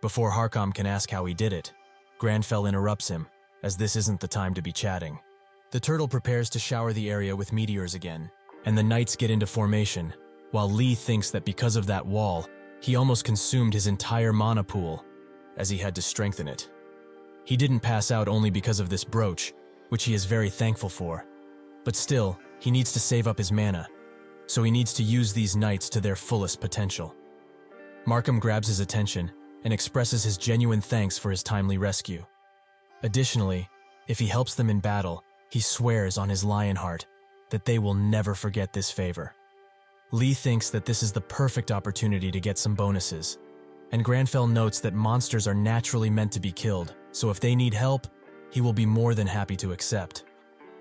Before Harcom can ask how he did it, Granfell interrupts him, as this isn't the time to be chatting. The turtle prepares to shower the area with meteors again, and the knights get into formation, while Lee thinks that because of that wall, he almost consumed his entire mana pool, as he had to strengthen it. He didn't pass out only because of this brooch, which he is very thankful for, but still, he needs to save up his mana, so he needs to use these knights to their fullest potential. Markham grabs his attention and expresses his genuine thanks for his timely rescue. Additionally, if he helps them in battle, he swears on his Lionheart that they will never forget this favor. Lee thinks that this is the perfect opportunity to get some bonuses, and Granfell notes that monsters are naturally meant to be killed, so if they need help, he will be more than happy to accept.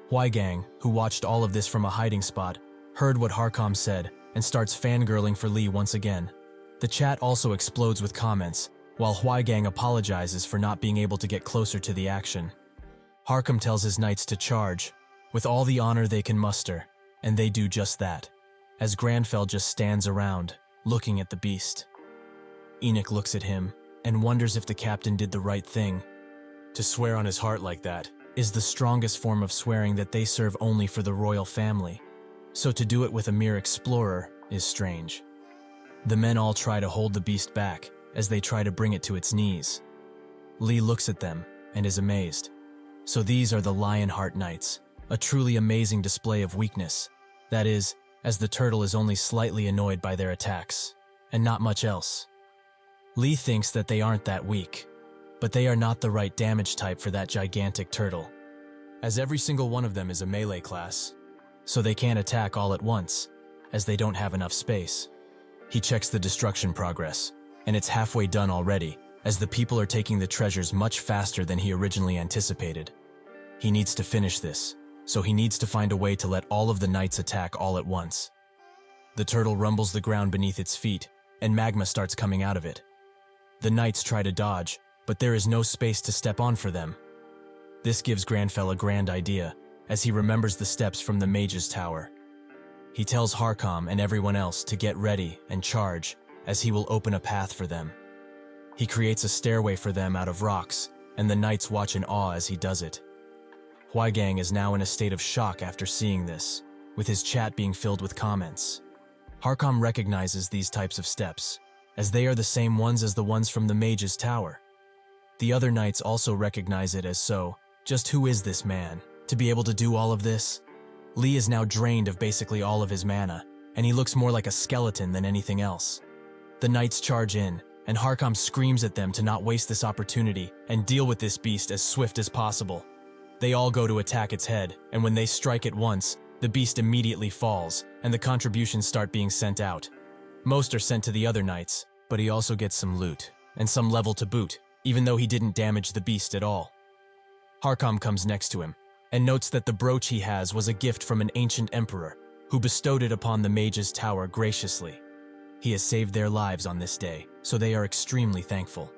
Huaigang, who watched all of this from a hiding spot, heard what Harcom said and starts fangirling for Lee once again. The chat also explodes with comments, while Huaigang apologizes for not being able to get closer to the action. Harcom tells his knights to charge, with all the honor they can muster, and they do just that, as Granfell just stands around, looking at the beast. Enoch looks at him and wonders if the captain did the right thing. To swear on his heart like that is the strongest form of swearing that they serve only for the royal family, so to do it with a mere explorer is strange. The men all try to hold the beast back as they try to bring it to its knees. Lee looks at them and is amazed. So these are the Lionheart Knights, a truly amazing display of weakness. That is, as the turtle is only slightly annoyed by their attacks, and not much else. Lee thinks that they aren't that weak, but they are not the right damage type for that gigantic turtle, as every single one of them is a melee class, so they can't attack all at once, as they don't have enough space. He checks the destruction progress, and it's halfway done already, as the people are taking the treasures much faster than he originally anticipated. He needs to finish this, so he needs to find a way to let all of the knights attack all at once. The turtle rumbles the ground beneath its feet, and magma starts coming out of it. The knights try to dodge, but there is no space to step on for them. This gives Granfell a grand idea, as he remembers the steps from the mage's tower. He tells Harkam and everyone else to get ready and charge, as he will open a path for them. He creates a stairway for them out of rocks, and the knights watch in awe as he does it. Huaigang is now in a state of shock after seeing this, with his chat being filled with comments. Harkam recognizes these types of steps, as they are the same ones as the ones from the mage's tower. The other knights also recognize it as so. Just who is this man, to be able to do all of this? Lee is now drained of basically all of his mana, and he looks more like a skeleton than anything else. The knights charge in, and Harkam screams at them to not waste this opportunity and deal with this beast as swift as possible. They all go to attack its head, and when they strike it once, the beast immediately falls, and the contributions start being sent out. Most are sent to the other knights, but he also gets some loot, and some level to boot, even though he didn't damage the beast at all. Harkam comes next to him, and notes that the brooch he has was a gift from an ancient emperor, who bestowed it upon the mage's tower graciously. He has saved their lives on this day, so they are extremely thankful.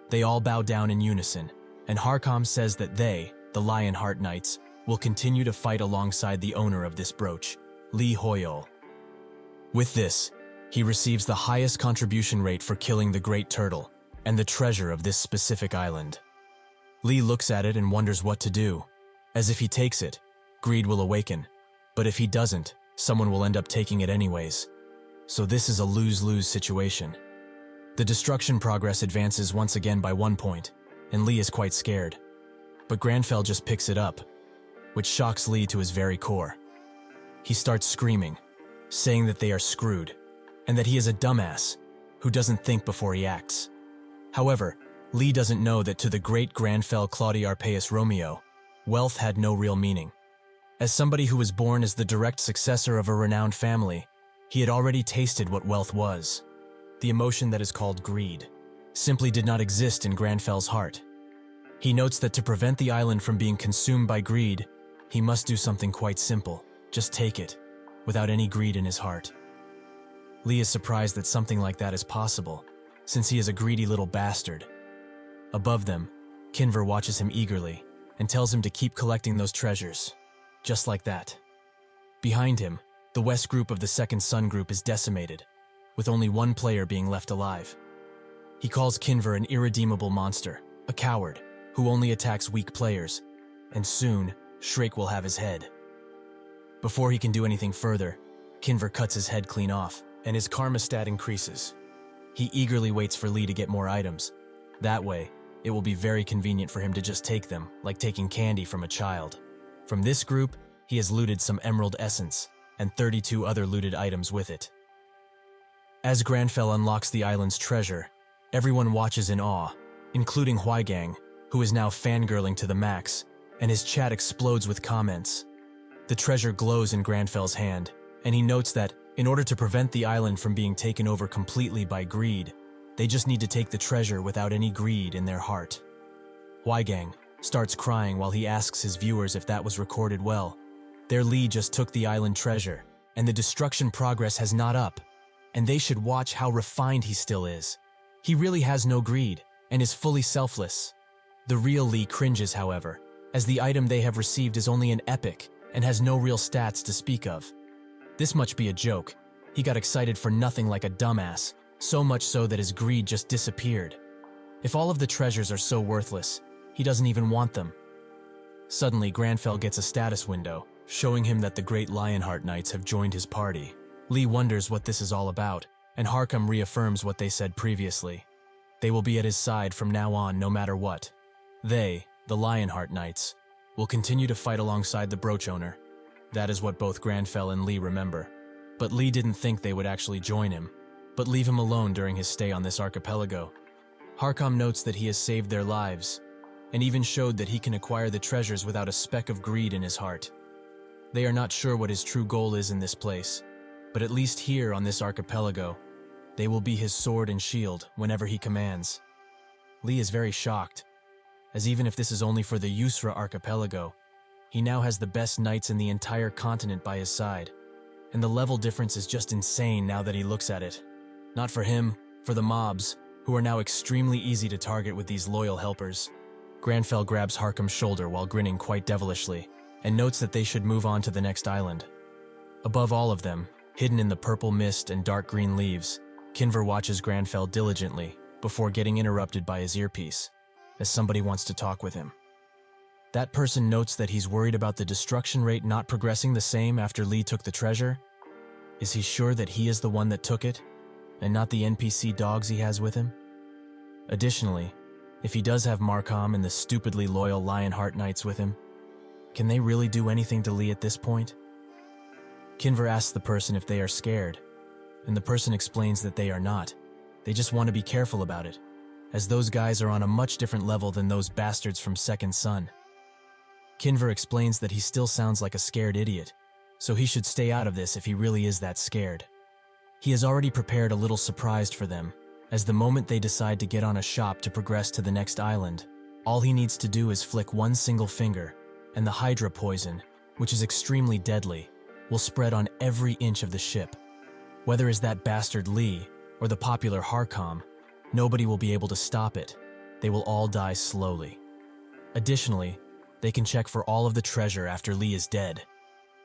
They all bow down in unison, and Harkam says that they, the Lionheart Knights, will continue to fight alongside the owner of this brooch, Lee Hoyol. With this, he receives the highest contribution rate for killing the Great Turtle, and the treasure of this specific island. Lee looks at it and wonders what to do. As if he takes it, greed will awaken, but if he doesn't, someone will end up taking it anyways. So this is a lose-lose situation. The destruction progress advances once again by 1 point, and Lee is quite scared. But Granfell just picks it up, which shocks Lee to his very core. He starts screaming, saying that they are screwed, and that he is a dumbass who doesn't think before he acts. However, Lee doesn't know that to the great Granfell Claudi Arpaeus Romeo, wealth had no real meaning. As somebody who was born as the direct successor of a renowned family, he had already tasted what wealth was. The emotion that is called greed simply did not exist in Granfell's heart. He notes that to prevent the island from being consumed by greed, he must do something quite simple, just take it, without any greed in his heart. Lee is surprised that something like that is possible, since he is a greedy little bastard. Above them, Kinver watches him eagerly and tells him to keep collecting those treasures, just like that. Behind him, the West group of the Second Sun group is decimated, with only one player being left alive. He calls Kinver an irredeemable monster, a coward, who only attacks weak players, and soon, Shrake will have his head. Before he can do anything further, Kinver cuts his head clean off, and his karma stat increases. He eagerly waits for Lee to get more items. That way, it will be very convenient for him to just take them, like taking candy from a child. From this group, he has looted some Emerald Essence, and 32 other looted items with it. As Granfell unlocks the island's treasure, everyone watches in awe, including Huaigang, who is now fangirling to the max, and his chat explodes with comments. The treasure glows in Granfell's hand, and he notes that, in order to prevent the island from being taken over completely by greed, they just need to take the treasure without any greed in their heart. Huaigang starts crying while he asks his viewers if that was recorded well. Their Lee just took the island treasure, and the destruction progress has not up, and they should watch how refined he still is. He really has no greed, and is fully selfless. The real Lee cringes, however, as the item they have received is only an epic and has no real stats to speak of. This must be a joke. He got excited for nothing like a dumbass, so much so that his greed just disappeared. If all of the treasures are so worthless, he doesn't even want them. Suddenly, Granfell gets a status window, showing him that the great Lionheart Knights have joined his party. Lee wonders what this is all about, and Harkam reaffirms what they said previously. They will be at his side from now on no matter what. They, the Lionheart Knights, will continue to fight alongside the brooch owner. That is what both Granfell and Lee remember. But Lee didn't think they would actually join him, but leave him alone during his stay on this archipelago. Harkam notes that he has saved their lives, and even showed that he can acquire the treasures without a speck of greed in his heart. They are not sure what his true goal is in this place, But at least here on this archipelago, they will be his sword and shield whenever he commands. Lee is very shocked, as even if this is only for the Yusra archipelago, he now has the best knights in the entire continent by his side. And the level difference is just insane now that he looks at it. Not for him, for the mobs, who are now extremely easy to target with these loyal helpers. Granfell grabs Harkham's shoulder while grinning quite devilishly, and notes that they should move on to the next island. Above all of them, hidden in the purple mist and dark green leaves, Kinver watches Granfell diligently before getting interrupted by his earpiece, as somebody wants to talk with him. That person notes that he's worried about the destruction rate not progressing the same after Lee took the treasure. Is he sure that he is the one that took it, and not the NPC dogs he has with him? Additionally, if he does have Markham and the stupidly loyal Lionheart Knights with him, can they really do anything to Lee at this point? Kinver asks the person if they are scared, and the person explains that they are not. They just want to be careful about it, as those guys are on a much different level than those bastards from Second Son. Kinver explains that he still sounds like a scared idiot, so he should stay out of this if he really is that scared. He has already prepared a little surprise for them, as the moment they decide to get on a shop to progress to the next island, all he needs to do is flick one single finger, and the Hydra poison, which is extremely deadly, will spread on every inch of the ship. Whether it's that bastard Lee or the popular Harkam, nobody will be able to stop it. They will all die slowly. Additionally, they can check for all of the treasure after Lee is dead.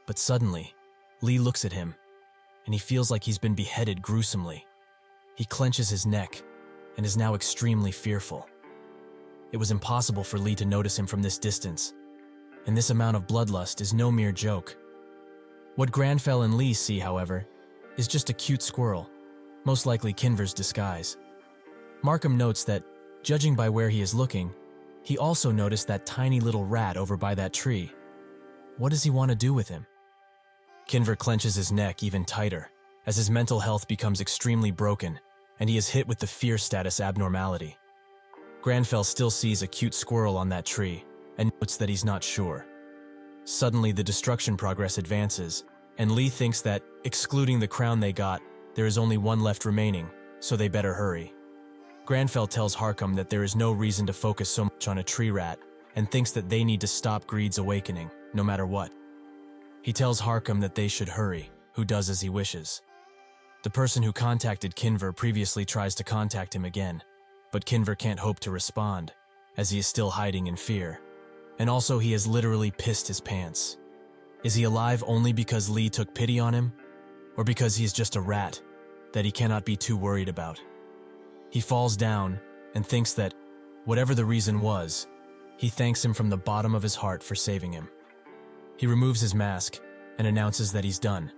But suddenly, Lee looks at him, and he feels like he's been beheaded gruesomely. He clenches his neck and is now extremely fearful. It was impossible for Lee to notice him from this distance, and this amount of bloodlust is no mere joke. What Granfell and Lee see, however, is just a cute squirrel, most likely Kinver's disguise. Markham notes that, judging by where he is looking, he also noticed that tiny little rat over by that tree. What does he want to do with him? Kinver clenches his neck even tighter, as his mental health becomes extremely broken, and he is hit with the fear status abnormality. Granfell still sees a cute squirrel on that tree, and notes that he's not sure. Suddenly, the destruction progress advances, and Lee thinks that, excluding the crown they got, there is only one left remaining, so they better hurry. Granfell tells Harkham that there is no reason to focus so much on a tree rat, and thinks that they need to stop Greed's awakening, no matter what. He tells Harkham that they should hurry, who does as he wishes. The person who contacted Kinver previously tries to contact him again, but Kinver can't hope to respond, as he is still hiding in fear. And also he has literally pissed his pants. Is he alive only because Lee took pity on him? Or because he is just a rat that he cannot be too worried about? He falls down and thinks that, whatever the reason was, he thanks him from the bottom of his heart for saving him. He removes his mask and announces that he's done,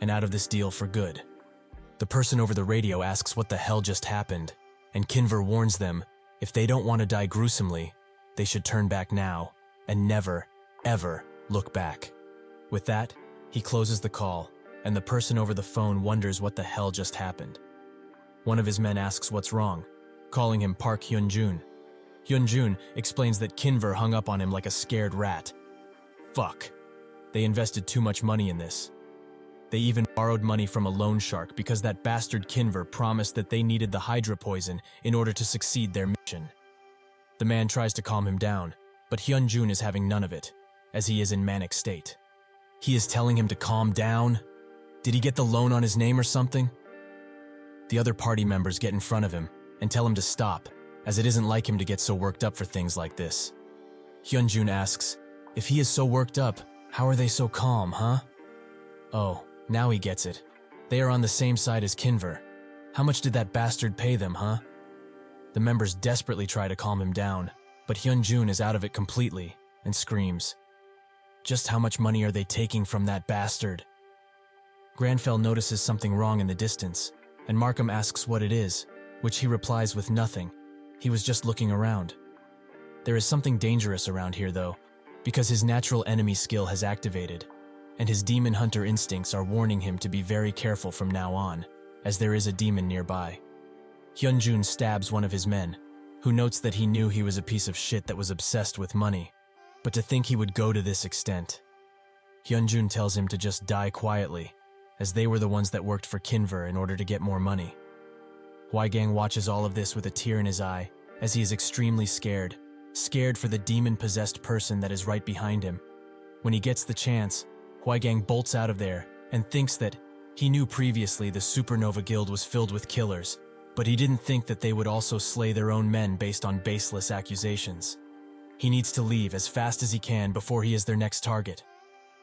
and out of this deal for good. The person over the radio asks what the hell just happened, and Kinver warns them, if they don't want to die gruesomely, they should turn back now, and never, ever look back. With that, he closes the call, and the person over the phone wonders what the hell just happened. One of his men asks what's wrong, calling him Park Hyunjun. Hyunjun explains that Kinver hung up on him like a scared rat. Fuck. They invested too much money in this. They even borrowed money from a loan shark because that bastard Kinver promised that they needed the Hydra poison in order to succeed their mission. The man tries to calm him down, but Hyunjun is having none of it, as he is in manic state. He is telling him to calm down? Did he get the loan on his name or something? The other party members get in front of him and tell him to stop, as it isn't like him to get so worked up for things like this. Hyunjun asks, if he is so worked up, how are they so calm, huh? Oh, now he gets it. They are on the same side as Kinver. How much did that bastard pay them, huh? The members desperately try to calm him down, but Hyunjun is out of it completely and screams, just how much money are they taking from that bastard? Granfell notices something wrong in the distance, and Markham asks what it is, which he replies with nothing. He was just looking around. There is something dangerous around here, though, because his natural enemy skill has activated, and his demon hunter instincts are warning him to be very careful from now on, as there is a demon nearby. Hyunjun stabs one of his men, who notes that he knew he was a piece of shit that was obsessed with money, but to think he would go to this extent. Hyunjun tells him to just die quietly, as they were the ones that worked for Kinver in order to get more money. Huaigang watches all of this with a tear in his eye, as he is extremely scared for the demon-possessed person that is right behind him. When he gets the chance, Huaigang bolts out of there and thinks that he knew previously the Supernova Guild was filled with killers, but he didn't think that they would also slay their own men based on baseless accusations. He needs to leave as fast as he can before he is their next target.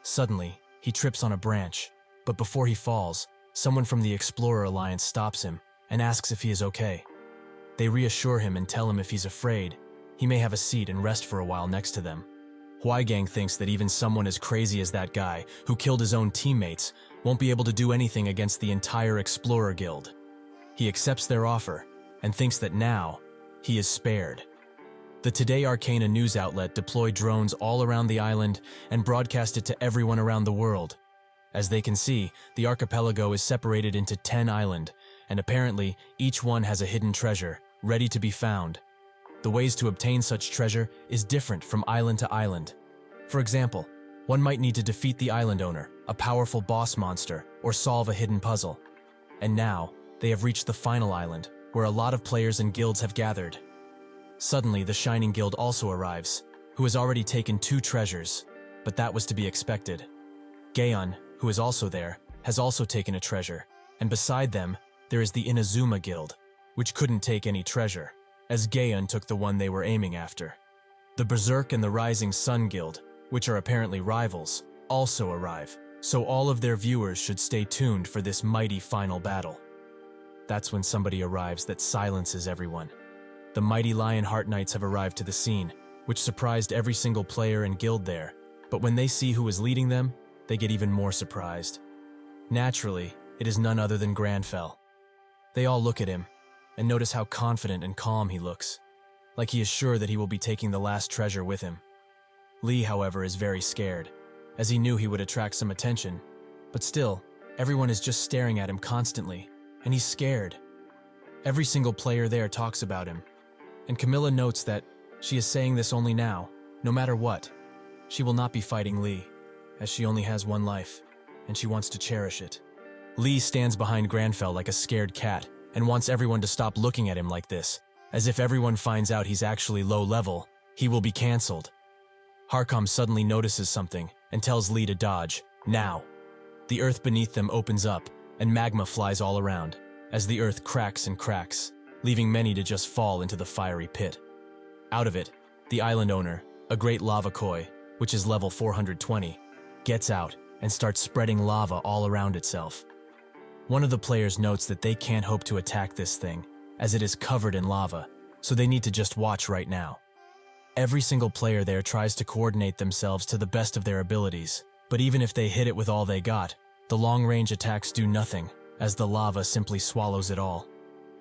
Suddenly, he trips on a branch, but before he falls, someone from the Explorer Alliance stops him and asks if he is okay. They reassure him and tell him if he's afraid, he may have a seat and rest for a while next to them. Huaigang thinks that even someone as crazy as that guy, who killed his own teammates, won't be able to do anything against the entire Explorer Guild. He accepts their offer, and thinks that now, he is spared. The Today Arcana news outlet deployed drones all around the island and broadcast it to everyone around the world. As they can see, the archipelago is separated into 10 islands, and apparently each one has a hidden treasure, ready to be found. The ways to obtain such treasure is different from island to island. For example, one might need to defeat the island owner, a powerful boss monster, or solve a hidden puzzle. And now, they have reached the final island, where a lot of players and guilds have gathered. Suddenly, the Shining Guild also arrives, who has already taken 2 treasures, but that was to be expected. Gaeon, who is also there, has also taken a treasure, and beside them, there is the Inazuma Guild, which couldn't take any treasure, as Gaeon took the one they were aiming after. The Berserk and the Rising Sun Guild, which are apparently rivals, also arrive, so all of their viewers should stay tuned for this mighty final battle. That's when somebody arrives that silences everyone. The mighty Lionheart Knights have arrived to the scene, which surprised every single player and guild there, but when they see who is leading them, they get even more surprised. Naturally, it is none other than Granfell. They all look at him, and notice how confident and calm he looks, like he is sure that he will be taking the last treasure with him. Lee, however, is very scared, as he knew he would attract some attention, but still, everyone is just staring at him constantly, and he's scared. Every single player there talks about him, and Camilla notes that she is saying this only now, no matter what. She will not be fighting Lee, as she only has one life, and she wants to cherish it. Lee stands behind Granfell like a scared cat, and wants everyone to stop looking at him like this, as if everyone finds out he's actually low level, he will be cancelled. Harcom suddenly notices something, and tells Lee to dodge, now. The earth beneath them opens up, and magma flies all around, as the earth cracks and cracks, leaving many to just fall into the fiery pit. Out of it, the island owner, a great lava koi, which is level 420, gets out and starts spreading lava all around itself. One of the players notes that they can't hope to attack this thing, as it is covered in lava, so they need to just watch right now. Every single player there tries to coordinate themselves to the best of their abilities, but even if they hit it with all they got, the long-range attacks do nothing, as the lava simply swallows it all.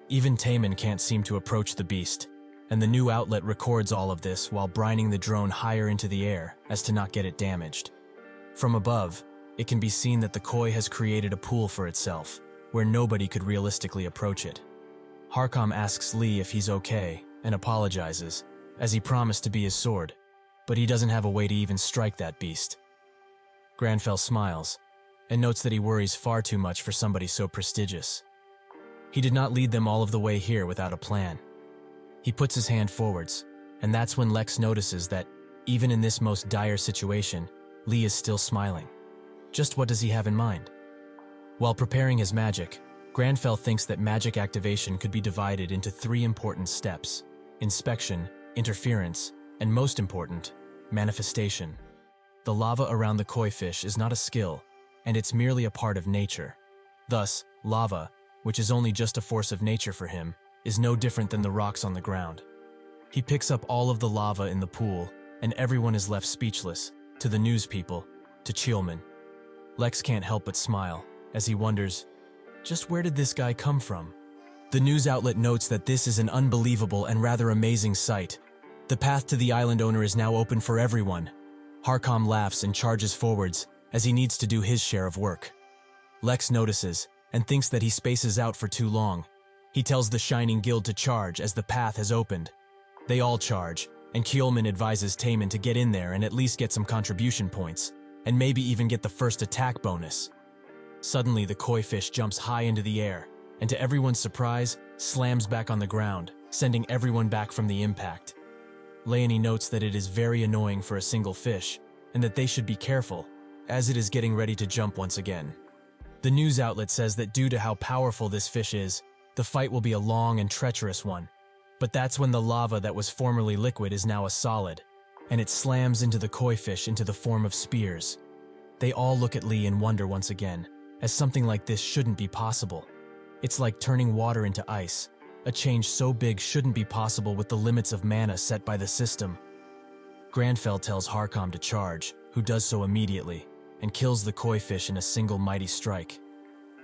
Even Taemin can't seem to approach the beast, and the new outlet records all of this while brining the drone higher into the air as to not get it damaged. From above, it can be seen that the koi has created a pool for itself, where nobody could realistically approach it. Harcom asks Lee if he's okay, and apologizes, as he promised to be his sword, but he doesn't have a way to even strike that beast. Granfell smiles, and notes that he worries far too much for somebody so prestigious. He did not lead them all of the way here without a plan. He puts his hand forwards, and that's when Lex notices that, even in this most dire situation, Lee is still smiling. Just what does he have in mind? While preparing his magic, Granfell thinks that magic activation could be divided into 3 important steps: inspection, interference, and most important, manifestation. The lava around the koi fish is not a skill, and it's merely a part of nature. Thus, lava, which is only just a force of nature for him, is no different than the rocks on the ground. He picks up all of the lava in the pool, and everyone is left speechless, to the news people, to Chiolman. Lex can't help but smile, as he wonders, just where did this guy come from? The news outlet notes that this is an unbelievable and rather amazing sight. The path to the island owner is now open for everyone. Harcom laughs and charges forwards, as he needs to do his share of work. Lex notices, and thinks that he spaces out for too long. He tells the Shining Guild to charge as the path has opened. They all charge, and Kiolman advises Taemin to get in there and at least get some contribution points, and maybe even get the first attack bonus. Suddenly, the koi fish jumps high into the air, and to everyone's surprise, slams back on the ground, sending everyone back from the impact. Leonie notes that it is very annoying for a single fish, and that they should be careful, as it is getting ready to jump once again. The news outlet says that due to how powerful this fish is, the fight will be a long and treacherous one. But that's when the lava that was formerly liquid is now a solid, and it slams into the koi fish into the form of spears. They all look at Lee in wonder once again, as something like this shouldn't be possible. It's like turning water into ice. A change so big shouldn't be possible with the limits of mana set by the system. Granfell tells Harcom to charge, who does so immediately, and kills the koi fish in a single mighty strike.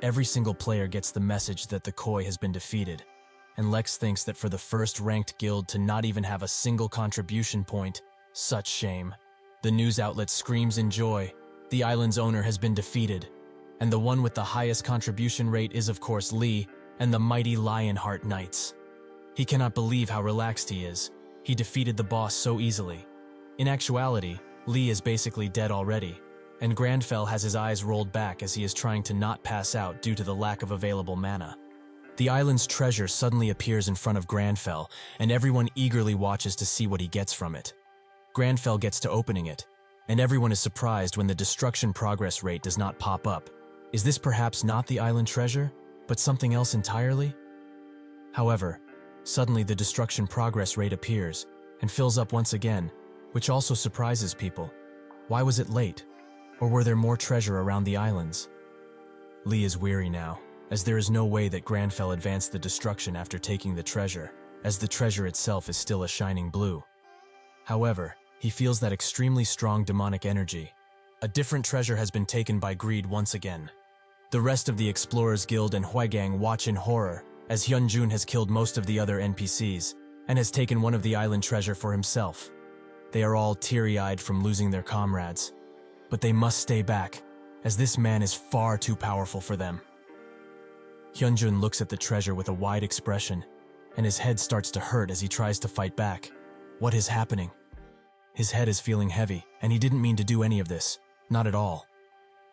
Every single player gets the message that the koi has been defeated, and Lex thinks that for the first ranked guild to not even have a single contribution point, such shame. The news outlet screams in joy. The island's owner has been defeated, and the one with the highest contribution rate is of course Lee and the mighty Lionheart Knights. He cannot believe how relaxed he is. He defeated the boss so easily. In actuality, Lee is basically dead already, and Granfell has his eyes rolled back as he is trying to not pass out due to the lack of available mana. The island's treasure suddenly appears in front of Granfell, and everyone eagerly watches to see what he gets from it. Granfell gets to opening it, and everyone is surprised when the destruction progress rate does not pop up. Is this perhaps not the island treasure, but something else entirely? However, suddenly the destruction progress rate appears and fills up once again, which also surprises people. Why was it late? Or were there more treasure around the islands? Lee is weary now, as there is no way that Granfell advanced the destruction after taking the treasure, as the treasure itself is still a shining blue. However, he feels that extremely strong demonic energy. A different treasure has been taken by greed once again. The rest of the Explorers Guild and Huigang watch in horror, as Hyunjun has killed most of the other NPCs, and has taken one of the island treasure for himself. They are all teary-eyed from losing their comrades. But they must stay back, as this man is far too powerful for them. Hyunjun looks at the treasure with a wide expression, and his head starts to hurt as he tries to fight back. What is happening? His head is feeling heavy, and he didn't mean to do any of this. Not at all.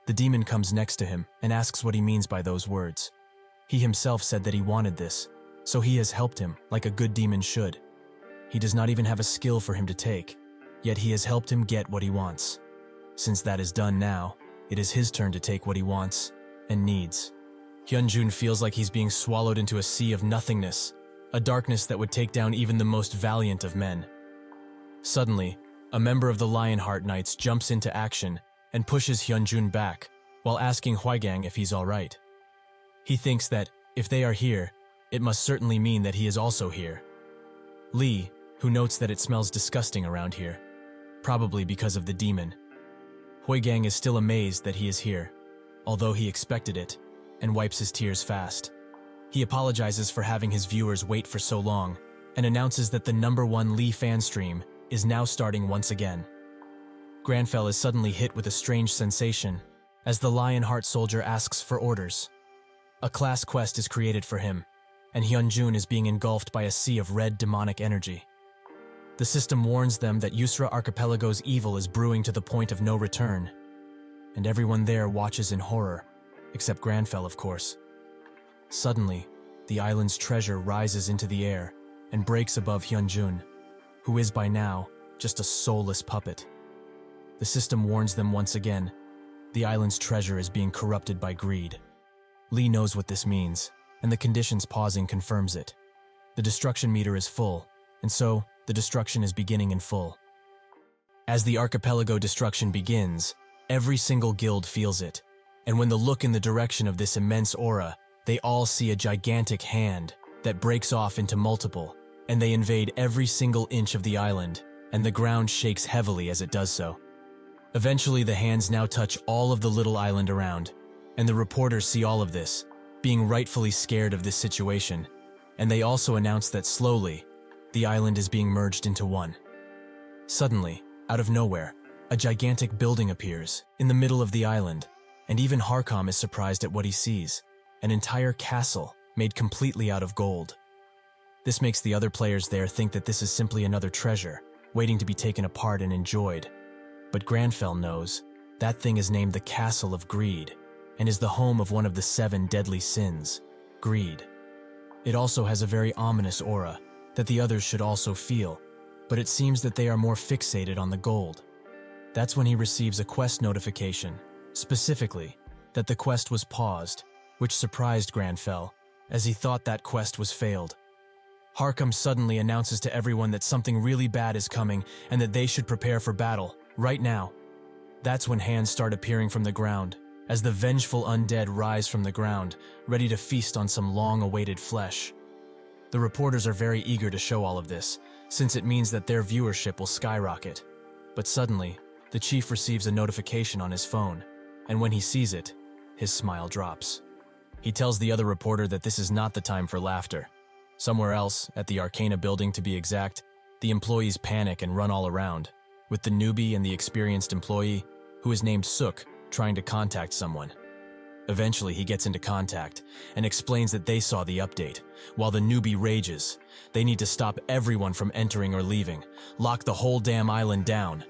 The demon comes next to him and asks what he means by those words. He himself said that he wanted this, so he has helped him like a good demon should. He does not even have a skill for him to take, yet he has helped him get what he wants. Since that is done now, it is his turn to take what he wants and needs. Hyunjun feels like he's being swallowed into a sea of nothingness, a darkness that would take down even the most valiant of men. Suddenly, a member of the Lionheart Knights jumps into action and pushes Hyunjun back, while asking Huigang if he's alright. He thinks that, if they are here, it must certainly mean that he is also here. Lee, who notes that it smells disgusting around here, probably because of the demon. Huigang is still amazed that he is here, although he expected it, and wipes his tears fast. He apologizes for having his viewers wait for so long, and announces that the #1 Lee fan stream is now starting once again. Granfell is suddenly hit with a strange sensation, as the Lionheart soldier asks for orders. A class quest is created for him, and Hyunjun is being engulfed by a sea of red demonic energy. The system warns them that Yusra Archipelago's evil is brewing to the point of no return, and everyone there watches in horror, except Granfell, of course. Suddenly, the island's treasure rises into the air and breaks above Hyunjun, who is by now just a soulless puppet. The system warns them once again, the island's treasure is being corrupted by greed. Lee knows what this means, and the conditions pausing confirms it. The destruction meter is full, and so, the destruction is beginning in full. As the archipelago destruction begins, every single guild feels it, and when they look in the direction of this immense aura, they all see a gigantic hand that breaks off into multiple, and they invade every single inch of the island, and the ground shakes heavily as it does so. Eventually, the hands now touch all of the little island around, and the reporters see all of this, being rightfully scared of this situation, and they also announce that slowly, the island is being merged into one. Suddenly, out of nowhere, a gigantic building appears in the middle of the island, and even Harcom is surprised at what he sees, an entire castle made completely out of gold. This makes the other players there think that this is simply another treasure, waiting to be taken apart and enjoyed. But Granfell knows that thing is named the Castle of Greed, and is the home of one of the 7 deadly sins, greed. It also has a very ominous aura that the others should also feel, but it seems that they are more fixated on the gold. That's when he receives a quest notification, specifically, that the quest was paused, which surprised Granfell, as he thought that quest was failed. Harkham suddenly announces to everyone that something really bad is coming and that they should prepare for battle, right now. That's when hands start appearing from the ground, as the vengeful undead rise from the ground, ready to feast on some long-awaited flesh. The reporters are very eager to show all of this, since it means that their viewership will skyrocket. But suddenly, the chief receives a notification on his phone, and when he sees it, his smile drops. He tells the other reporter that this is not the time for laughter. Somewhere else, at the Arcana building to be exact, the employees panic and run all around, with the newbie and the experienced employee, who is named Sook, trying to contact someone. Eventually, he gets into contact and explains that they saw the update, while the newbie rages. They need to stop everyone from entering or leaving, lock the whole damn island down.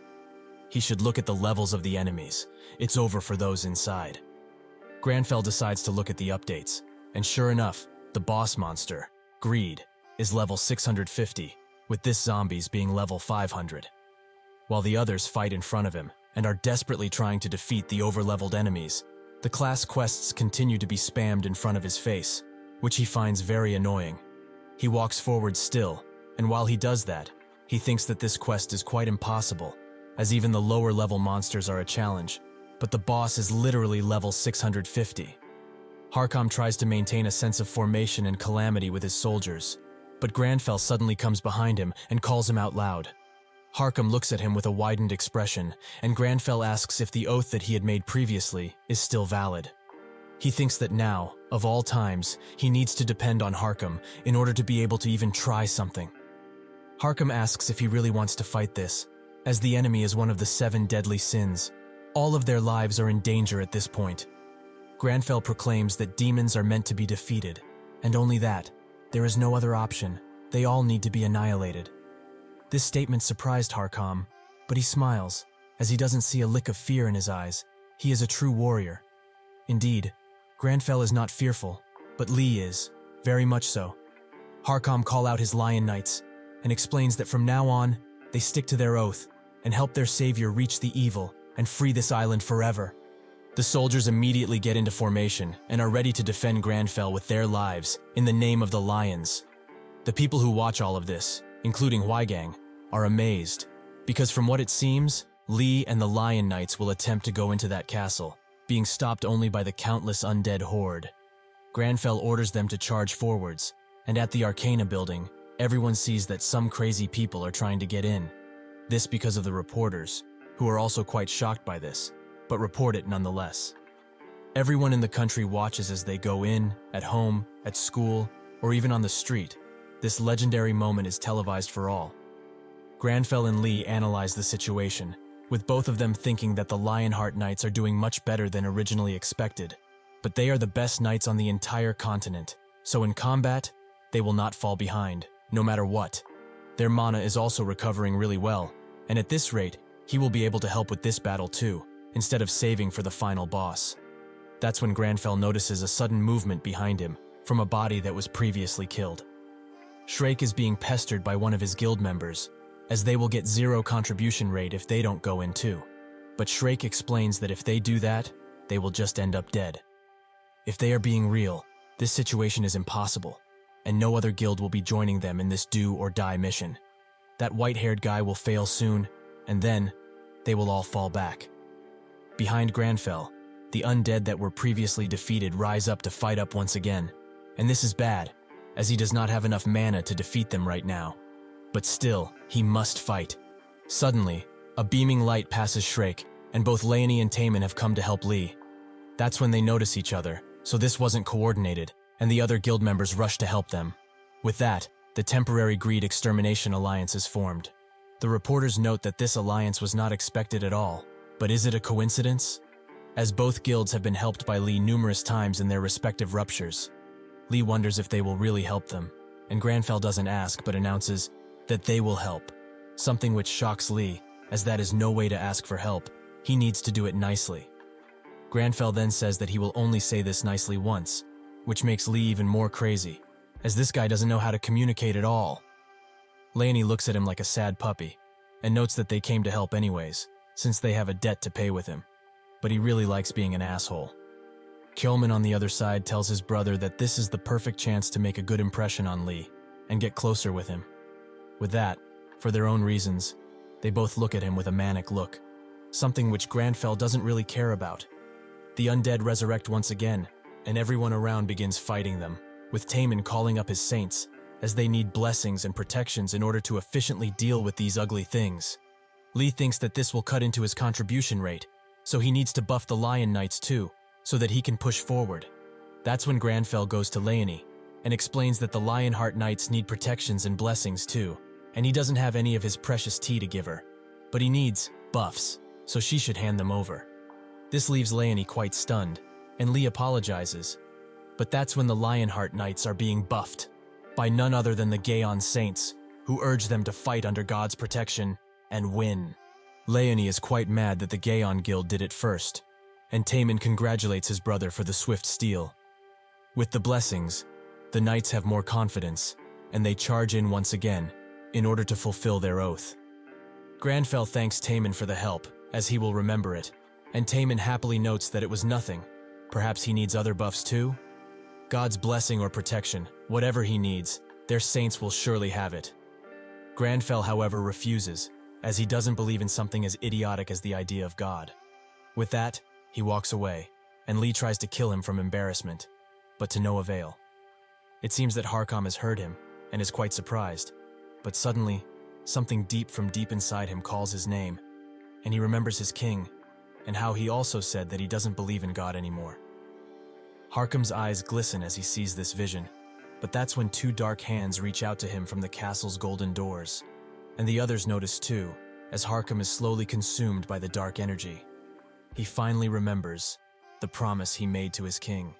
He should look at the levels of the enemies. It's over for those inside. Granfell decides to look at the updates, and sure enough, the boss monster, Greed, is level 650, with this zombies being level 500. While the others fight in front of him and are desperately trying to defeat the over-leveled enemies, the class quests continue to be spammed in front of his face, which he finds very annoying. He walks forward still, and while he does that, he thinks that this quest is quite impossible, as even the lower-level monsters are a challenge, but the boss is literally level 650. Harkham tries to maintain a sense of formation and calamity with his soldiers, but Granfell suddenly comes behind him and calls him out loud. Harkham looks at him with a widened expression, and Granfell asks if the oath that he had made previously is still valid. He thinks that now, of all times, he needs to depend on Harkham in order to be able to even try something. Harkham asks if he really wants to fight this, as the enemy is one of the 7 deadly sins. All of their lives are in danger at this point. Granfell proclaims that demons are meant to be defeated, and only that. There is no other option. They all need to be annihilated. This statement surprised Harkham, but he smiles, as he doesn't see a lick of fear in his eyes. He is a true warrior. Indeed, Granfell is not fearful, but Lee is, very much so. Harkham calls out his Lion Knights, and explains that from now on, they stick to their oath, and help their savior reach the evil, and free this island forever. The soldiers immediately get into formation, and are ready to defend Granfell with their lives, in the name of the Lions. The people who watch all of this, including Huigang, are amazed, because from what it seems, Lee and the Lion Knights will attempt to go into that castle, being stopped only by the countless undead horde. Granfell orders them to charge forwards, and at the Arcana building, everyone sees that some crazy people are trying to get in. This because of the reporters, who are also quite shocked by this, but report it nonetheless. Everyone in the country watches as they go in, at home, at school, or even on the street. This legendary moment is televised for all. Granfell and Lee analyze the situation, with both of them thinking that the Lionheart Knights are doing much better than originally expected, but they are the best knights on the entire continent, so in combat, they will not fall behind, no matter what. Their mana is also recovering really well, and at this rate, he will be able to help with this battle too, instead of saving for the final boss. That's when Granfell notices a sudden movement behind him, from a body that was previously killed. Shrake is being pestered by one of his guild members, as they will get 0 contribution rate if they don't go in too. But Shrake explains that if they do that, they will just end up dead. If they are being real, this situation is impossible, and no other guild will be joining them in this do or die mission. That white-haired guy will fail soon, and then, they will all fall back. Behind Granfell, the undead that were previously defeated rise up to fight up once again, and this is bad, as he does not have enough mana to defeat them right now. But still, he must fight. Suddenly, a beaming light passes Shrake, and both Leonie and Taemin have come to help Lee. That's when they notice each other, so this wasn't coordinated, and the other guild members rush to help them. With that, the temporary Greed Extermination Alliance is formed. The reporters note that this alliance was not expected at all, but is it a coincidence? As both guilds have been helped by Lee numerous times in their respective ruptures, Lee wonders if they will really help them, and Granfell doesn't ask but announces that they will help, something which shocks Lee, as that is no way to ask for help. He needs to do it nicely. Granfell then says that he will only say this nicely once, which makes Lee even more crazy, as this guy doesn't know how to communicate at all. Leonie looks at him like a sad puppy, and notes that they came to help anyways, since they have a debt to pay with him, but he really likes being an asshole. Kjolman on the other side tells his brother that this is the perfect chance to make a good impression on Lee, and get closer with him. With that, for their own reasons, they both look at him with a manic look, something which Granfell doesn't really care about. The undead resurrect once again, and everyone around begins fighting them, with Taemin calling up his saints, as they need blessings and protections in order to efficiently deal with these ugly things. Lee thinks that this will cut into his contribution rate, so he needs to buff the Lion Knights too, so that he can push forward. That's when Granfell goes to Leonie, and explains that the Lionheart Knights need protections and blessings too, and he doesn't have any of his precious tea to give her. But he needs buffs, so she should hand them over. This leaves Leonie quite stunned, and Lee apologizes. But that's when the Lionheart Knights are being buffed, by none other than the Gaon Saints, who urge them to fight under God's protection and win. Leonie is quite mad that the Gaon Guild did it first, and Taemin congratulates his brother for the swift steal. With the blessings, the knights have more confidence, and they charge in once again, in order to fulfill their oath. Granfell thanks Taemin for the help, as he will remember it, and Taemin happily notes that it was nothing. Perhaps he needs other buffs too? God's blessing or protection, whatever he needs, their saints will surely have it. Granfell, however, refuses, as he doesn't believe in something as idiotic as the idea of God. With that, he walks away, and Lee tries to kill him from embarrassment, but to no avail. It seems that Harkam has heard him, and is quite surprised, but suddenly, something deep from deep inside him calls his name, and he remembers his king, and how he also said that he doesn't believe in God anymore. Harkam's eyes glisten as he sees this vision, but that's when two dark hands reach out to him from the castle's golden doors, and the others notice too, as Harkam is slowly consumed by the dark energy. He finally remembers the promise he made to his king.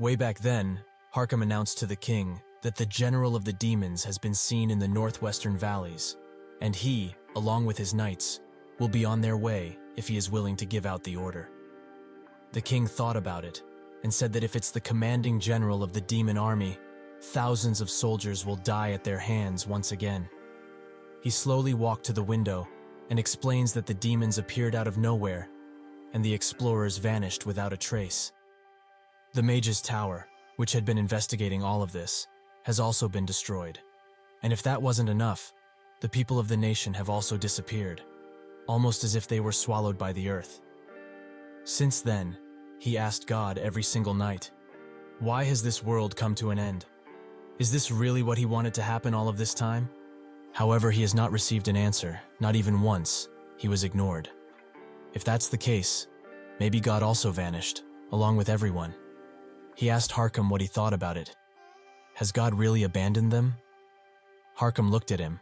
Way back then, Harkam announced to the king that the general of the demons has been seen in the northwestern valleys, and he, along with his knights, will be on their way if he is willing to give out the order. The king thought about it, and said that if it's the commanding general of the demon army, thousands of soldiers will die at their hands once again. He slowly walked to the window and explains that the demons appeared out of nowhere, and the explorers vanished without a trace. The mage's tower, which had been investigating all of this, has also been destroyed. And if that wasn't enough, the people of the nation have also disappeared, almost as if they were swallowed by the earth. Since then, he asked God every single night, why has this world come to an end? Is this really what he wanted to happen all of this time? However, he has not received an answer, not even once. He was ignored. If that's the case, maybe God also vanished, along with everyone. He asked Harkam what he thought about it. Has God really abandoned them? Harkam looked at him,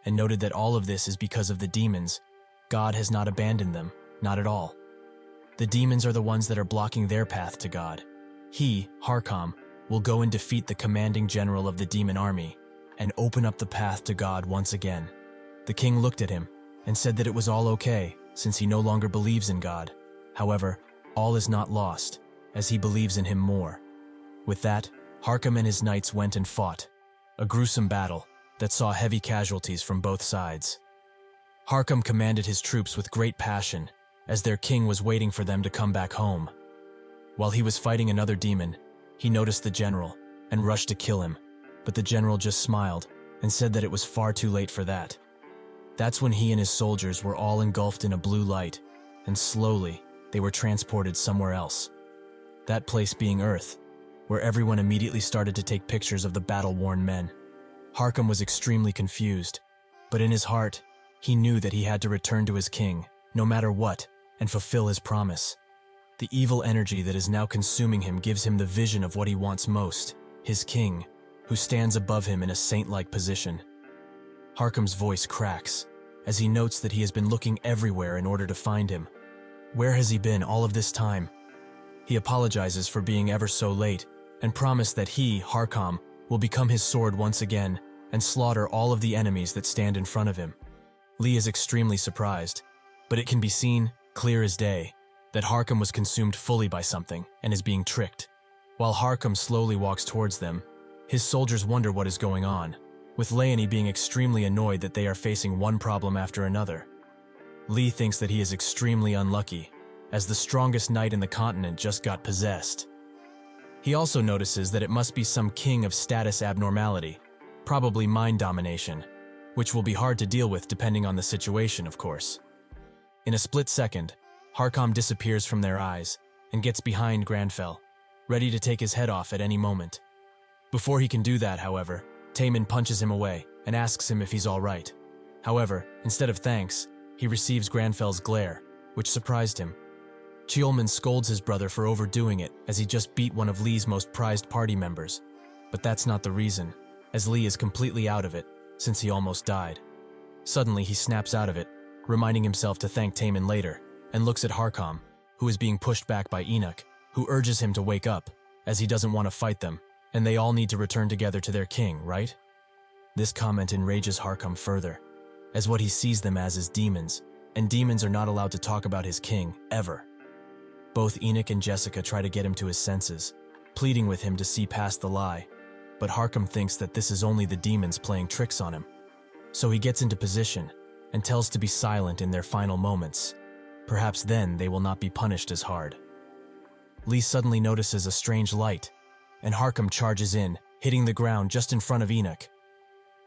and noted that all of this is because of the demons. God has not abandoned them, not at all. The demons are the ones that are blocking their path to God. He, Harkam, will go and defeat the commanding general of the demon army, and open up the path to God once again. The king looked at him, and said that it was all okay, since he no longer believes in God. However, all is not lost, as he believes in him more. With that, Harkam and his knights went and fought, a gruesome battle that saw heavy casualties from both sides. Harkam commanded his troops with great passion, as their king was waiting for them to come back home. While he was fighting another demon, he noticed the general, and rushed to kill him, but the general just smiled, and said that it was far too late for that. That's when he and his soldiers were all engulfed in a blue light, and slowly, they were transported somewhere else. That place being Earth, where everyone immediately started to take pictures of the battle-worn men. Harkam was extremely confused, but in his heart, he knew that he had to return to his king, no matter what, and fulfill his promise. The evil energy that is now consuming him gives him the vision of what he wants most, his king, who stands above him in a saint-like position. Harkam's voice cracks, as he notes that he has been looking everywhere in order to find him. Where has he been all of this time? He apologizes for being ever so late, and promised that he, Harkam, will become his sword once again, and slaughter all of the enemies that stand in front of him. Lee is extremely surprised, but it can be seen, clear as day, that Harkham was consumed fully by something and is being tricked. While Harkham slowly walks towards them, his soldiers wonder what is going on, with Leonie being extremely annoyed that they are facing one problem after another. Lee thinks that he is extremely unlucky, as the strongest knight in the continent just got possessed. He also notices that it must be some king of status abnormality, probably mind domination, which will be hard to deal with depending on the situation, of course. In a split second, Harkham disappears from their eyes and gets behind Granfell, ready to take his head off at any moment. Before he can do that, however, Taemin punches him away and asks him if he's all right. However, instead of thanks, he receives Granfell's glare, which surprised him. Cheolman scolds his brother for overdoing it as he just beat one of Lee's most prized party members. But that's not the reason, as Lee is completely out of it, since he almost died. Suddenly he snaps out of it, reminding himself to thank Taemin later, and looks at Harkham, who is being pushed back by Enoch, who urges him to wake up, as he doesn't want to fight them, and they all need to return together to their king, right? This comment enrages Harkham further, as what he sees them as is demons, and demons are not allowed to talk about his king, ever. Both Enoch and Jessica try to get him to his senses, pleading with him to see past the lie, but Harkham thinks that this is only the demons playing tricks on him. So he gets into position, and tells to be silent in their final moments. Perhaps then they will not be punished as hard. Lee suddenly notices a strange light, and Harkham charges in, hitting the ground just in front of Enoch.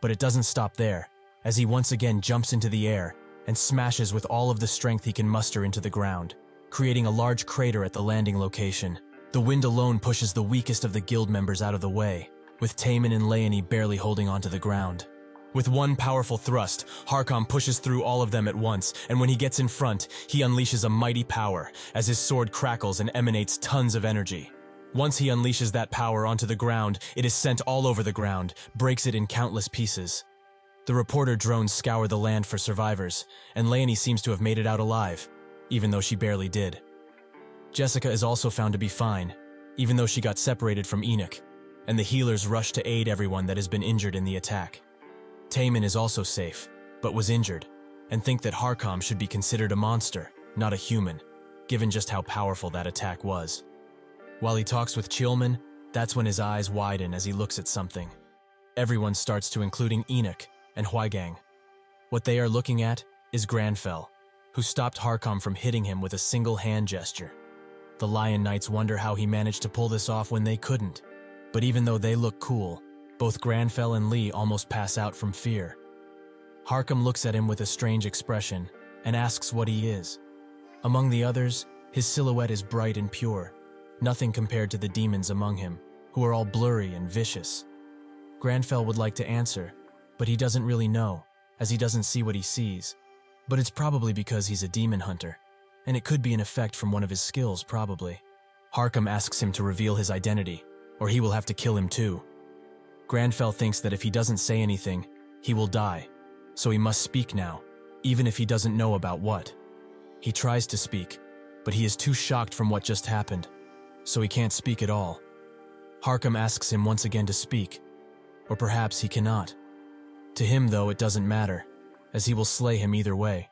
But it doesn't stop there, as he once again jumps into the air and smashes with all of the strength he can muster into the ground, creating a large crater at the landing location. The wind alone pushes the weakest of the guild members out of the way, with Taemin and Leonie barely holding onto the ground. With one powerful thrust, Harkham pushes through all of them at once, and when he gets in front, he unleashes a mighty power, as his sword crackles and emanates tons of energy. Once he unleashes that power onto the ground, it is sent all over the ground, breaks it in countless pieces. The reporter drones scour the land for survivors, and Leonie seems to have made it out alive, even though she barely did. Jessica is also found to be fine, even though she got separated from Enoch, and the healers rush to aid everyone that has been injured in the attack. Taemin is also safe, but was injured, and think that Harkham should be considered a monster, not a human, given just how powerful that attack was. While he talks with Cheolman, that's when his eyes widen as he looks at something. Everyone starts to, including Enoch and Hwygang. What they are looking at is Granfell, who stopped Harkham from hitting him with a single hand gesture. The Lion Knights wonder how he managed to pull this off when they couldn't, but even though they look cool, both Granfell and Lee almost pass out from fear. Harkham looks at him with a strange expression and asks what he is. Among the others, his silhouette is bright and pure, nothing compared to the demons among him, who are all blurry and vicious. Granfell would like to answer, but he doesn't really know, as he doesn't see what he sees. But it's probably because he's a demon hunter, and it could be an effect from one of his skills, probably. Harkham asks him to reveal his identity, or he will have to kill him too. Granfell thinks that if he doesn't say anything, he will die, so he must speak now, even if he doesn't know about what. He tries to speak, but he is too shocked from what just happened, so he can't speak at all. Harkham asks him once again to speak, or perhaps he cannot. To him, though, it doesn't matter, as he will slay him either way.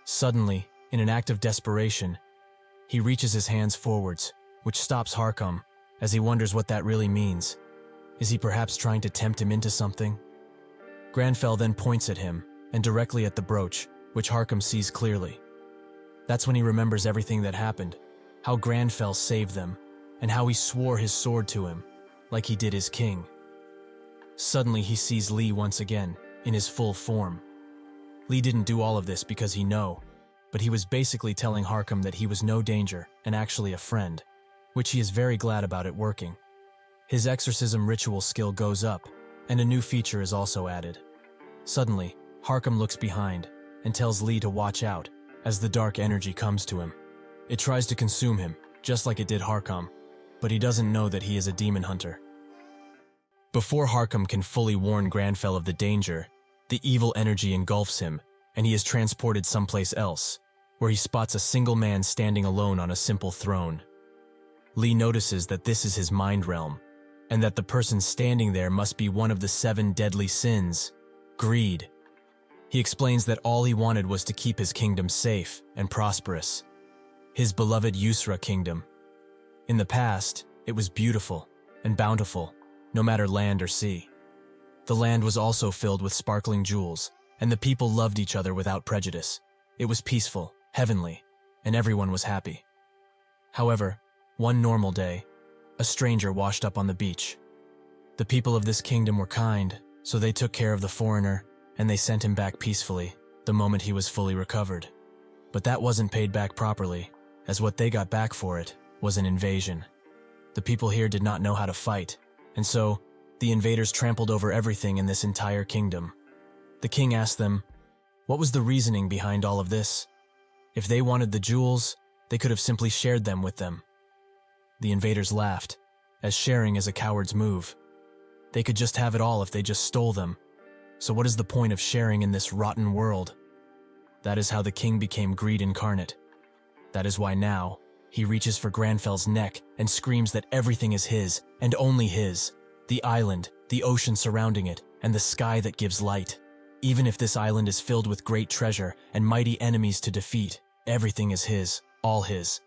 Suddenly, in an act of desperation, he reaches his hands forwards, which stops Harkham, as he wonders what that really means. Is he perhaps trying to tempt him into something? Granfell then points at him, and directly at the brooch, which Harkham sees clearly. That's when he remembers everything that happened, how Granfell saved them, and how he swore his sword to him, like he did his king. Suddenly he sees Lee once again, in his full form. Lee didn't do all of this because he know, but he was basically telling Harkham that he was no danger and actually a friend, which he is very glad about it working. His exorcism ritual skill goes up, and a new feature is also added. Suddenly, Harkham looks behind and tells Lee to watch out as the dark energy comes to him. It tries to consume him, just like it did Harkham, but he doesn't know that he is a demon hunter. Before Harkham can fully warn Granfell of the danger, the evil energy engulfs him, and he is transported someplace else, where he spots a single man standing alone on a simple throne. Lee notices that this is his mind realm, and that the person standing there must be one of the 7 deadly sins, greed. He explains that all he wanted was to keep his kingdom safe and prosperous. his beloved Yusra kingdom. In the past, it was beautiful and bountiful, no matter land or sea. The land was also filled with sparkling jewels, and the people loved each other without prejudice. It was peaceful, heavenly, and everyone was happy. However, one normal day, a stranger washed up on the beach. The people of this kingdom were kind, so they took care of the foreigner, and they sent him back peacefully the moment he was fully recovered. But that wasn't paid back properly, as what they got back for it was an invasion. The people here did not know how to fight, and so the invaders trampled over everything in this entire kingdom. The king asked them, what was the reasoning behind all of this? If they wanted the jewels, they could have simply shared them with them. The invaders laughed, as sharing is a coward's move. They could just have it all if they just stole them. So what is the point of sharing in this rotten world? That is how the king became greed incarnate. That is why now, he reaches for Granfel's neck and screams that everything is his, and only his. The island, the ocean surrounding it, and the sky that gives light. Even if this island is filled with great treasure and mighty enemies to defeat, everything is his, all his.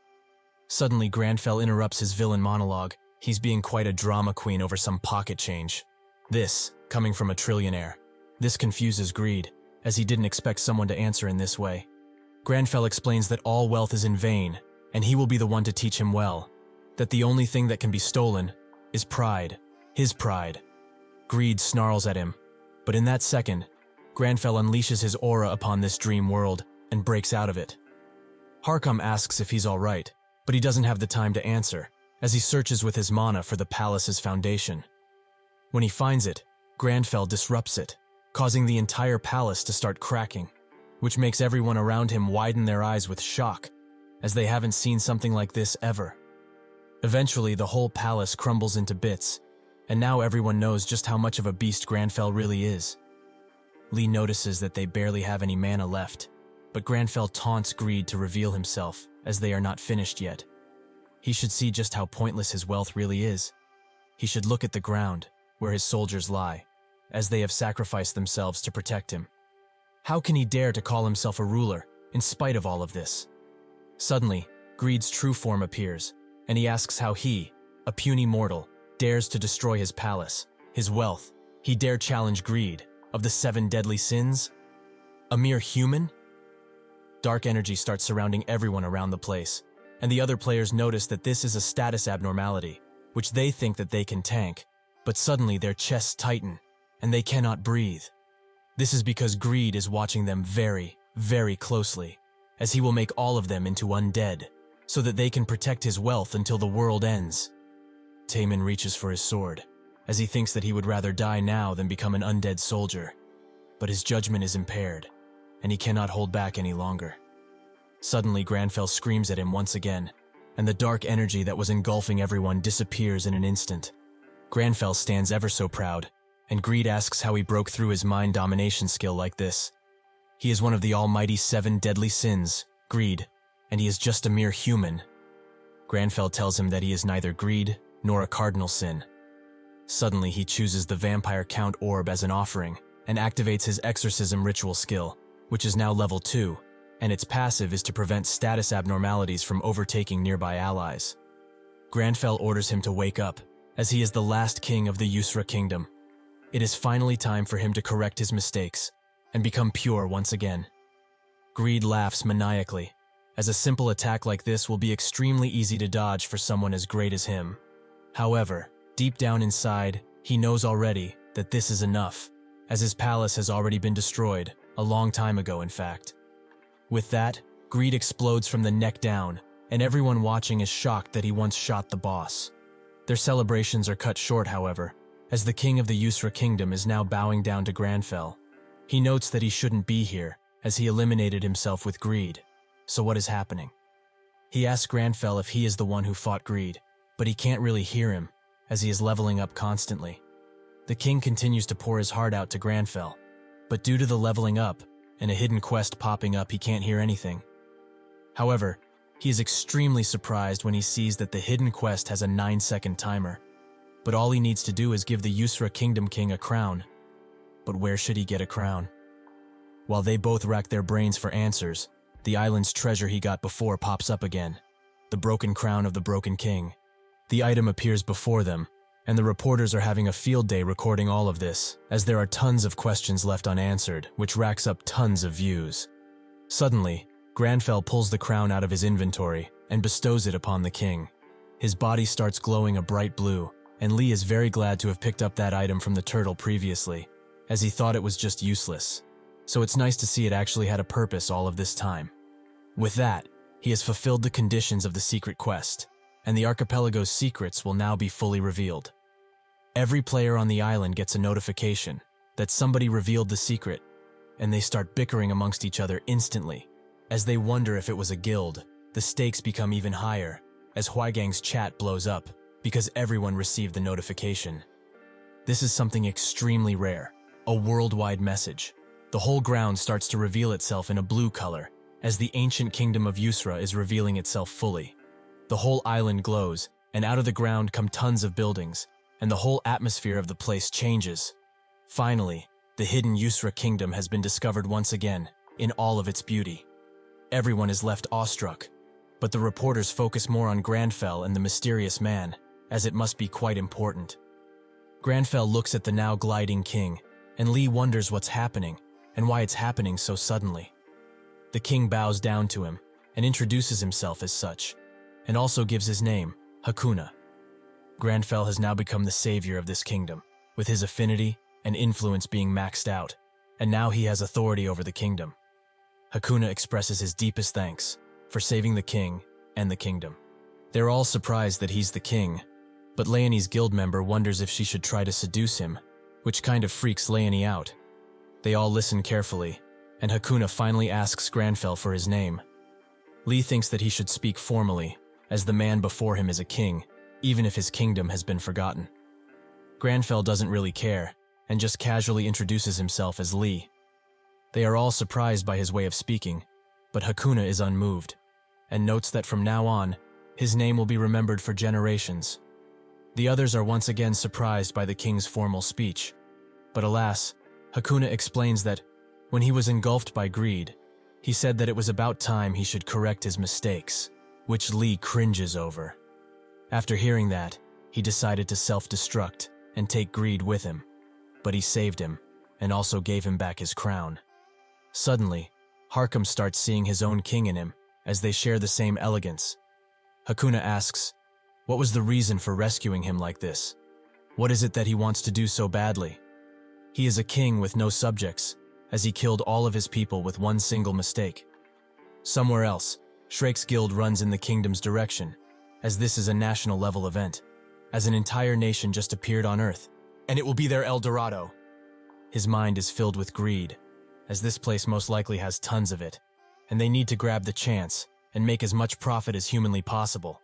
Suddenly, Granfell interrupts his villain monologue. He's being quite a drama queen over some pocket change. This, coming from a trillionaire. This confuses Greed, as he didn't expect someone to answer in this way. Granfell explains that all wealth is in vain, and he will be the one to teach him well. That the only thing that can be stolen is pride, his pride. Greed snarls at him, but in that second, Granfell unleashes his aura upon this dream world and breaks out of it. Harkam asks if he's all right, but he doesn't have the time to answer, as he searches with his mana for the palace's foundation. When he finds it, Granfell disrupts it, causing the entire palace to start cracking, which makes everyone around him widen their eyes with shock, as they haven't seen something like this ever. Eventually, the whole palace crumbles into bits, and now everyone knows just how much of a beast Granfell really is. Lee notices that they barely have any mana left, but Granfell taunts Greed to reveal himself, as they are not finished yet. He should see just how pointless his wealth really is. He should look at the ground, where his soldiers lie, as they have sacrificed themselves to protect him. How can he dare to call himself a ruler, in spite of all of this? Suddenly, Greed's true form appears, and he asks how he, a puny mortal, dares to destroy his palace, his wealth. He dare challenge Greed, of the 7 deadly sins? A mere human? Dark energy starts surrounding everyone around the place, and the other players notice that this is a status abnormality, which they think that they can tank, but suddenly their chests tighten, and they cannot breathe. This is because Greed is watching them very, very closely, as he will make all of them into undead, so that they can protect his wealth until the world ends. Taemin reaches for his sword, as he thinks that he would rather die now than become an undead soldier. But his judgment is impaired, and he cannot hold back any longer. Suddenly, Granfell screams at him once again, and the dark energy that was engulfing everyone disappears in an instant. Granfell stands ever so proud, and Greed asks how he broke through his mind domination skill like this. He is one of the almighty 7 deadly sins, Greed, and he is just a mere human. Granfell tells him that he is neither greed nor a cardinal sin. Suddenly, he chooses the Vampire Count Orb as an offering and activates his exorcism ritual skill, which is now level 2, and its passive is to prevent status abnormalities from overtaking nearby allies. Granfell orders him to wake up, as he is the last king of the Yusra kingdom. It is finally time for him to correct his mistakes and become pure once again. Greed laughs maniacally, as a simple attack like this will be extremely easy to dodge for someone as great as him. However, deep down inside, he knows already that this is enough, as his palace has already been destroyed, a long time ago in fact. With that, Greed explodes from the neck down, and everyone watching is shocked that he once shot the boss. Their celebrations are cut short, however, as the king of the Yusra kingdom is now bowing down to Granfell. He notes that he shouldn't be here, as he eliminated himself with Greed. So what is happening? He asks Granfell if he is the one who fought Greed, but he can't really hear him, as he is leveling up constantly. The king continues to pour his heart out to Granfell, but due to the leveling up and a hidden quest popping up, he can't hear anything. However, he is extremely surprised when he sees that the hidden quest has a 9-second timer, but all he needs to do is give the Yusra Kingdom King a crown. But where should he get a crown? While they both rack their brains for answers, the island's treasure he got before pops up again. The broken crown of the broken king. The item appears before them, and the reporters are having a field day recording all of this, as there are tons of questions left unanswered, which racks up tons of views. Suddenly, Granfell pulls the crown out of his inventory and bestows it upon the king. His body starts glowing a bright blue, and Lee is very glad to have picked up that item from the turtle previously, as he thought it was just useless. So it's nice to see it actually had a purpose all of this time. With that, he has fulfilled the conditions of the secret quest, and the archipelago's secrets will now be fully revealed. Every player on the island gets a notification that somebody revealed the secret, and they start bickering amongst each other instantly. As they wonder if it was a guild, the stakes become even higher, as Huaigang's chat blows up, because everyone received the notification. This is something extremely rare, a worldwide message. The whole ground starts to reveal itself in a blue color, as the ancient kingdom of Yusra is revealing itself fully. The whole island glows, and out of the ground come tons of buildings, and the whole atmosphere of the place changes. Finally, the hidden Yusra kingdom has been discovered once again, in all of its beauty. Everyone is left awestruck, but the reporters focus more on Granfell and the mysterious man, as it must be quite important. Granfell looks at the now gliding king, and Lee wonders what's happening, and why it's happening so suddenly. The king bows down to him, and introduces himself as such, and also gives his name, Hakuna. Granfell has now become the savior of this kingdom, with his affinity and influence being maxed out, and now he has authority over the kingdom. Hakuna expresses his deepest thanks for saving the king and the kingdom. They're all surprised that he's the king, but Leonie's guild member wonders if she should try to seduce him, which kind of freaks Leonie out. They all listen carefully, and Hakuna finally asks Granfell for his name. Lee thinks that he should speak formally, as the man before him is a king, even if his kingdom has been forgotten. Granfell doesn't really care, and just casually introduces himself as Lee. They are all surprised by his way of speaking, but Hakuna is unmoved, and notes that from now on, his name will be remembered for generations. The others are once again surprised by the king's formal speech, but alas, Hakuna explains that when he was engulfed by greed, he said that it was about time he should correct his mistakes, which Lee cringes over. After hearing that, he decided to self-destruct and take greed with him, but he saved him and also gave him back his crown. Suddenly, Harkham starts seeing his own king in him, as they share the same elegance. Hakuna asks, what was the reason for rescuing him like this? What is it that he wants to do so badly? He is a king with no subjects, as he killed all of his people with one single mistake. Somewhere else, Shrek's guild runs in the kingdom's direction, as this is a national level event, as an entire nation just appeared on Earth, and it will be their El Dorado. His mind is filled with greed, as this place most likely has tons of it, and they need to grab the chance and make as much profit as humanly possible.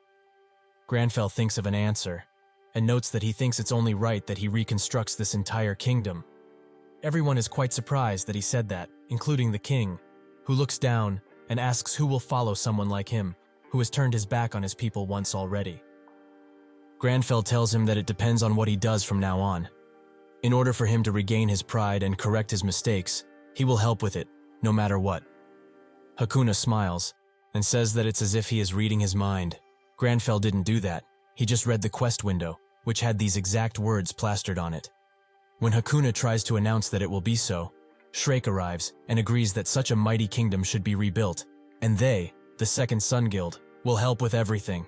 Granfell thinks of an answer, and notes that he thinks it's only right that he reconstructs this entire kingdom. Everyone is quite surprised that he said that, including the king, who looks down and asks who will follow someone like him, who has turned his back on his people once already. Granfell tells him that it depends on what he does from now on. In order for him to regain his pride and correct his mistakes, he will help with it, no matter what. Hakuna smiles, and says that it's as if he is reading his mind. Granfell didn't do that, he just read the quest window, which had these exact words plastered on it. When Hakuna tries to announce that it will be so, Shrek arrives and agrees that such a mighty kingdom should be rebuilt, and they, the Second Sun Guild, will help with everything.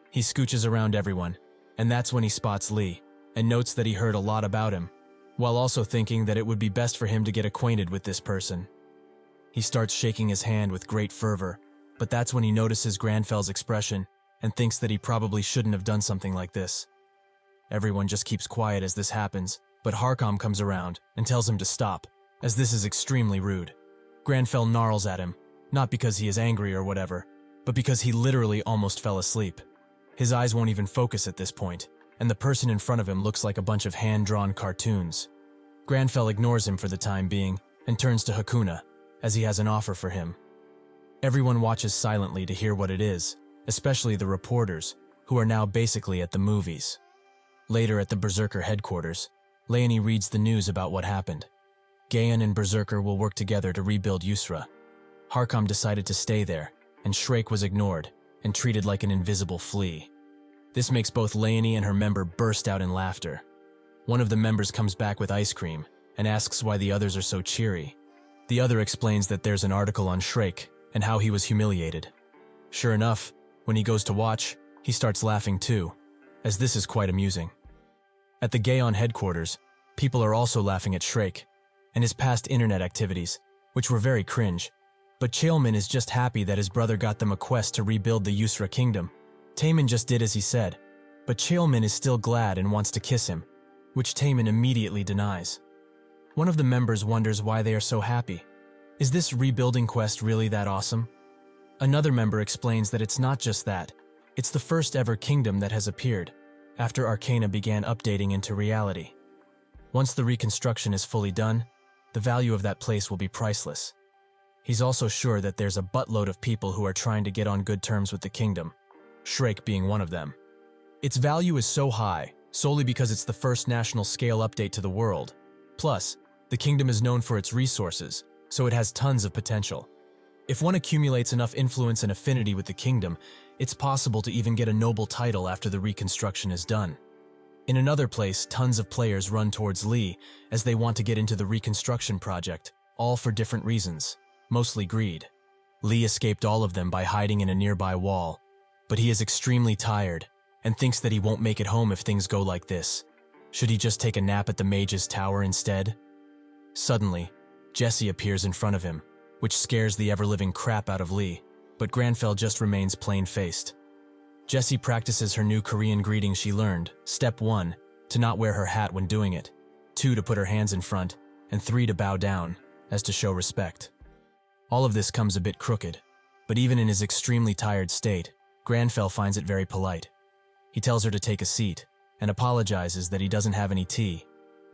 He scooches around everyone, and that's when he spots Lee, and notes that he heard a lot about him, while also thinking that it would be best for him to get acquainted with this person. He starts shaking his hand with great fervor, but that's when he notices Granfell's expression and thinks that he probably shouldn't have done something like this. Everyone just keeps quiet as this happens, but Harkham comes around and tells him to stop, as this is extremely rude. Granfell gnarls at him, not because he is angry or whatever, but because he literally almost fell asleep. His eyes won't even focus at this point, and the person in front of him looks like a bunch of hand-drawn cartoons. Granfell ignores him for the time being and turns to Hakuna, as he has an offer for him. Everyone watches silently to hear what it is, especially the reporters, who are now basically at the movies. Later at the Berserker headquarters, Leonie reads the news about what happened. Gaon and Berserker will work together to rebuild Yusra. Harkam decided to stay there, and Shrek was ignored and treated like an invisible flea. This makes both Leonie and her member burst out in laughter. One of the members comes back with ice cream and asks why the others are so cheery. The other explains that there's an article on Shrek and how he was humiliated. Sure enough, when he goes to watch, he starts laughing too, as this is quite amusing. At the Gaon headquarters, people are also laughing at Shrek and his past internet activities, which were very cringe. But Cheolman is just happy that his brother got them a quest to rebuild the Yusra kingdom. Taemin just did as he said, but Cheolman is still glad and wants to kiss him, which Taemin immediately denies. One of the members wonders why they are so happy. Is this rebuilding quest really that awesome? Another member explains that it's not just that, it's the first ever kingdom that has appeared, after Arcana began updating into reality. Once the reconstruction is fully done, the value of that place will be priceless. He's also sure that there's a buttload of people who are trying to get on good terms with the kingdom, Shrek being one of them. Its value is so high, solely because it's the first national-scale update to the world. Plus, the kingdom is known for its resources, so it has tons of potential. If one accumulates enough influence and affinity with the kingdom, it's possible to even get a noble title after the reconstruction is done. In another place, tons of players run towards Lee as they want to get into the reconstruction project, all for different reasons. Mostly greed. Lee escaped all of them by hiding in a nearby wall, but he is extremely tired and thinks that he won't make it home if things go like this. Should he just take a nap at the mage's tower instead? Suddenly, Jessie appears in front of him, which scares the ever-living crap out of Lee, but Granfell just remains plain-faced. Jessie practices her new Korean greeting she learned. Step 1, to not wear her hat when doing it. 2, to put her hands in front, and 3, to bow down, as to show respect. All of this comes a bit crooked, but even in his extremely tired state, Granfell finds it very polite. He tells her to take a seat, and apologizes that he doesn't have any tea,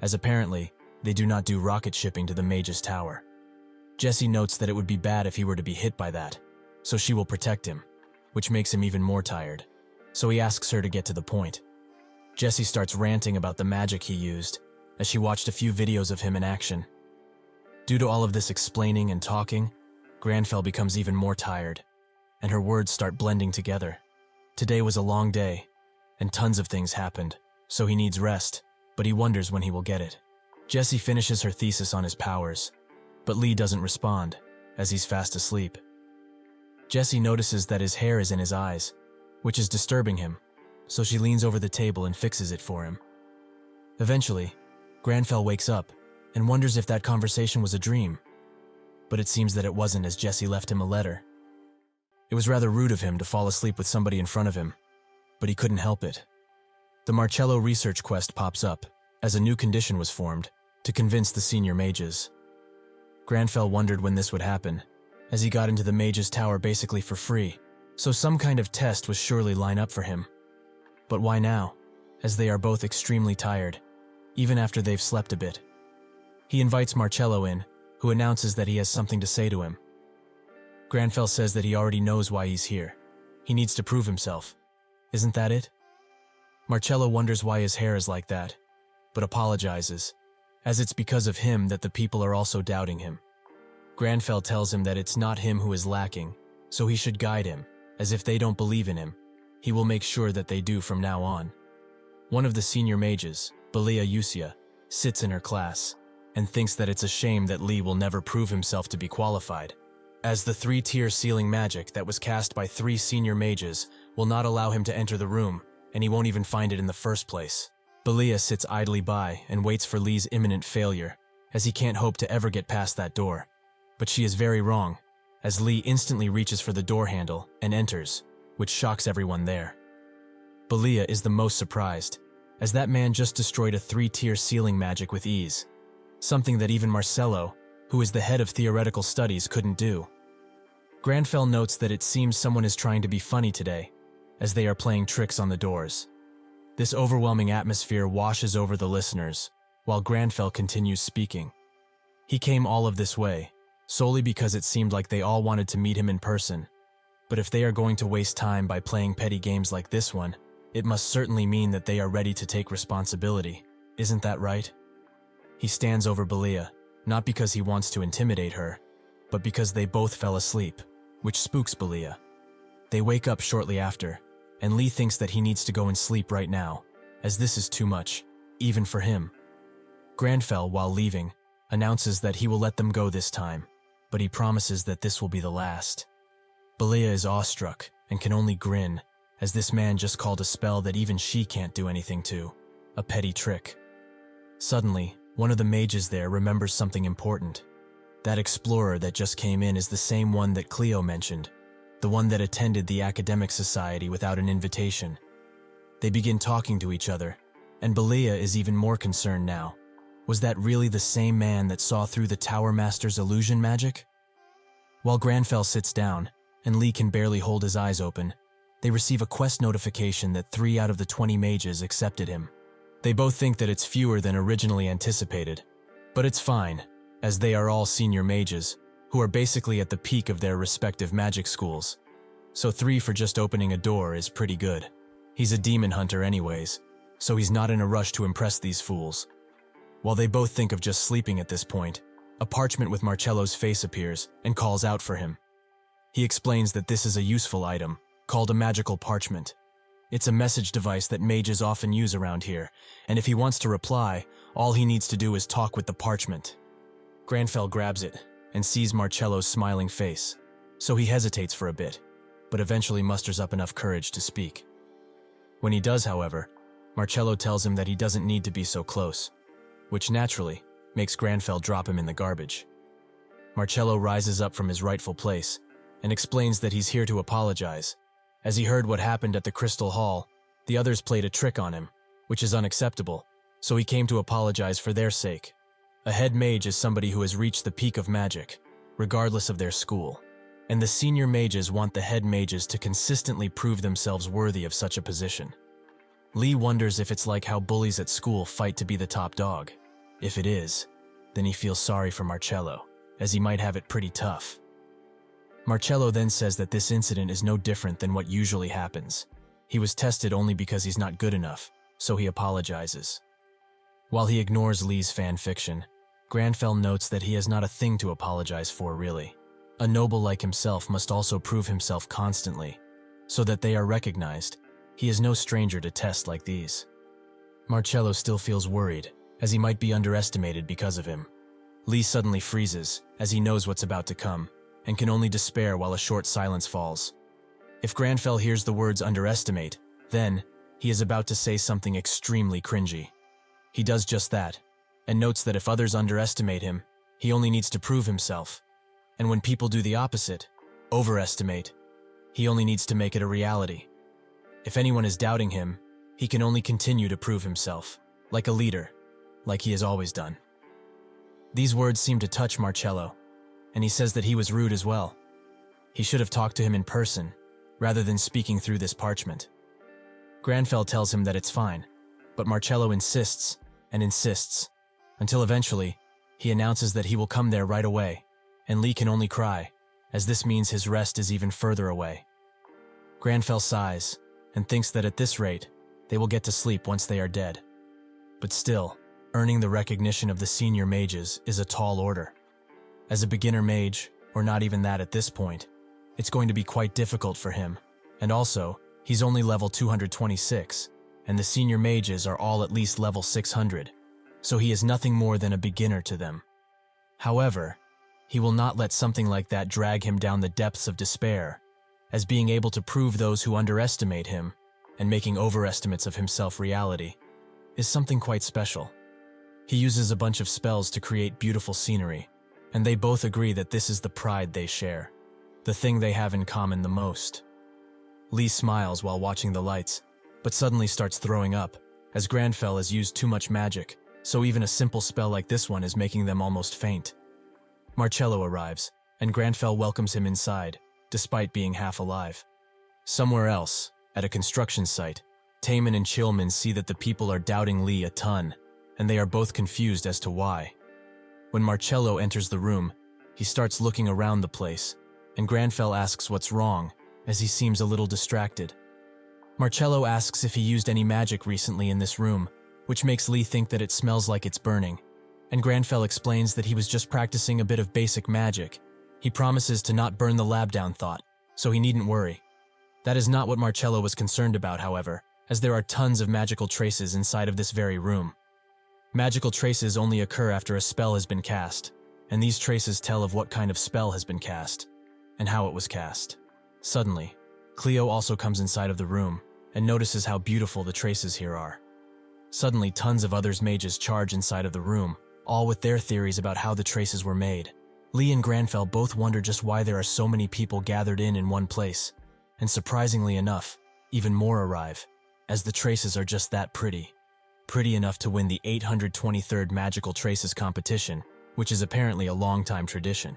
as apparently, they do not do rocket shipping to the mage's tower. Jessie notes that it would be bad if he were to be hit by that, so she will protect him, which makes him even more tired, so he asks her to get to the point. Jessie starts ranting about the magic he used, as she watched a few videos of him in action. Due to all of this explaining and talking, Granfell becomes even more tired, and her words start blending together. Today was a long day, and tons of things happened, so he needs rest, but he wonders when he will get it. Jessie finishes her thesis on his powers, but Lee doesn't respond, as he's fast asleep. Jessie notices that his hair is in his eyes, which is disturbing him, so she leans over the table and fixes it for him. Eventually, Granfell wakes up and wonders if that conversation was a dream, but it seems that it wasn't, as Jessie left him a letter. It was rather rude of him to fall asleep with somebody in front of him, but he couldn't help it. The Marcello research quest pops up, as a new condition was formed, to convince the senior mages. Granfell wondered when this would happen, as he got into the mage's tower basically for free, so some kind of test was surely line up for him. But why now, as they are both extremely tired, even after they've slept a bit? He invites Marcello in, who announces that he has something to say to him. Granfell says that he already knows why he's here. He needs to prove himself. Isn't that it? Marcello wonders why his hair is like that, but apologizes, as it's because of him that the people are also doubting him. Granfell tells him that it's not him who is lacking, so he should guide him, as if they don't believe in him, he will make sure that they do from now on. One of the senior mages, Belia Yusia, sits in her class, and thinks that it's a shame that Lee will never prove himself to be qualified, as the 3-tier ceiling magic that was cast by 3 senior mages will not allow him to enter the room, and he won't even find it in the first place. Belia sits idly by and waits for Lee's imminent failure, as he can't hope to ever get past that door. But she is very wrong, as Lee instantly reaches for the door handle and enters, which shocks everyone there. Belia is the most surprised, as that man just destroyed a 3-tier ceiling magic with ease, something that even Marcello, who is the head of theoretical studies, couldn't do. Granfell notes that it seems someone is trying to be funny today, as they are playing tricks on the doors. This overwhelming atmosphere washes over the listeners, while Granfell continues speaking. He came all of this way, solely because it seemed like they all wanted to meet him in person. But if they are going to waste time by playing petty games like this one, it must certainly mean that they are ready to take responsibility. Isn't that right? He stands over Belia, not because he wants to intimidate her, but because they both fell asleep, which spooks Belia. They wake up shortly after, and Lee thinks that he needs to go and sleep right now, as this is too much, even for him. Granfell, while leaving, announces that he will let them go this time, but he promises that this will be the last. Belia is awestruck and can only grin, as this man just called a spell that even she can't do anything to, a petty trick. Suddenly, one of the mages there remembers something important. That explorer that just came in is the same one that Cleo mentioned, the one that attended the academic society without an invitation. They begin talking to each other, and Belia is even more concerned now. Was that really the same man that saw through the Tower Master's illusion magic? While Granfell sits down, and Lee can barely hold his eyes open, they receive a quest notification that 3 out of the 20 mages accepted him. They both think that it's fewer than originally anticipated, but it's fine, as they are all senior mages, who are basically at the peak of their respective magic schools. So 3 for just opening a door is pretty good. He's a demon hunter anyways, so he's not in a rush to impress these fools. While they both think of just sleeping at this point, a parchment with Marcello's face appears and calls out for him. He explains that this is a useful item, called a magical parchment. It's a message device that mages often use around here, and if he wants to reply, all he needs to do is talk with the parchment. Granfell grabs it and sees Marcello's smiling face, so he hesitates for a bit, but eventually musters up enough courage to speak. When he does, however, Marcello tells him that he doesn't need to be so close, which naturally makes Granfell drop him in the garbage. Marcello rises up from his rightful place and explains that he's here to apologize. As he heard what happened at the Crystal Hall, the others played a trick on him, which is unacceptable, so he came to apologize for their sake. A head mage is somebody who has reached the peak of magic, regardless of their school, and the senior mages want the head mages to consistently prove themselves worthy of such a position. Lee wonders if it's like how bullies at school fight to be the top dog. If it is, then he feels sorry for Marcello, as he might have it pretty tough. Marcello then says that this incident is no different than what usually happens. He was tested only because he's not good enough, so he apologizes. While he ignores Lee's fan fiction, Granfell notes that he has not a thing to apologize for, really. A noble like himself must also prove himself constantly, so that they are recognized. He is no stranger to tests like these. Marcello still feels worried, as he might be underestimated because of him. Lee suddenly freezes, as he knows what's about to come, and can only despair while a short silence falls. If Granfell hears the words underestimate, then he is about to say something extremely cringy. He does just that, and notes that if others underestimate him, he only needs to prove himself. And when people do the opposite, overestimate, he only needs to make it a reality. If anyone is doubting him, he can only continue to prove himself, like a leader, like he has always done. These words seem to touch Marcello, and he says that he was rude as well. He should have talked to him in person, rather than speaking through this parchment. Granfell tells him that it's fine, but Marcello insists and insists, until eventually, he announces that he will come there right away, and Lee can only cry, as this means his rest is even further away. Granfell sighs, and thinks that at this rate, they will get to sleep once they are dead. But still, earning the recognition of the senior mages is a tall order. As a beginner mage, or not even that at this point, it's going to be quite difficult for him, and also, he's only level 226, and the senior mages are all at least level 600, so he is nothing more than a beginner to them. However, he will not let something like that drag him down the depths of despair, as being able to prove those who underestimate him, and making overestimates of himself reality, is something quite special. He uses a bunch of spells to create beautiful scenery, and they both agree that this is the pride they share, the thing they have in common the most. Lee smiles while watching the lights, but suddenly starts throwing up, as Granfell has used too much magic, so even a simple spell like this one is making them almost faint. Marcello arrives, and Granfell welcomes him inside, despite being half alive. Somewhere else, at a construction site, Taemin and Chilmin see that the people are doubting Lee a ton, and they are both confused as to why. When Marcello enters the room, he starts looking around the place, and Granfell asks what's wrong, as he seems a little distracted. Marcello asks if he used any magic recently in this room, which makes Lee think that it smells like it's burning, and Granfell explains that he was just practicing a bit of basic magic. He promises to not burn the lab down thought, so he needn't worry. That is not what Marcello was concerned about, however, as there are tons of magical traces inside of this very room. Magical traces only occur after a spell has been cast, and these traces tell of what kind of spell has been cast, and how it was cast. Suddenly, Cleo also comes inside of the room and notices how beautiful the traces here are. Suddenly, tons of others mages charge inside of the room, all with their theories about how the traces were made. Lee and Granfell both wonder just why there are so many people gathered in one place, and surprisingly enough, even more arrive, as the traces are just that pretty. Pretty enough to win the 823rd Magical Traces competition, which is apparently a long-time tradition.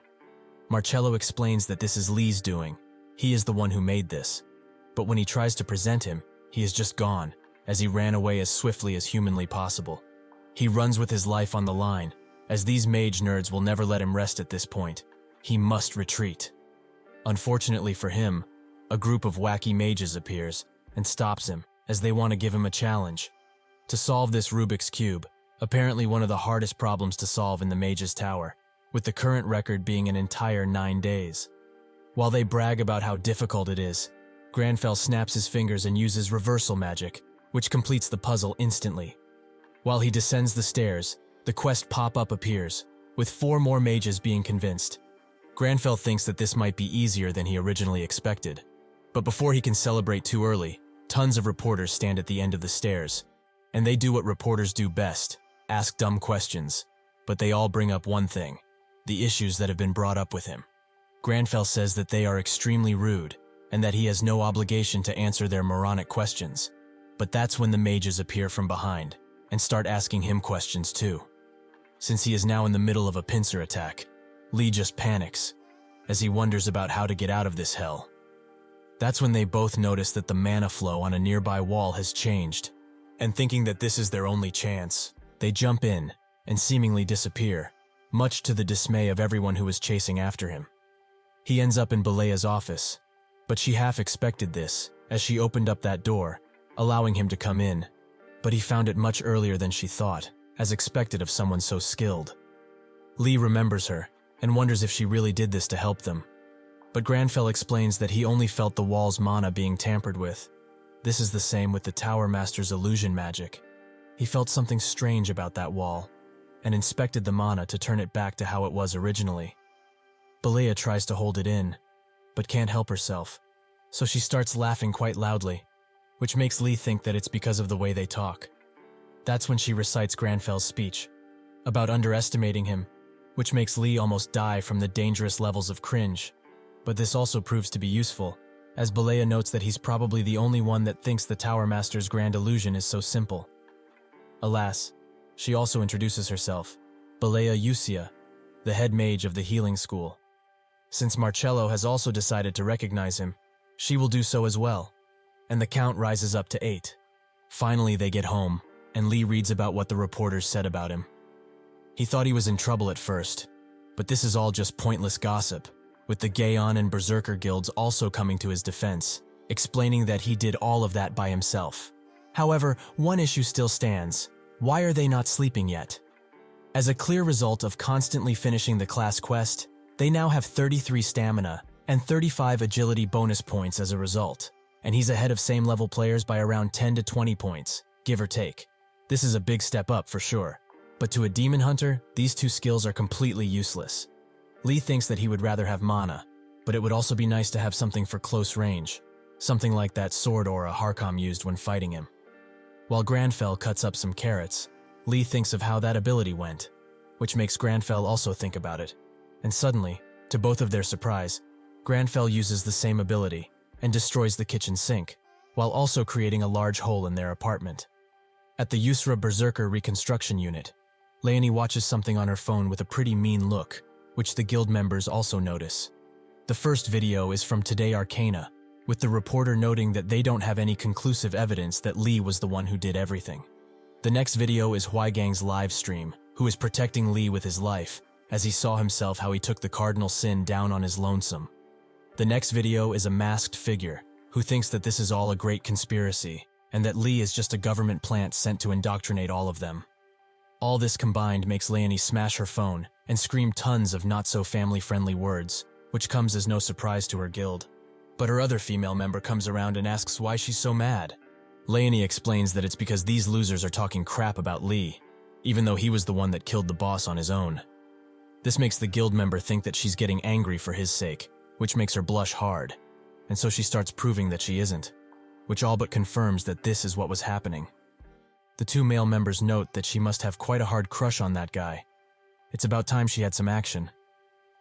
Marcello explains that this is Lee's doing. He is the one who made this. But when he tries to present him, he is just gone, as he ran away as swiftly as humanly possible. He runs with his life on the line, as these mage nerds will never let him rest at this point. He must retreat. Unfortunately for him, a group of wacky mages appears and stops him, as they want to give him a challenge. To solve this Rubik's Cube, apparently one of the hardest problems to solve in the Mage's Tower, with the current record being an entire 9 days. While they brag about how difficult it is, Granfell snaps his fingers and uses reversal magic, which completes the puzzle instantly. While he descends the stairs, the quest pop-up appears, with 4 more mages being convinced. Granfell thinks that this might be easier than he originally expected. But before he can celebrate too early, tons of reporters stand at the end of the stairs, and they do what reporters do best, ask dumb questions. But they all bring up one thing, the issues that have been brought up with him. Granfell says that they are extremely rude, and that he has no obligation to answer their moronic questions. But that's when the mages appear from behind, and start asking him questions too. Since he is now in the middle of a pincer attack, Lee just panics, as he wonders about how to get out of this hell. That's when they both notice that the mana flow on a nearby wall has changed, and thinking that this is their only chance, they jump in and seemingly disappear, much to the dismay of everyone who was chasing after him. He ends up in Belea's office, but she half expected this, as she opened up that door, allowing him to come in, but he found it much earlier than she thought, as expected of someone so skilled. Lee remembers her, and wonders if she really did this to help them. But Granfell explains that he only felt the wall's mana being tampered with. This is the same with the Tower Master's illusion magic. He felt something strange about that wall, and inspected the mana to turn it back to how it was originally. Belea tries to hold it in, but can't help herself, so she starts laughing quite loudly, which makes Lee think that it's because of the way they talk. That's when she recites Granfell's speech, about underestimating him, which makes Lee almost die from the dangerous levels of cringe. But this also proves to be useful, as Belea notes that he's probably the only one that thinks the Tower Master's grand illusion is so simple. Alas, she also introduces herself, Belea Yusia, the head mage of the healing school. Since Marcello has also decided to recognize him, she will do so as well, and the count rises up to 8. Finally, they get home, and Lee reads about what the reporters said about him. He thought he was in trouble at first, but this is all just pointless gossip, with the Gaon and Berserker guilds also coming to his defense, explaining that he did all of that by himself. However, one issue still stands. Why are they not sleeping yet? As a clear result of constantly finishing the class quest, they now have 33 stamina and 35 agility bonus points as a result, and he's ahead of same-level players by around 10 to 20 points, give or take. This is a big step up for sure, but to a demon hunter, these two skills are completely useless. Lee thinks that he would rather have mana, but it would also be nice to have something for close range, something like that sword aura Harkam used when fighting him. While Granfell cuts up some carrots, Lee thinks of how that ability went, which makes Granfell also think about it. And suddenly, to both of their surprise, Granfell uses the same ability and destroys the kitchen sink, while also creating a large hole in their apartment. At the Yusra Berserker reconstruction unit, Leonie watches something on her phone with a pretty mean look, which the guild members also notice. The first video is from Today Arcana, with the reporter noting that they don't have any conclusive evidence that Lee was the one who did everything. The next video is Huigang's live stream, who is protecting Lee with his life, as he saw himself how he took the cardinal sin down on his lonesome. The next video is a masked figure, who thinks that this is all a great conspiracy, and that Lee is just a government plant sent to indoctrinate all of them. All this combined makes Leonie smash her phone and scream tons of not-so-family-friendly words, which comes as no surprise to her guild. But her other female member comes around and asks why she's so mad. Leonie explains that it's because these losers are talking crap about Lee, even though he was the one that killed the boss on his own. This makes the guild member think that she's getting angry for his sake, which makes her blush hard, and so she starts proving that she isn't, which all but confirms that this is what was happening. The two male members note that she must have quite a hard crush on that guy. It's about time she had some action.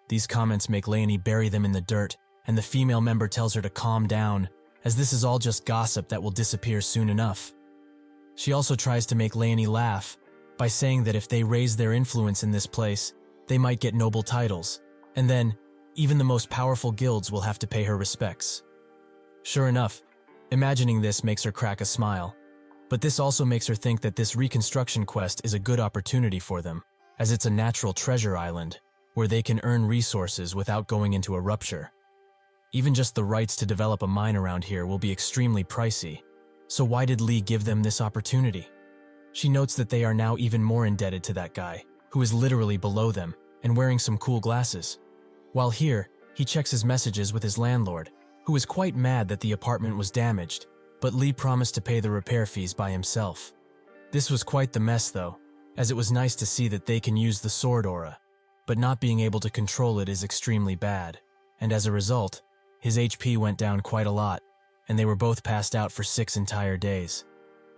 These comments make Leonie bury them in the dirt, and the female member tells her to calm down, as this is all just gossip that will disappear soon enough. She also tries to make Leonie laugh by saying that if they raise their influence in this place, they might get noble titles, and then even the most powerful guilds will have to pay her respects. Sure enough, imagining this makes her crack a smile, but this also makes her think that this reconstruction quest is a good opportunity for them, as it's a natural treasure island where they can earn resources without going into a rupture. Even just the rights to develop a mine around here will be extremely pricey, so why did Lee give them this opportunity? She notes that they are now even more indebted to that guy, who is literally below them and wearing some cool glasses. While here, he checks his messages with his landlord, who is quite mad that the apartment was damaged, but Lee promised to pay the repair fees by himself. This was quite the mess though, as it was nice to see that they can use the sword aura, but not being able to control it is extremely bad, and as a result, his HP went down quite a lot, and they were both passed out for 6 entire days.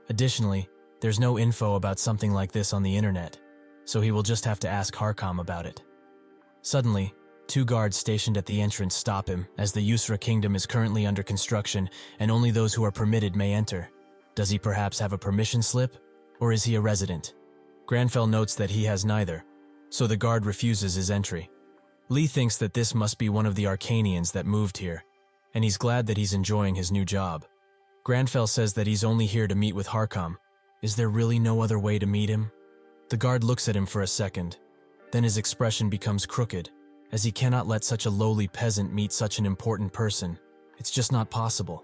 Additionally, there's no info about something like this on the internet, so he will just have to ask Harkam about it. Suddenly, 2 guards stationed at the entrance stop him, as the Yusra kingdom is currently under construction and only those who are permitted may enter. Does he perhaps have a permission slip, or is he a resident? Granfell notes that he has neither, so the guard refuses his entry. Lee thinks that this must be one of the Arcanians that moved here, and he's glad that he's enjoying his new job. Granfell says that he's only here to meet with Harkam. Is there really no other way to meet him? The guard looks at him for a second, then his expression becomes crooked, as he cannot let such a lowly peasant meet such an important person. It's just not possible.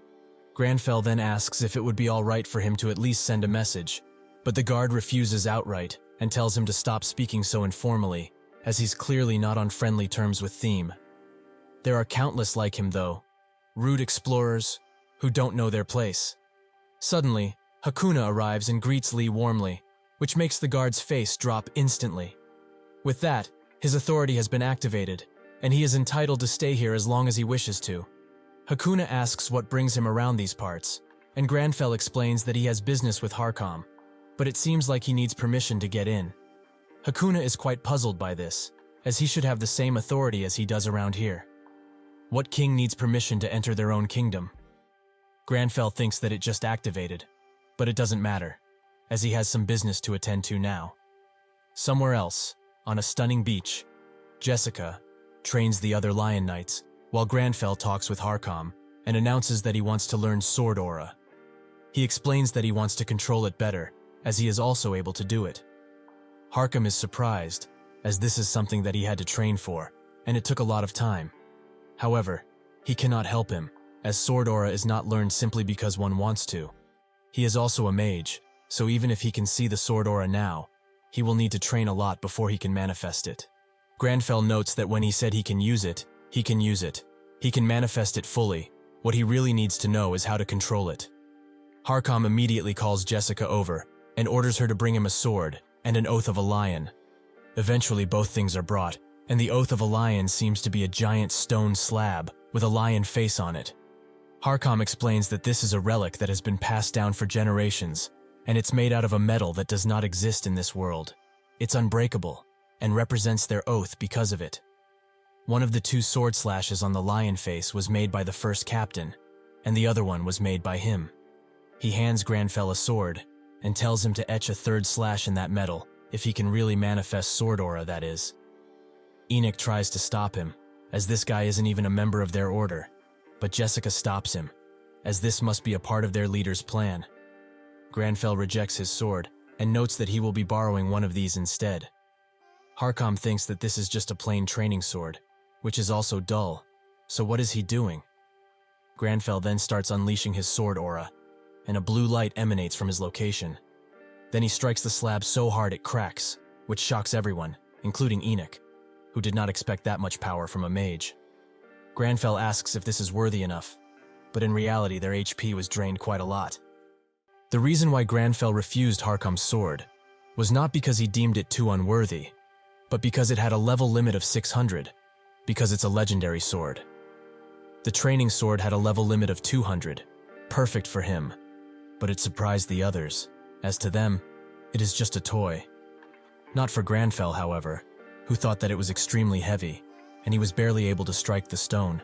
Granfell then asks if it would be all right for him to at least send a message, but the guard refuses outright and tells him to stop speaking so informally, as he's clearly not on friendly terms with Theme. There are countless like him though, rude explorers who don't know their place. Suddenly, Hakuna arrives and greets Lee warmly, which makes the guard's face drop instantly. With that, his authority has been activated, and he is entitled to stay here as long as he wishes to. Hakuna asks what brings him around these parts, and Granfell explains that he has business with Harkam, but it seems like he needs permission to get in. Hakuna is quite puzzled by this, as he should have the same authority as he does around here. What king needs permission to enter their own kingdom? Granfell thinks that it just activated, but it doesn't matter, as he has some business to attend to now. Somewhere else, on a stunning beach, Jessica trains the other Lion Knights, while Granfell talks with Harkam and announces that he wants to learn Sword Aura. He explains that he wants to control it better, as he is also able to do it. Harkam is surprised, as this is something that he had to train for, and it took a lot of time. However, he cannot help him, as Sword Aura is not learned simply because one wants to. He is also a mage, so even if he can see the Sword Aura now, he will need to train a lot before he can manifest it. Granfell notes that when he said he can use it, he can use it. He can manifest it fully. What he really needs to know is how to control it. Harkam immediately calls Jessica over and orders her to bring him a sword and an Oath of a Lion. Eventually both things are brought, and the Oath of a Lion seems to be a giant stone slab with a lion face on it. Harkam explains that this is a relic that has been passed down for generations, and it's made out of a metal that does not exist in this world. It's unbreakable, and represents their oath because of it. One of the 2 sword slashes on the lion face was made by the first captain, and the other one was made by him. He hands Granfell a sword, and tells him to etch a 3rd slash in that metal, if he can really manifest Sword Aura, that is. Enoch tries to stop him, as this guy isn't even a member of their order, but Jessica stops him, as this must be a part of their leader's plan. Granfell rejects his sword, and notes that he will be borrowing one of these instead. Harkam thinks that this is just a plain training sword, which is also dull, so what is he doing? Granfell then starts unleashing his Sword Aura, and a blue light emanates from his location. Then he strikes the slab so hard it cracks, which shocks everyone, including Enoch, who did not expect that much power from a mage. Granfell asks if this is worthy enough, but in reality their HP was drained quite a lot. The reason why Granfell refused Harkam's sword was not because he deemed it too unworthy, but because it had a level limit of 600, because it's a legendary sword. The training sword had a level limit of 200, perfect for him, but it surprised the others. As to them, it is just a toy. Not for Granfell, however, who thought that it was extremely heavy, and he was barely able to strike the stone.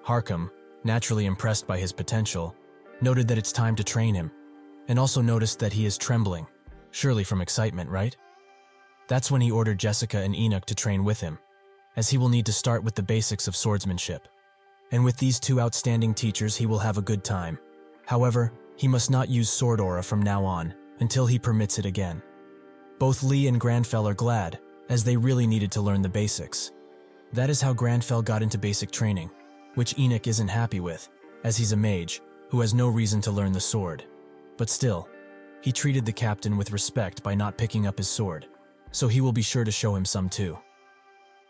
Harkam, naturally impressed by his potential, noted that it's time to train him, and also noticed that he is trembling, surely from excitement, right? That's when he ordered Jessica and Enoch to train with him, as he will need to start with the basics of swordsmanship. And with these two outstanding teachers, he will have a good time. However, he must not use sword aura from now on, until he permits it again. Both Lee and Granfell are glad, as they really needed to learn the basics. That is how Granfell got into basic training, which Enoch isn't happy with, as he's a mage, who has no reason to learn the sword. But still, he treated the captain with respect by not picking up his sword, so he will be sure to show him some too.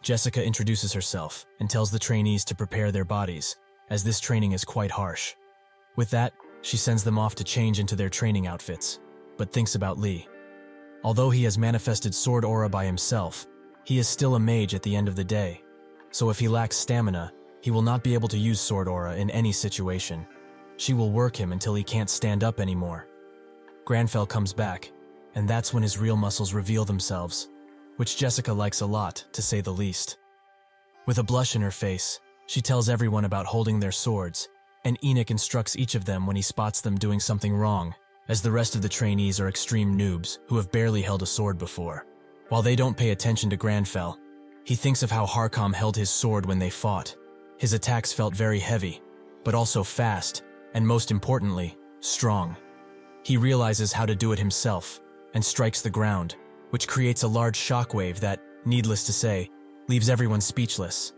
Jessica introduces herself and tells the trainees to prepare their bodies, as this training is quite harsh. With that, she sends them off to change into their training outfits, but thinks about Lee. Although he has manifested sword aura by himself, he is still a mage at the end of the day, so if he lacks stamina, he will not be able to use sword aura in any situation. She will work him until he can't stand up anymore. Granfell comes back, and that's when his real muscles reveal themselves, which Jessica likes a lot, to say the least. With a blush in her face, she tells everyone about holding their swords, and Enoch instructs each of them when he spots them doing something wrong, as the rest of the trainees are extreme noobs who have barely held a sword before. While they don't pay attention to Granfell, he thinks of how Harkam held his sword when they fought. His attacks felt very heavy, but also fast, and most importantly, strong. He realizes how to do it himself, and strikes the ground, which creates a large shockwave that, needless to say, leaves everyone speechless.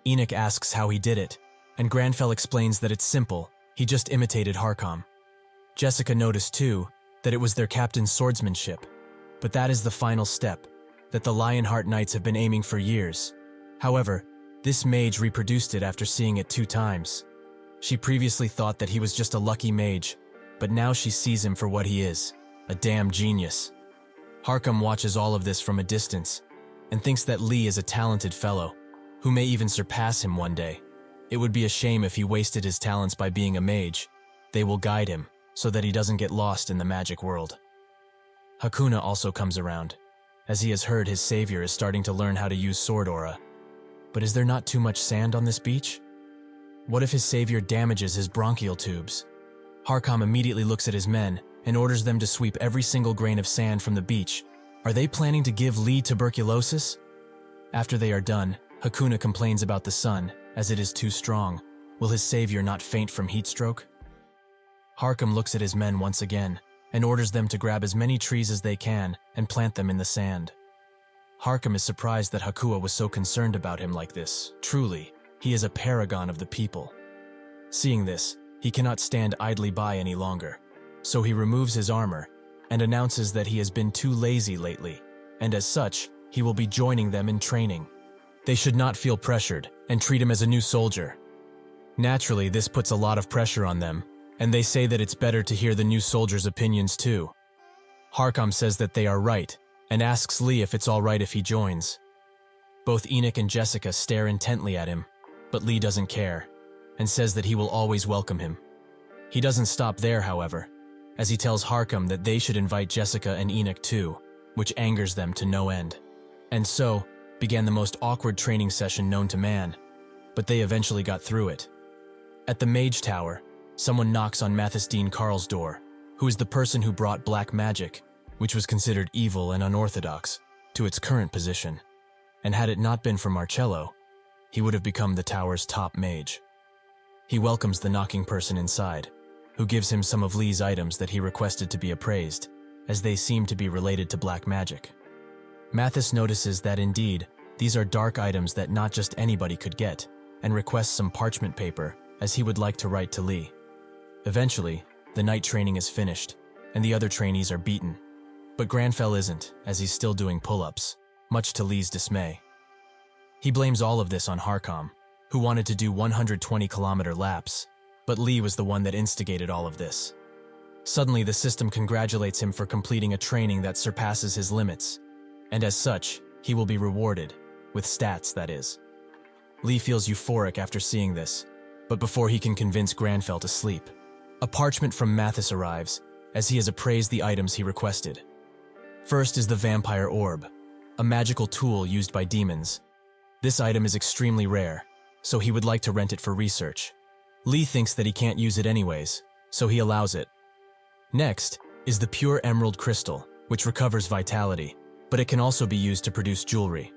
Enoch asks how he did it, and Granfell explains that it's simple, he just imitated Harkam. Jessica noticed too that it was their captain's swordsmanship, but that is the final step, that the Lionheart Knights have been aiming for years. However, this mage reproduced it after seeing it 2 times. She previously thought that he was just a lucky mage, but now she sees him for what he is, a damn genius. Harkam watches all of this from a distance, and thinks that Lee is a talented fellow, who may even surpass him one day. It would be a shame if he wasted his talents by being a mage. They will guide him, so that he doesn't get lost in the magic world. Hakuna also comes around, as he has heard his savior is starting to learn how to use sword aura. But is there not too much sand on this beach? What if his savior damages his bronchial tubes? Harkam immediately looks at his men and orders them to sweep every single grain of sand from the beach. Are they planning to give Lee tuberculosis? After they are done, Hakuna complains about the sun, as it is too strong. Will his savior not faint from heat stroke? Harkam looks at his men once again and orders them to grab as many trees as they can and plant them in the sand. Harkam is surprised that Hakua was so concerned about him like this. Truly, he is a paragon of the people. Seeing this, he cannot stand idly by any longer, so he removes his armor and announces that he has been too lazy lately, and as such, he will be joining them in training. They should not feel pressured and treat him as a new soldier. Naturally, this puts a lot of pressure on them, and they say that it's better to hear the new soldiers' opinions too. Harkam says that they are right, and asks Lee if it's alright if he joins. Both Enoch and Jessica stare intently at him, but Lee doesn't care, and says that he will always welcome him. He doesn't stop there, however, as he tells Harkam that they should invite Jessica and Enoch too, which angers them to no end. And so, began the most awkward training session known to man, but they eventually got through it. At the Mage Tower, someone knocks on Mathis Dean Carl's door, who is the person who brought black magic, which was considered evil and unorthodox, to its current position. And had it not been for Marcello, he would have become the tower's top mage. He welcomes the knocking person inside, who gives him some of Lee's items that he requested to be appraised, as they seem to be related to black magic. Mathis notices that indeed, these are dark items that not just anybody could get, and requests some parchment paper, as he would like to write to Lee. Eventually, the night training is finished, and the other trainees are beaten. But Granfell isn't, as he's still doing pull-ups, much to Lee's dismay. He blames all of this on Harkam, who wanted to do 120-kilometer laps, but Lee was the one that instigated all of this. Suddenly, the system congratulates him for completing a training that surpasses his limits, and as such, he will be rewarded, with stats, that is. Lee feels euphoric after seeing this, but before he can convince Granfell to sleep, a parchment from Mathis arrives, as he has appraised the items he requested. First is the vampire orb, a magical tool used by demons. This item is extremely rare, so he would like to rent it for research. Lee thinks that he can't use it anyways, so he allows it. Next is the pure emerald crystal, which recovers vitality, but it can also be used to produce jewelry.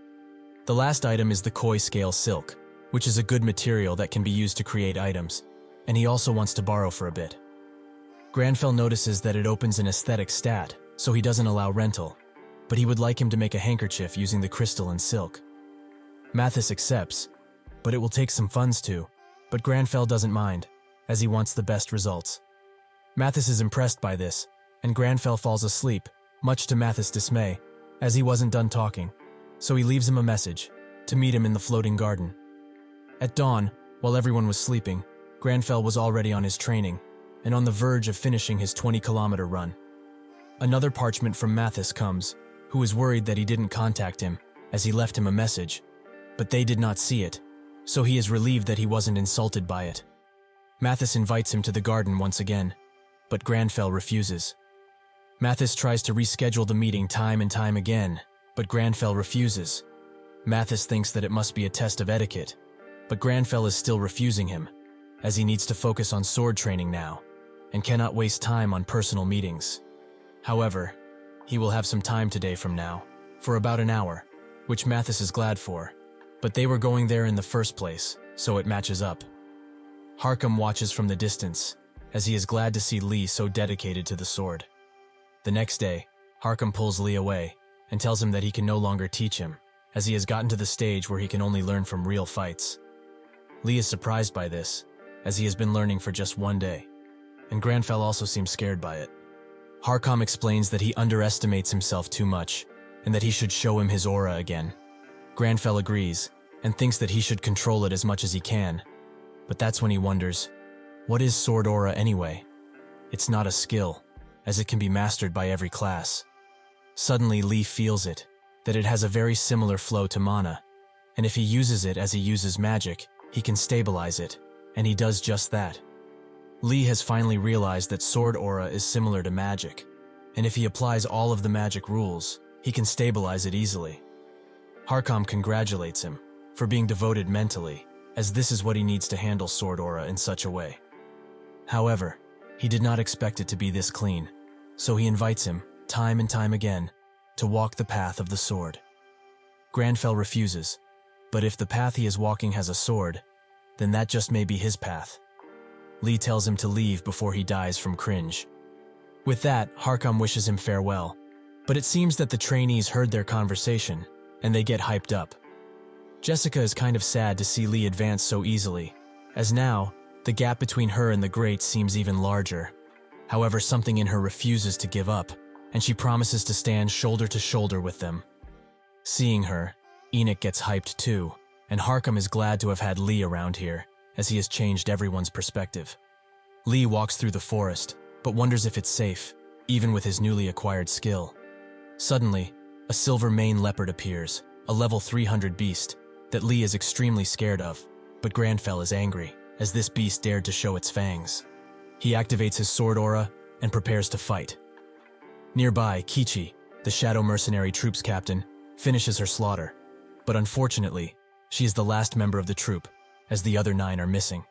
The last item is the koi scale silk, which is a good material that can be used to create items, and he also wants to borrow for a bit. Granfell notices that it opens an aesthetic stat, so he doesn't allow rental, but he would like him to make a handkerchief using the crystal and silk. Mathis accepts, but it will take some funds too, but Granfell doesn't mind, as he wants the best results. Mathis is impressed by this, and Granfell falls asleep, much to Mathis' dismay, as he wasn't done talking, so he leaves him a message, to meet him in the floating garden. At dawn, while everyone was sleeping, Granfell was already on his training, and on the verge of finishing his 20-kilometer run. Another parchment from Mathis comes, who is worried that he didn't contact him, as he left him a message, but they did not see it, so he is relieved that he wasn't insulted by it. Mathis invites him to the garden once again, but Granfell refuses. Mathis tries to reschedule the meeting time and time again, but Granfell refuses. Mathis thinks that it must be a test of etiquette, but Granfell is still refusing him, as he needs to focus on sword training now, and cannot waste time on personal meetings. However, he will have some time today from now, for about an hour, which Mathis is glad for, but they were going there in the first place, so it matches up. Harkham watches from the distance, as he is glad to see Lee so dedicated to the sword. The next day, Harkham pulls Lee away, and tells him that he can no longer teach him, as he has gotten to the stage where he can only learn from real fights. Lee is surprised by this, as he has been learning for just one day, and Granfell also seems scared by it. Harkham explains that he underestimates himself too much, and that he should show him his aura again. Granfell agrees, and thinks that he should control it as much as he can, but that's when he wonders, what is sword aura anyway? It's not a skill, as it can be mastered by every class. Suddenly Lee feels it, that it has a very similar flow to mana, and if he uses it as he uses magic, he can stabilize it, and he does just that. Lee has finally realized that sword aura is similar to magic, and if he applies all of the magic rules, he can stabilize it easily. Harkham congratulates him for being devoted mentally, as this is what he needs to handle sword aura in such a way. However, he did not expect it to be this clean, so he invites him, time and time again, to walk the path of the sword. Granfell refuses, but if the path he is walking has a sword, then that just may be his path. Lee tells him to leave before he dies from cringe. With that, Harkham wishes him farewell, but it seems that the trainees heard their conversation, and they get hyped up. Jessica is kind of sad to see Lee advance so easily, as now, the gap between her and the greats seems even larger. However, something in her refuses to give up, and she promises to stand shoulder to shoulder with them. Seeing her, Enoch gets hyped too, and Harkham is glad to have had Lee around here, as he has changed everyone's perspective. Lee walks through the forest, but wonders if it's safe, even with his newly acquired skill. Suddenly, a silver mane leopard appears, a level 300 beast, that Lee is extremely scared of, but Granfell is angry, as this beast dared to show its fangs. He activates his sword aura and prepares to fight. Nearby, Kichi, the Shadow Mercenary Troops captain, finishes her slaughter, but unfortunately, she is the last member of the troop, as the other 9 are missing.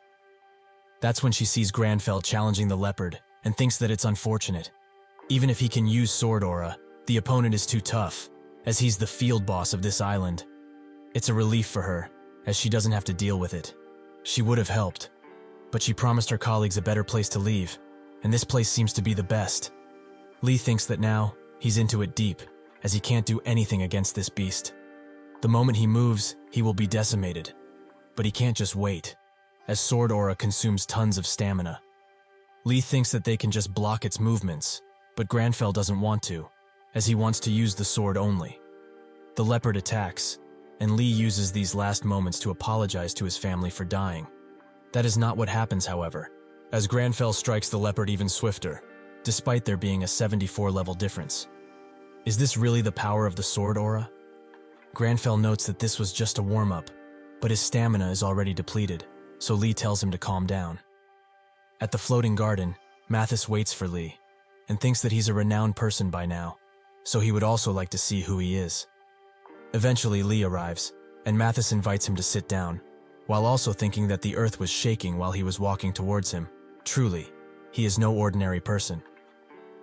That's when she sees Granfell challenging the leopard and thinks that it's unfortunate. Even if he can use sword aura, the opponent is too tough, as he's the field boss of this island. It's a relief for her, as she doesn't have to deal with it. She would have helped, but she promised her colleagues a better place to leave, and this place seems to be the best. Lee thinks that now, he's into it deep, as he can't do anything against this beast. The moment he moves, he will be decimated. But he can't just wait, as sword aura consumes tons of stamina. Lee thinks that they can just block its movements, but Granfell doesn't want to, as he wants to use the sword only. The leopard attacks, and Lee uses these last moments to apologize to his family for dying. That is not what happens, however, as Granfell strikes the leopard even swifter, despite there being a 74-level difference. Is this really the power of the sword aura? Granfell notes that this was just a warm-up, but his stamina is already depleted, so Lee tells him to calm down. At the floating garden, Mathis waits for Lee, and thinks that he's a renowned person by now, so he would also like to see who he is. Eventually, Lee arrives, and Mathis invites him to sit down, while also thinking that the earth was shaking while he was walking towards him. Truly, he is no ordinary person.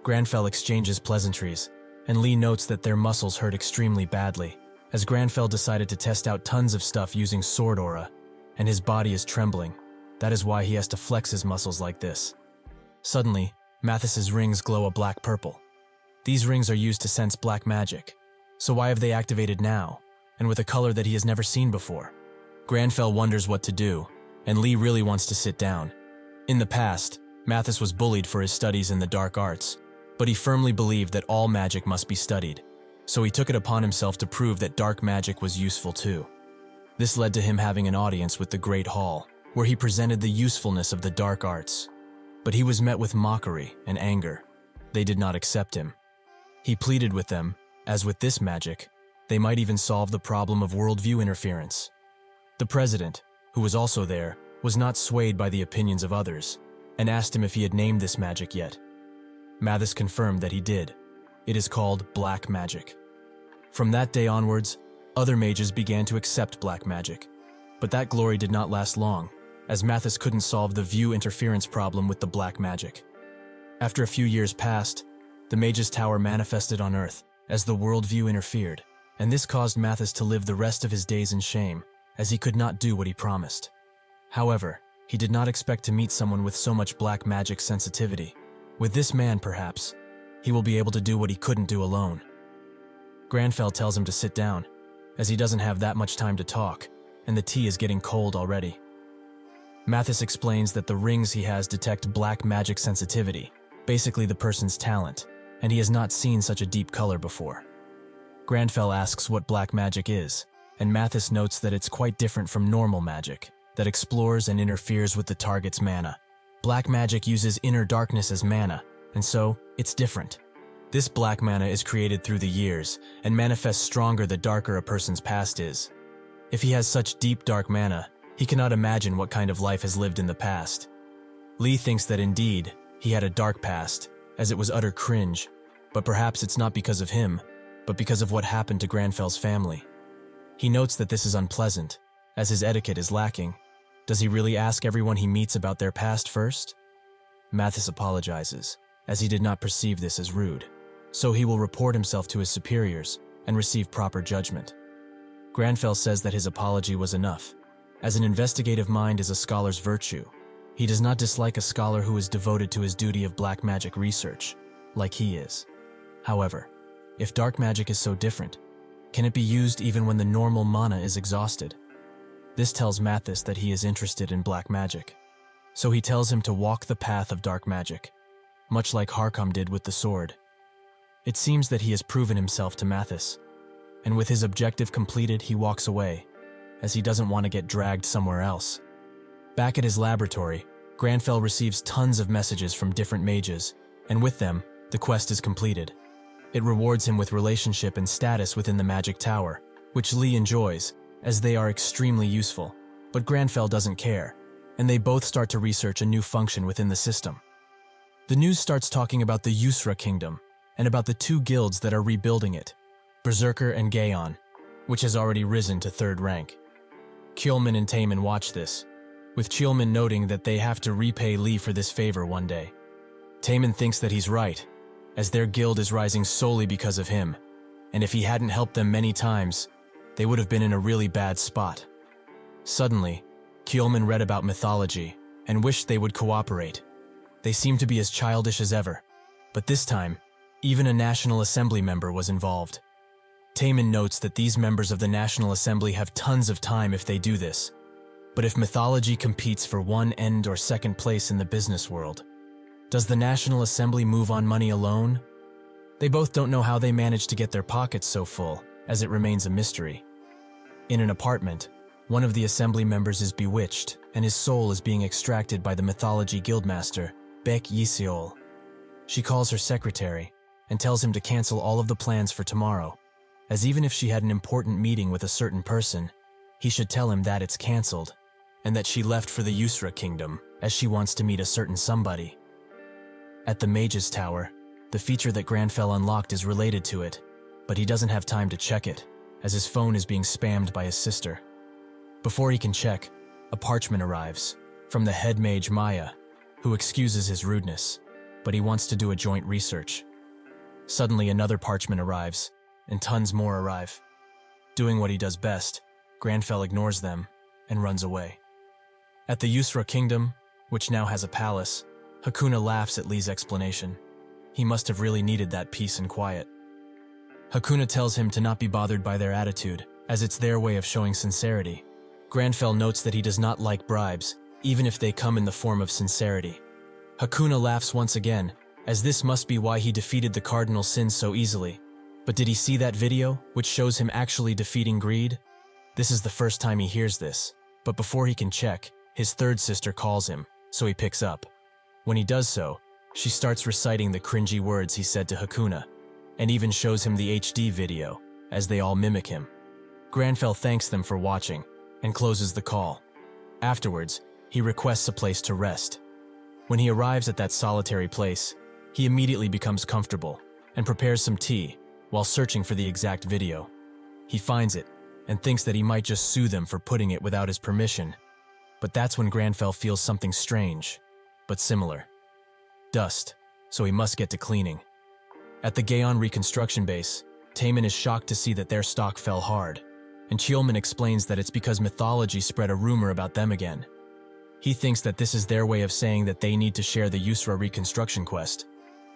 Granfell exchanges pleasantries, and Lee notes that their muscles hurt extremely badly, as Granfell decided to test out tons of stuff using sword aura, and his body is trembling. That is why he has to flex his muscles like this. Suddenly, Mathis's rings glow a black purple. These rings are used to sense black magic. So why have they activated now, and with a color that he has never seen before? Granfell wonders what to do, and Lee really wants to sit down. In the past, Mathis was bullied for his studies in the dark arts, but he firmly believed that all magic must be studied, so he took it upon himself to prove that dark magic was useful too. This led to him having an audience with the Great Hall, where he presented the usefulness of the dark arts. But he was met with mockery and anger. They did not accept him. He pleaded with them, as with this magic, they might even solve the problem of worldview interference. The president, who was also there, was not swayed by the opinions of others, and asked him if he had named this magic yet. Mathis confirmed that he did. It is called black magic. From that day onwards, other mages began to accept black magic. But that glory did not last long, as Mathis couldn't solve the view interference problem with the black magic. After a few years passed, the Mage's Tower manifested on Earth as the worldview interfered, and this caused Mathis to live the rest of his days in shame, as he could not do what he promised. However, he did not expect to meet someone with so much black magic sensitivity. With this man, perhaps, he will be able to do what he couldn't do alone. Granfell tells him to sit down, as he doesn't have that much time to talk, and the tea is getting cold already. Mathis explains that the rings he has detect black magic sensitivity, basically the person's talent, and he has not seen such a deep color before. Granfell asks what black magic is, and Mathis notes that it's quite different from normal magic, that explores and interferes with the target's mana. Black magic uses inner darkness as mana, and so, it's different. This black mana is created through the years, and manifests stronger the darker a person's past is. If he has such deep dark mana, he cannot imagine what kind of life has lived in the past. Lee thinks that indeed, he had a dark past, as it was utter cringe, but perhaps it's not because of him, but because of what happened to Granfell's family. He notes that this is unpleasant, as his etiquette is lacking. Does he really ask everyone he meets about their past first? Mathis apologizes, as he did not perceive this as rude, so he will report himself to his superiors and receive proper judgment. Granfell says that his apology was enough, as an investigative mind is a scholar's virtue. He does not dislike a scholar who is devoted to his duty of black magic research, like he is. However, if dark magic is so different, can it be used even when the normal mana is exhausted? This tells Mathis that he is interested in black magic, so he tells him to walk the path of dark magic, much like Harkam did with the sword. It seems that he has proven himself to Mathis, and with his objective completed, he walks away, as he doesn't want to get dragged somewhere else. Back at his laboratory, Granfell receives tons of messages from different mages, and with them, the quest is completed. It rewards him with relationship and status within the Magic Tower, which Lee enjoys, as they are extremely useful, but Granfell doesn't care, and they both start to research a new function within the system. The news starts talking about the Yusra Kingdom, and about the two guilds that are rebuilding it, Berserker and Gaon, which has already risen to 3rd rank. Kjolman and Taemin watch this, with Kjolman noting that they have to repay Lee for this favor one day. Taemin thinks that he's right, as their guild is rising solely because of him, and if he hadn't helped them many times, they would have been in a really bad spot. Suddenly, Kjolman read about mythology and wished they would cooperate. They seem to be as childish as ever, but this time, even a National Assembly member was involved. Taemin notes that these members of the National Assembly have tons of time if they do this, but if mythology competes for 1 end or 2nd place in the business world, does the National Assembly move on money alone? They both don't know how they manage to get their pockets so full, as it remains a mystery. In an apartment, one of the assembly members is bewitched, and his soul is being extracted by the mythology guildmaster, Baek Yi-seol. She calls her secretary and tells him to cancel all of the plans for tomorrow, as even if she had an important meeting with a certain person, he should tell him that it's cancelled, and that she left for the Yusra kingdom, as she wants to meet a certain somebody. At the Mage's Tower, the feature that Granfell unlocked is related to it, but he doesn't have time to check it, as his phone is being spammed by his sister. Before he can check, a parchment arrives, from the head mage Maya, who excuses his rudeness, but he wants to do a joint research. Suddenly another parchment arrives, and tons more arrive. Doing what he does best, Granfell ignores them and runs away. At the Yusra kingdom, which now has a palace, Hakuna laughs at Lee's explanation. He must have really needed that peace and quiet. Hakuna tells him to not be bothered by their attitude, as it's their way of showing sincerity. Granfell notes that he does not like bribes, even if they come in the form of sincerity. Hakuna laughs once again, as this must be why he defeated the cardinal sins so easily. But did he see that video, which shows him actually defeating greed? This is the first time he hears this, but before he can check, his third sister calls him, so he picks up. When he does so, she starts reciting the cringy words he said to Hakuna, and even shows him the HD video, as they all mimic him. Granfell thanks them for watching, and closes the call. Afterwards, he requests a place to rest. When he arrives at that solitary place, he immediately becomes comfortable, and prepares some tea, while searching for the exact video. He finds it, and thinks that he might just sue them for putting it without his permission. But that's when Granfell feels something strange, but similar. Dust, so he must get to cleaning. At the Gaon reconstruction base, Taemin is shocked to see that their stock fell hard, and Cheolman explains that it's because mythology spread a rumor about them again. He thinks that this is their way of saying that they need to share the Yusra reconstruction quest.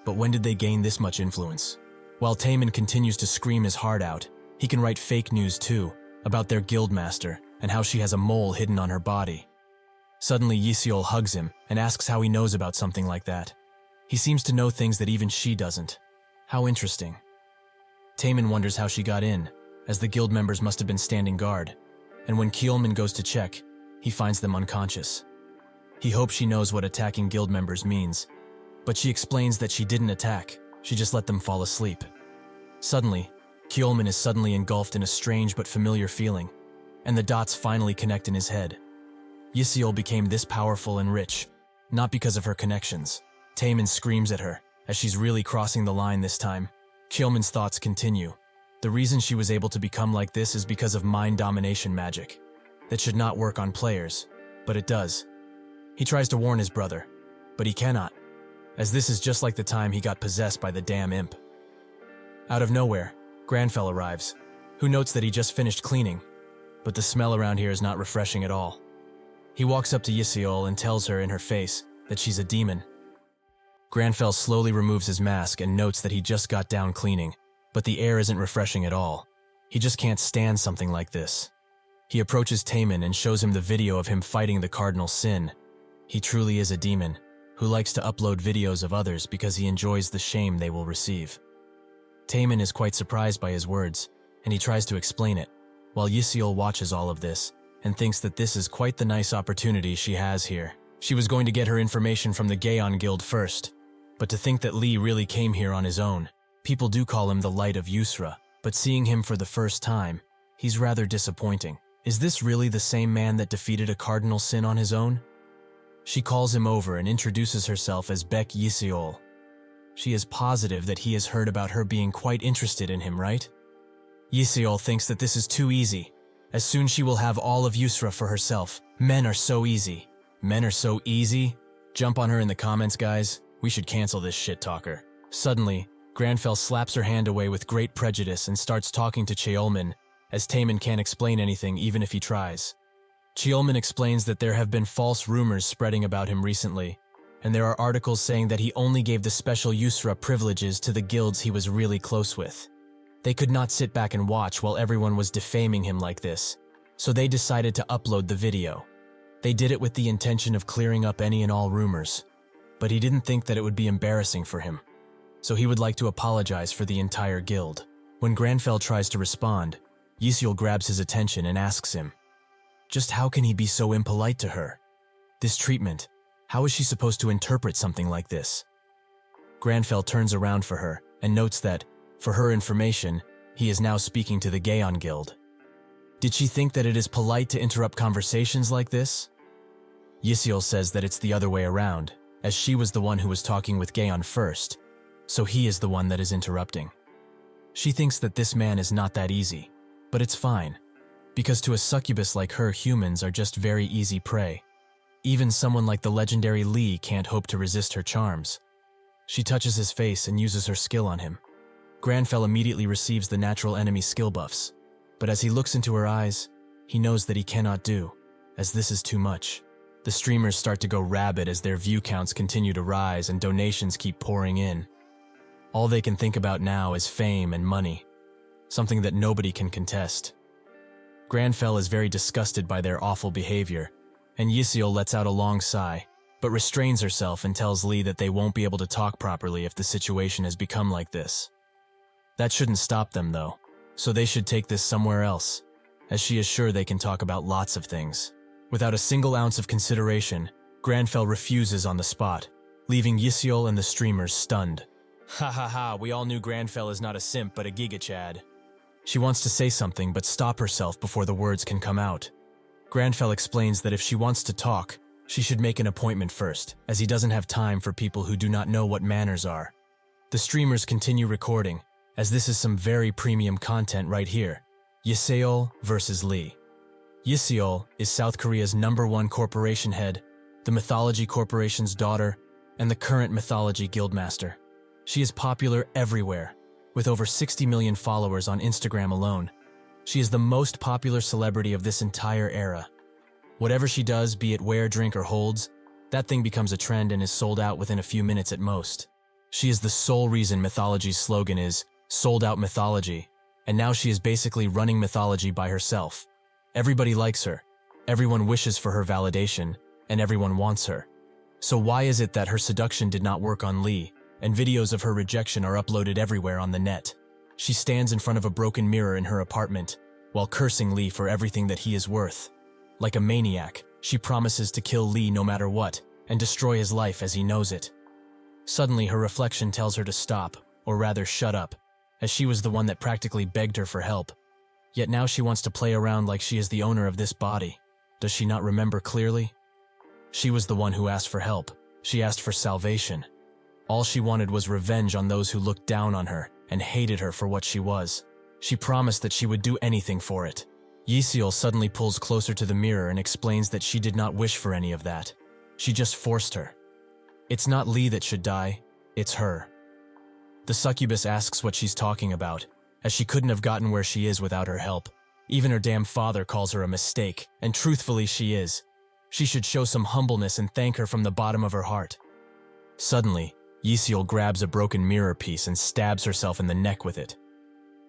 But when did they gain this much influence? While Taemin continues to scream his heart out, he can write fake news too, about their guildmaster and how she has a mole hidden on her body. Suddenly Yi-seol hugs him and asks how he knows about something like that. He seems to know things that even she doesn't. How interesting. Taemin wonders how she got in, as the guild members must have been standing guard, and when Cheolman goes to check, he finds them unconscious. He hopes she knows what attacking guild members means, but she explains that she didn't attack, she just let them fall asleep. Suddenly, Cheolman is suddenly engulfed in a strange but familiar feeling, and the dots finally connect in his head. Yi-seol became this powerful and rich, not because of her connections. Taemin screams at her, as she's really crossing the line this time. Cheolman's thoughts continue. The reason she was able to become like this is because of mind domination magic. That should not work on players, but it does. He tries to warn his brother, but he cannot, as this is just like the time he got possessed by the damn imp. Out of nowhere, Granfell arrives, who notes that he just finished cleaning, but the smell around here is not refreshing at all. He walks up to Yi-seol and tells her in her face that she's a demon. Granfell slowly removes his mask and notes that he just got down cleaning, but the air isn't refreshing at all. He just can't stand something like this. He approaches Taemin and shows him the video of him fighting the cardinal sin. He truly is a demon, who likes to upload videos of others because he enjoys the shame they will receive. Taemin is quite surprised by his words, and he tries to explain it, while Yi-seol watches all of this, and thinks that this is quite the nice opportunity she has here. She was going to get her information from the Gaon Guild first, but to think that Lee really came here on his own. People do call him the Light of Yusra, but seeing him for the first time, he's rather disappointing. Is this really the same man that defeated a cardinal sin on his own? She calls him over and introduces herself as Baek Yi-seol. She is positive that he has heard about her being quite interested in him, right? Yi-seol thinks that this is too easy, as soon she will have all of Yusra for herself. Men are so easy. Men are so easy? Jump on her in the comments, guys. We should cancel this shit talker. Suddenly, Granfell slaps her hand away with great prejudice and starts talking to Cheolman, as Taemin can't explain anything even if he tries. Cheolman explains that there have been false rumors spreading about him recently, and there are articles saying that he only gave the special Yusra privileges to the guilds he was really close with. They could not sit back and watch while everyone was defaming him like this, so they decided to upload the video. They did it with the intention of clearing up any and all rumors, but he didn't think that it would be embarrassing for him, so he would like to apologize for the entire guild. When Granfell tries to respond, Yiseol grabs his attention and asks him, just how can he be so impolite to her? This treatment, how is she supposed to interpret something like this? Granfell turns around for her and notes that, for her information, he is now speaking to the Gaon Guild. Did she think that it is polite to interrupt conversations like this? Yiseol says that it's the other way around, as she was the one who was talking with Gaon first, so he is the one that is interrupting. She thinks that this man is not that easy, but it's fine, because to a succubus like her, humans are just very easy prey. Even someone like the legendary Lee can't hope to resist her charms. She touches his face and uses her skill on him. Granfell immediately receives the natural enemy skill buffs, but as he looks into her eyes, he knows that he cannot do, as this is too much. The streamers start to go rabid as their view counts continue to rise and donations keep pouring in. All they can think about now is fame and money, something that nobody can contest. Granfell is very disgusted by their awful behavior, and Yiseol lets out a long sigh, but restrains herself and tells Lee that they won't be able to talk properly if the situation has become like this. That shouldn't stop them though, so they should take this somewhere else, as she is sure they can talk about lots of things. Without a single ounce of consideration, Granfell refuses on the spot, leaving Yiseol and the streamers stunned. Ha ha ha, we all knew Granfell is not a simp but a gigachad. She wants to say something but stop herself before the words can come out. Granfell explains that if she wants to talk, she should make an appointment first, as he doesn't have time for people who do not know what manners are. The streamers continue recording, as this is some very premium content right here. Yiseol versus Lee. Yiseol is South Korea's #1 corporation head, the Mythology Corporation's daughter, and the current Mythology Guildmaster. She is popular everywhere, with over 60 million followers on Instagram alone. She is the most popular celebrity of this entire era. Whatever she does, be it wear, drink, or holds, that thing becomes a trend and is sold out within a few minutes at most. She is the sole reason Mythology's slogan is, "Sold Out Mythology," and now she is basically running Mythology by herself. Everybody likes her, everyone wishes for her validation, and everyone wants her. So why is it that her seduction did not work on Lee, and videos of her rejection are uploaded everywhere on the net? She stands in front of a broken mirror in her apartment, while cursing Lee for everything that he is worth. Like a maniac, she promises to kill Lee no matter what, and destroy his life as he knows it. Suddenly, her reflection tells her to stop, or rather shut up, as she was the one that practically begged her for help. Yet now she wants to play around like she is the owner of this body. Does she not remember clearly? She was the one who asked for help. She asked for salvation. All she wanted was revenge on those who looked down on her and hated her for what she was. She promised that she would do anything for it. Yiseol suddenly pulls closer to the mirror and explains that she did not wish for any of that. She just forced her. It's not Lee that should die, it's her. The succubus asks what she's talking about, as she couldn't have gotten where she is without her help. Even her damn father calls her a mistake, and truthfully she is. She should show some humbleness and thank her from the bottom of her heart. Suddenly, Yiseol grabs a broken mirror piece and stabs herself in the neck with it.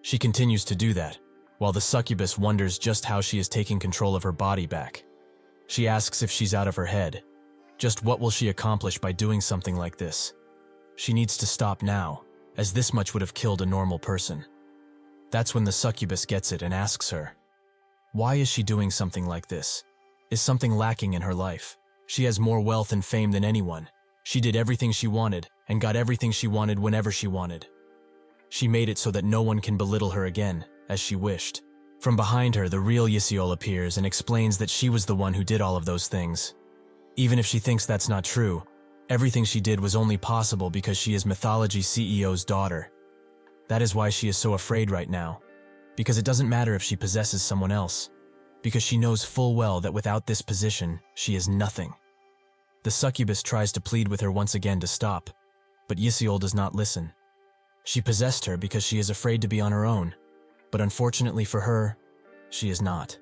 She continues to do that, while the succubus wonders just how she is taking control of her body back. She asks if she's out of her head. Just what will she accomplish by doing something like this? She needs to stop now, as this much would have killed a normal person. That's when the succubus gets it and asks her, why is she doing something like this? Is something lacking in her life? She has more wealth and fame than anyone. She did everything she wanted, and got everything she wanted whenever she wanted. She made it so that no one can belittle her again, as she wished. From behind her, the real Yiseol appears and explains that she was the one who did all of those things. Even if she thinks that's not true, everything she did was only possible because she is Mythology CEO's daughter. That is why she is so afraid right now, because it doesn't matter if she possesses someone else, because she knows full well that without this position, she is nothing. The succubus tries to plead with her once again to stop, but Yiseol does not listen. She possessed her because she is afraid to be on her own, but unfortunately for her, she is not.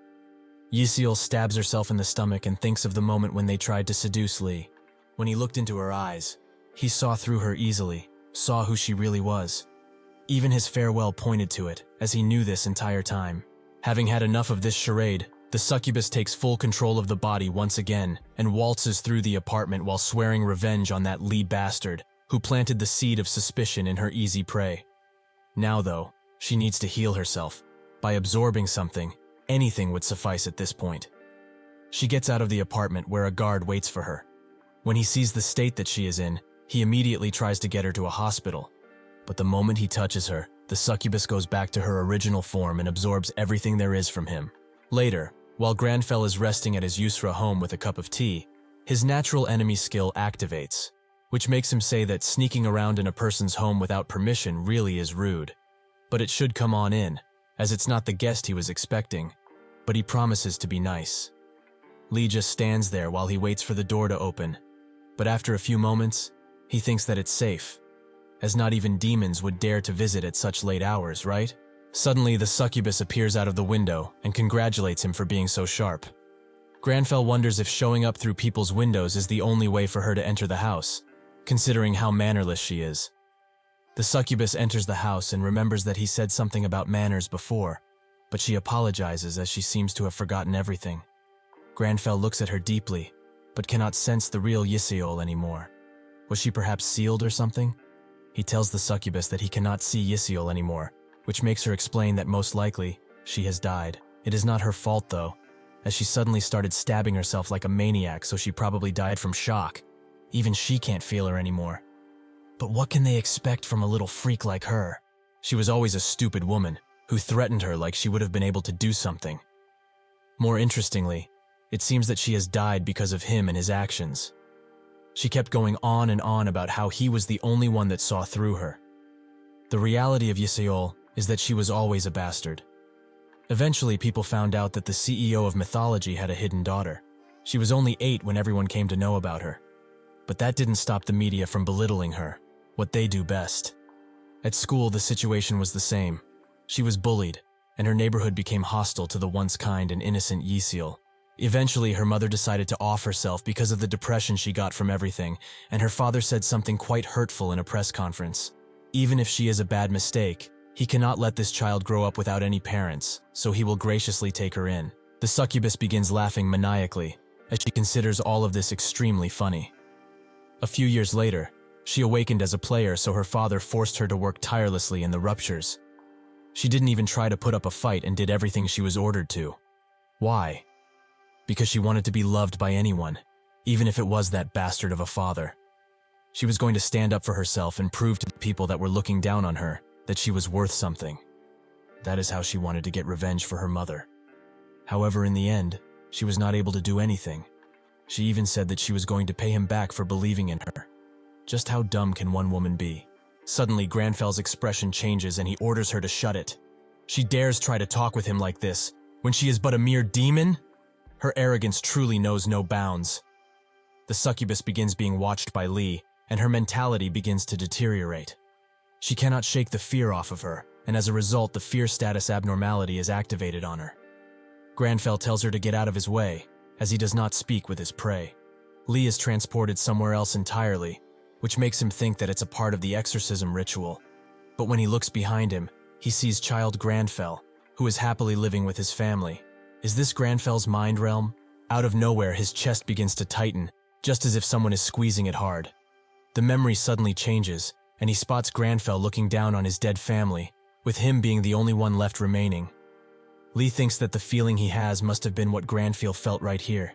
Yiseol stabs herself in the stomach and thinks of the moment when they tried to seduce Lee. When he looked into her eyes, he saw through her easily, saw who she really was. Even his farewell pointed to it, as he knew this entire time. Having had enough of this charade, the succubus takes full control of the body once again and waltzes through the apartment while swearing revenge on that Lee bastard who planted the seed of suspicion in her easy prey. Now though, she needs to heal herself, By absorbing something, anything would suffice at this point. She gets out of the apartment where a guard waits for her. When he sees the state that she is in, he immediately tries to get her to a hospital. But the moment he touches her, the succubus goes back to her original form and absorbs everything there is from him. Later, while Granfell is resting at his Yusra home with a cup of tea, his natural enemy skill activates, which makes him say that sneaking around in a person's home without permission really is rude. But it should come on in, as it's not the guest he was expecting, but he promises to be nice. Lee just stands there while he waits for the door to open, but after a few moments, he thinks that it's safe, as not even demons would dare to visit at such late hours, right? Suddenly, the succubus appears out of the window and congratulates him for being so sharp. Granfell wonders if showing up through people's windows is the only way for her to enter the house, considering how mannerless she is. The succubus enters the house and remembers that he said something about manners before, but she apologizes as she seems to have forgotten everything. Granfell looks at her deeply, but cannot sense the real Yisiol anymore. Was she perhaps sealed or something? He tells the succubus that he cannot see Yisiol anymore, which makes her explain that most likely, she has died. It is not her fault though, as she suddenly started stabbing herself like a maniac, so she probably died from shock. Even she can't feel her anymore. But what can they expect from a little freak like her? She was always a stupid woman, who threatened her like she would have been able to do something. More interestingly, it seems that she has died because of him and his actions. She kept going on and on about how he was the only one that saw through her. The reality of Yisiol is that she was always a bastard. Eventually, people found out that the CEO of mythology had a hidden daughter. She was only 8 when everyone came to know about her. But that didn't stop the media from belittling her, what they do best. At school, the situation was the same. She was bullied, and her neighborhood became hostile to the once kind and innocent Yisiol. Eventually, her mother decided to off herself because of the depression she got from everything, and her father said something quite hurtful in a press conference. Even if she is a bad mistake, he cannot let this child grow up without any parents, so he will graciously take her in. The succubus begins laughing maniacally, as she considers all of this extremely funny. A few years later, she awakened as a player, so her father forced her to work tirelessly in the ruptures. She didn't even try to put up a fight and did everything she was ordered to. Why? Because she wanted to be loved by anyone, even if it was that bastard of a father. She was going to stand up for herself and prove to the people that were looking down on her that she was worth something. That is how she wanted to get revenge for her mother. However, in the end, she was not able to do anything. She even said that she was going to pay him back for believing in her. Just how dumb can one woman be? Suddenly, Granfell's expression changes and he orders her to shut it. She dares try to talk with him like this, when she is but a mere demon? Her arrogance truly knows no bounds. The succubus begins being watched by Lee, and her mentality begins to deteriorate. She cannot shake the fear off of her, and as a result, the fear status abnormality is activated on her. Granfell tells her to get out of his way, as he does not speak with his prey. Lee is transported somewhere else entirely, which makes him think that it's a part of the exorcism ritual. But when he looks behind him, he sees child Granfell, who is happily living with his family. Is this Granfell's mind realm? Out of nowhere, his chest begins to tighten, just as if someone is squeezing it hard. The memory suddenly changes, and he spots Granfell looking down on his dead family, with him being the only one left remaining. Lee thinks that the feeling he has must have been what Granfell felt right here.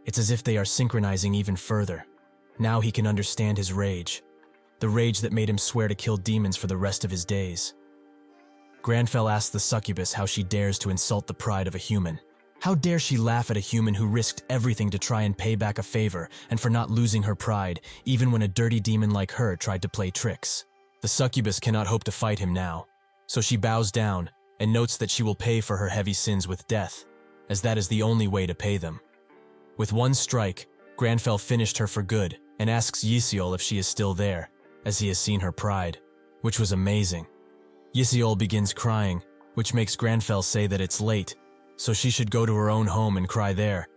It's as if they are synchronizing even further. Now he can understand his rage. The rage that made him swear to kill demons for the rest of his days. Granfell asks the succubus how she dares to insult the pride of a human. How dare she laugh at a human who risked everything to try and pay back a favor, and for not losing her pride, even when a dirty demon like her tried to play tricks. The succubus cannot hope to fight him now, so she bows down and notes that she will pay for her heavy sins with death, as that is the only way to pay them. With one strike, Granfell finished her for good and asks Yisiol if she is still there, as he has seen her pride, which was amazing. Yisiol begins crying, which makes Granfell say that it's late, so she should go to her own home and cry there.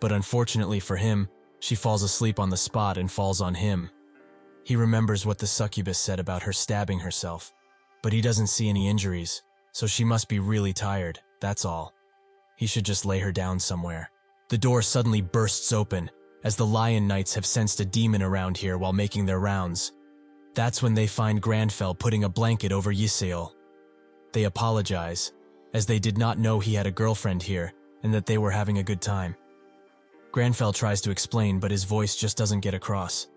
But unfortunately for him, she falls asleep on the spot and falls on him. He remembers what the succubus said about her stabbing herself, but he doesn't see any injuries, so she must be really tired, that's all. He should just lay her down somewhere. The door suddenly bursts open, as the Lion Knights have sensed a demon around here while making their rounds. That's when they find Granfell putting a blanket over Yisiol. They apologize, as they did not know he had a girlfriend here and that they were having a good time. Granfell tries to explain, but his voice just doesn't get across.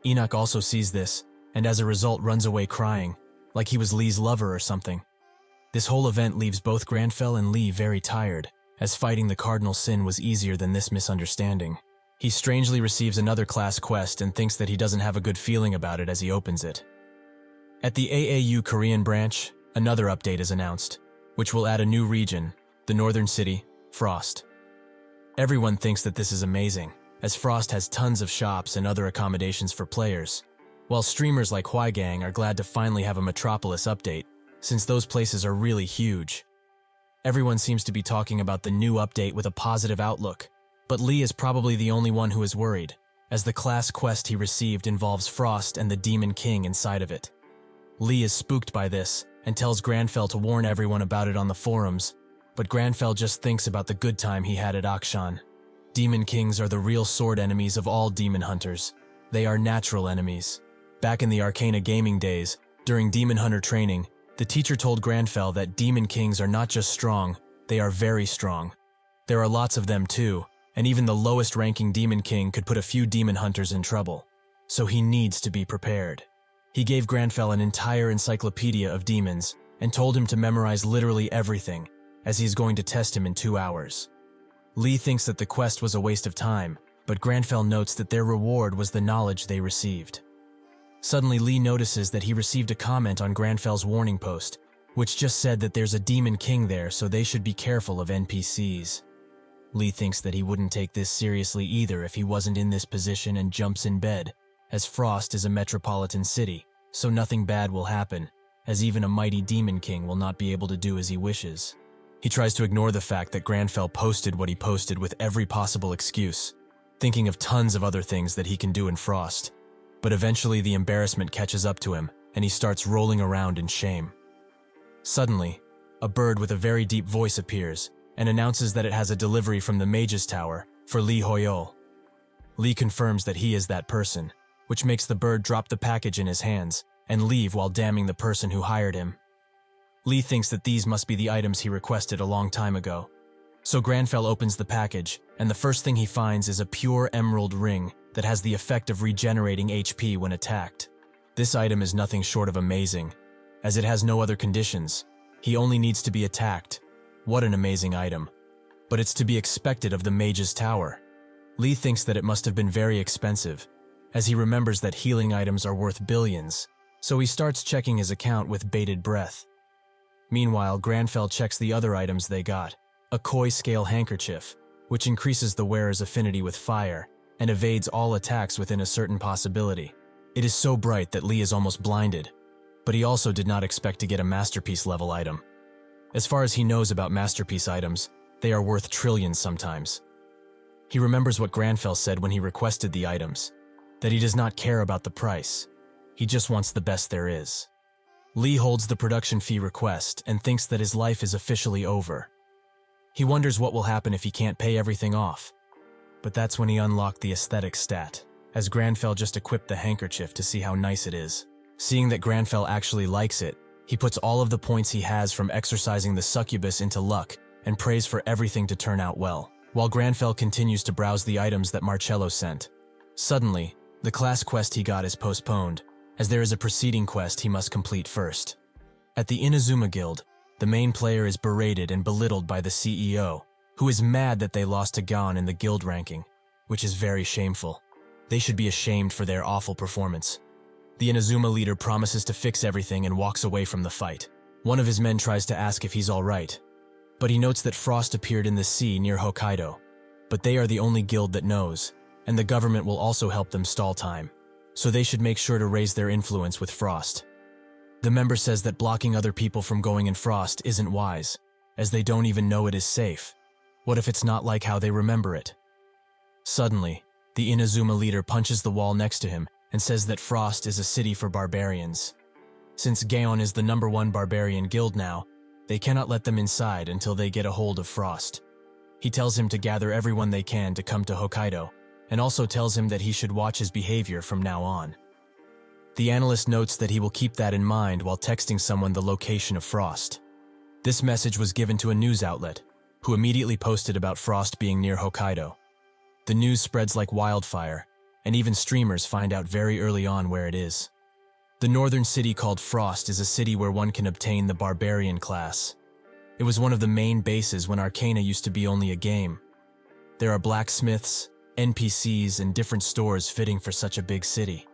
Enoch also sees this, and as a result runs away crying, like he was Lee's lover or something. This whole event leaves both Granfell and Lee very tired, as fighting the cardinal sin was easier than this misunderstanding. He strangely receives another class quest and thinks that he doesn't have a good feeling about it as he opens it. At the AAU Korean branch, another update is announced, which will add a new region, the northern city, Frost. Everyone thinks that this is amazing, as Frost has tons of shops and other accommodations for players, while streamers like Hwygang are glad to finally have a Metropolis update, since those places are really huge. Everyone seems to be talking about the new update with a positive outlook, but Lee is probably the only one who is worried, as the class quest he received involves Frost and the Demon King inside of it. Lee is spooked by this and tells Granfell to warn everyone about it on the forums, but Granfell just thinks about the good time he had at Akshan. Demon Kings are the real sword enemies of all demon hunters. They are natural enemies. Back in the Arcana gaming days, during Demon Hunter training, the teacher told Granfell that Demon Kings are not just strong, they are very strong. There are lots of them too, and even the lowest ranking Demon King could put a few demon hunters in trouble. So he needs to be prepared. He gave Granfell an entire encyclopedia of demons and told him to memorize literally everything, as he is going to test him in 2 hours. Lee thinks that the quest was a waste of time, but Granfell notes that their reward was the knowledge they received. Suddenly, Lee notices that he received a comment on Granfell's warning post, which just said that there's a Demon King there, so they should be careful of NPCs. Lee thinks that he wouldn't take this seriously either if he wasn't in this position and jumps in bed, as Frost is a metropolitan city, so nothing bad will happen, as even a mighty Demon King will not be able to do as he wishes. He tries to ignore the fact that Granfell posted what he posted with every possible excuse, thinking of tons of other things that he can do in Frost. But eventually the embarrassment catches up to him, and he starts rolling around in shame. Suddenly, a bird with a very deep voice appears and announces that it has a delivery from the Mage's Tower for Lee Hoyol. Lee confirms that he is that person, which makes the bird drop the package in his hands and leave while damning the person who hired him. Lee thinks that these must be the items he requested a long time ago. So Granfell opens the package, and the first thing he finds is a pure emerald ring that has the effect of regenerating HP when attacked. This item is nothing short of amazing, as it has no other conditions. He only needs to be attacked. What an amazing item. But it's to be expected of the Mage's Tower. Lee thinks that it must have been very expensive, as he remembers that healing items are worth billions, so he starts checking his account with bated breath. Meanwhile, Granfell checks the other items they got, a koi scale handkerchief, which increases the wearer's affinity with fire and evades all attacks within a certain possibility. It is so bright that Lee is almost blinded, but he also did not expect to get a masterpiece level item. As far as he knows about masterpiece items, they are worth trillions sometimes. He remembers what Granfell said when he requested the items, that he does not care about the price. He just wants the best there is. Lee holds the production fee request and thinks that his life is officially over. He wonders what will happen if he can't pay everything off. But that's when he unlocked the aesthetic stat, as Granfell just equipped the handkerchief to see how nice it is. Seeing that Granfell actually likes it, he puts all of the points he has from exercising the succubus into luck and prays for everything to turn out well, while Granfell continues to browse the items that Marcello sent. Suddenly, the class quest he got is postponed, as there is a preceding quest he must complete first. At the Inazuma Guild, the main player is berated and belittled by the CEO, who is mad that they lost to Gon in the guild ranking, which is very shameful. They should be ashamed for their awful performance. The Inazuma leader promises to fix everything and walks away from the fight. One of his men tries to ask if he's alright, but he notes that Frost appeared in the sea near Hokkaido, but they are the only guild that knows, and the government will also help them stall time, so they should make sure to raise their influence with Frost. The member says that blocking other people from going in Frost isn't wise, as they don't even know it is safe. What if it's not like how they remember it? Suddenly, the Inazuma leader punches the wall next to him and says that Frost is a city for barbarians. Since Gaon is the #1 barbarian guild now, they cannot let them inside until they get a hold of Frost. He tells him to gather everyone they can to come to Hokkaido, and also tells him that he should watch his behavior from now on. The analyst notes that he will keep that in mind while texting someone the location of Frost. This message was given to a news outlet, who immediately posted about Frost being near Hokkaido. The news spreads like wildfire, and even streamers find out very early on where it is. The northern city called Frost is a city where one can obtain the barbarian class. It was one of the main bases when Arcana used to be only a game. There are blacksmiths, NPCs, and different stores fitting for such a big city.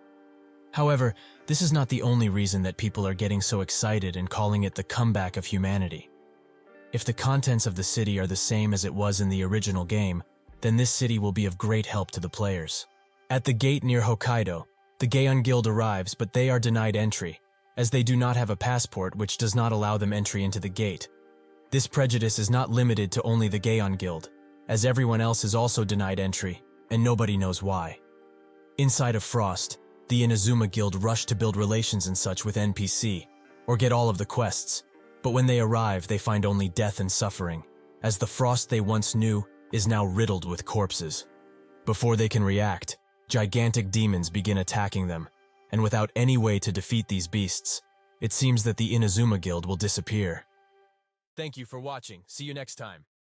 However, this is not the only reason that people are getting so excited and calling it the comeback of humanity. If the contents of the city are the same as it was in the original game, then this city will be of great help to the players. At the gate near Hokkaido, the Gaon Guild arrives, but they are denied entry, as they do not have a passport which does not allow them entry into the gate. This prejudice is not limited to only the Gaon Guild, as everyone else is also denied entry, and nobody knows why. Inside of Frost, the Inazuma Guild rush to build relations and such with NPC, or get all of the quests, but when they arrive they find only death and suffering, as the Frost they once knew is now riddled with corpses. Before they can react, gigantic demons begin attacking them, and without any way to defeat these beasts, it seems that the Inazuma Guild will disappear. Thank you for watching. See you next time.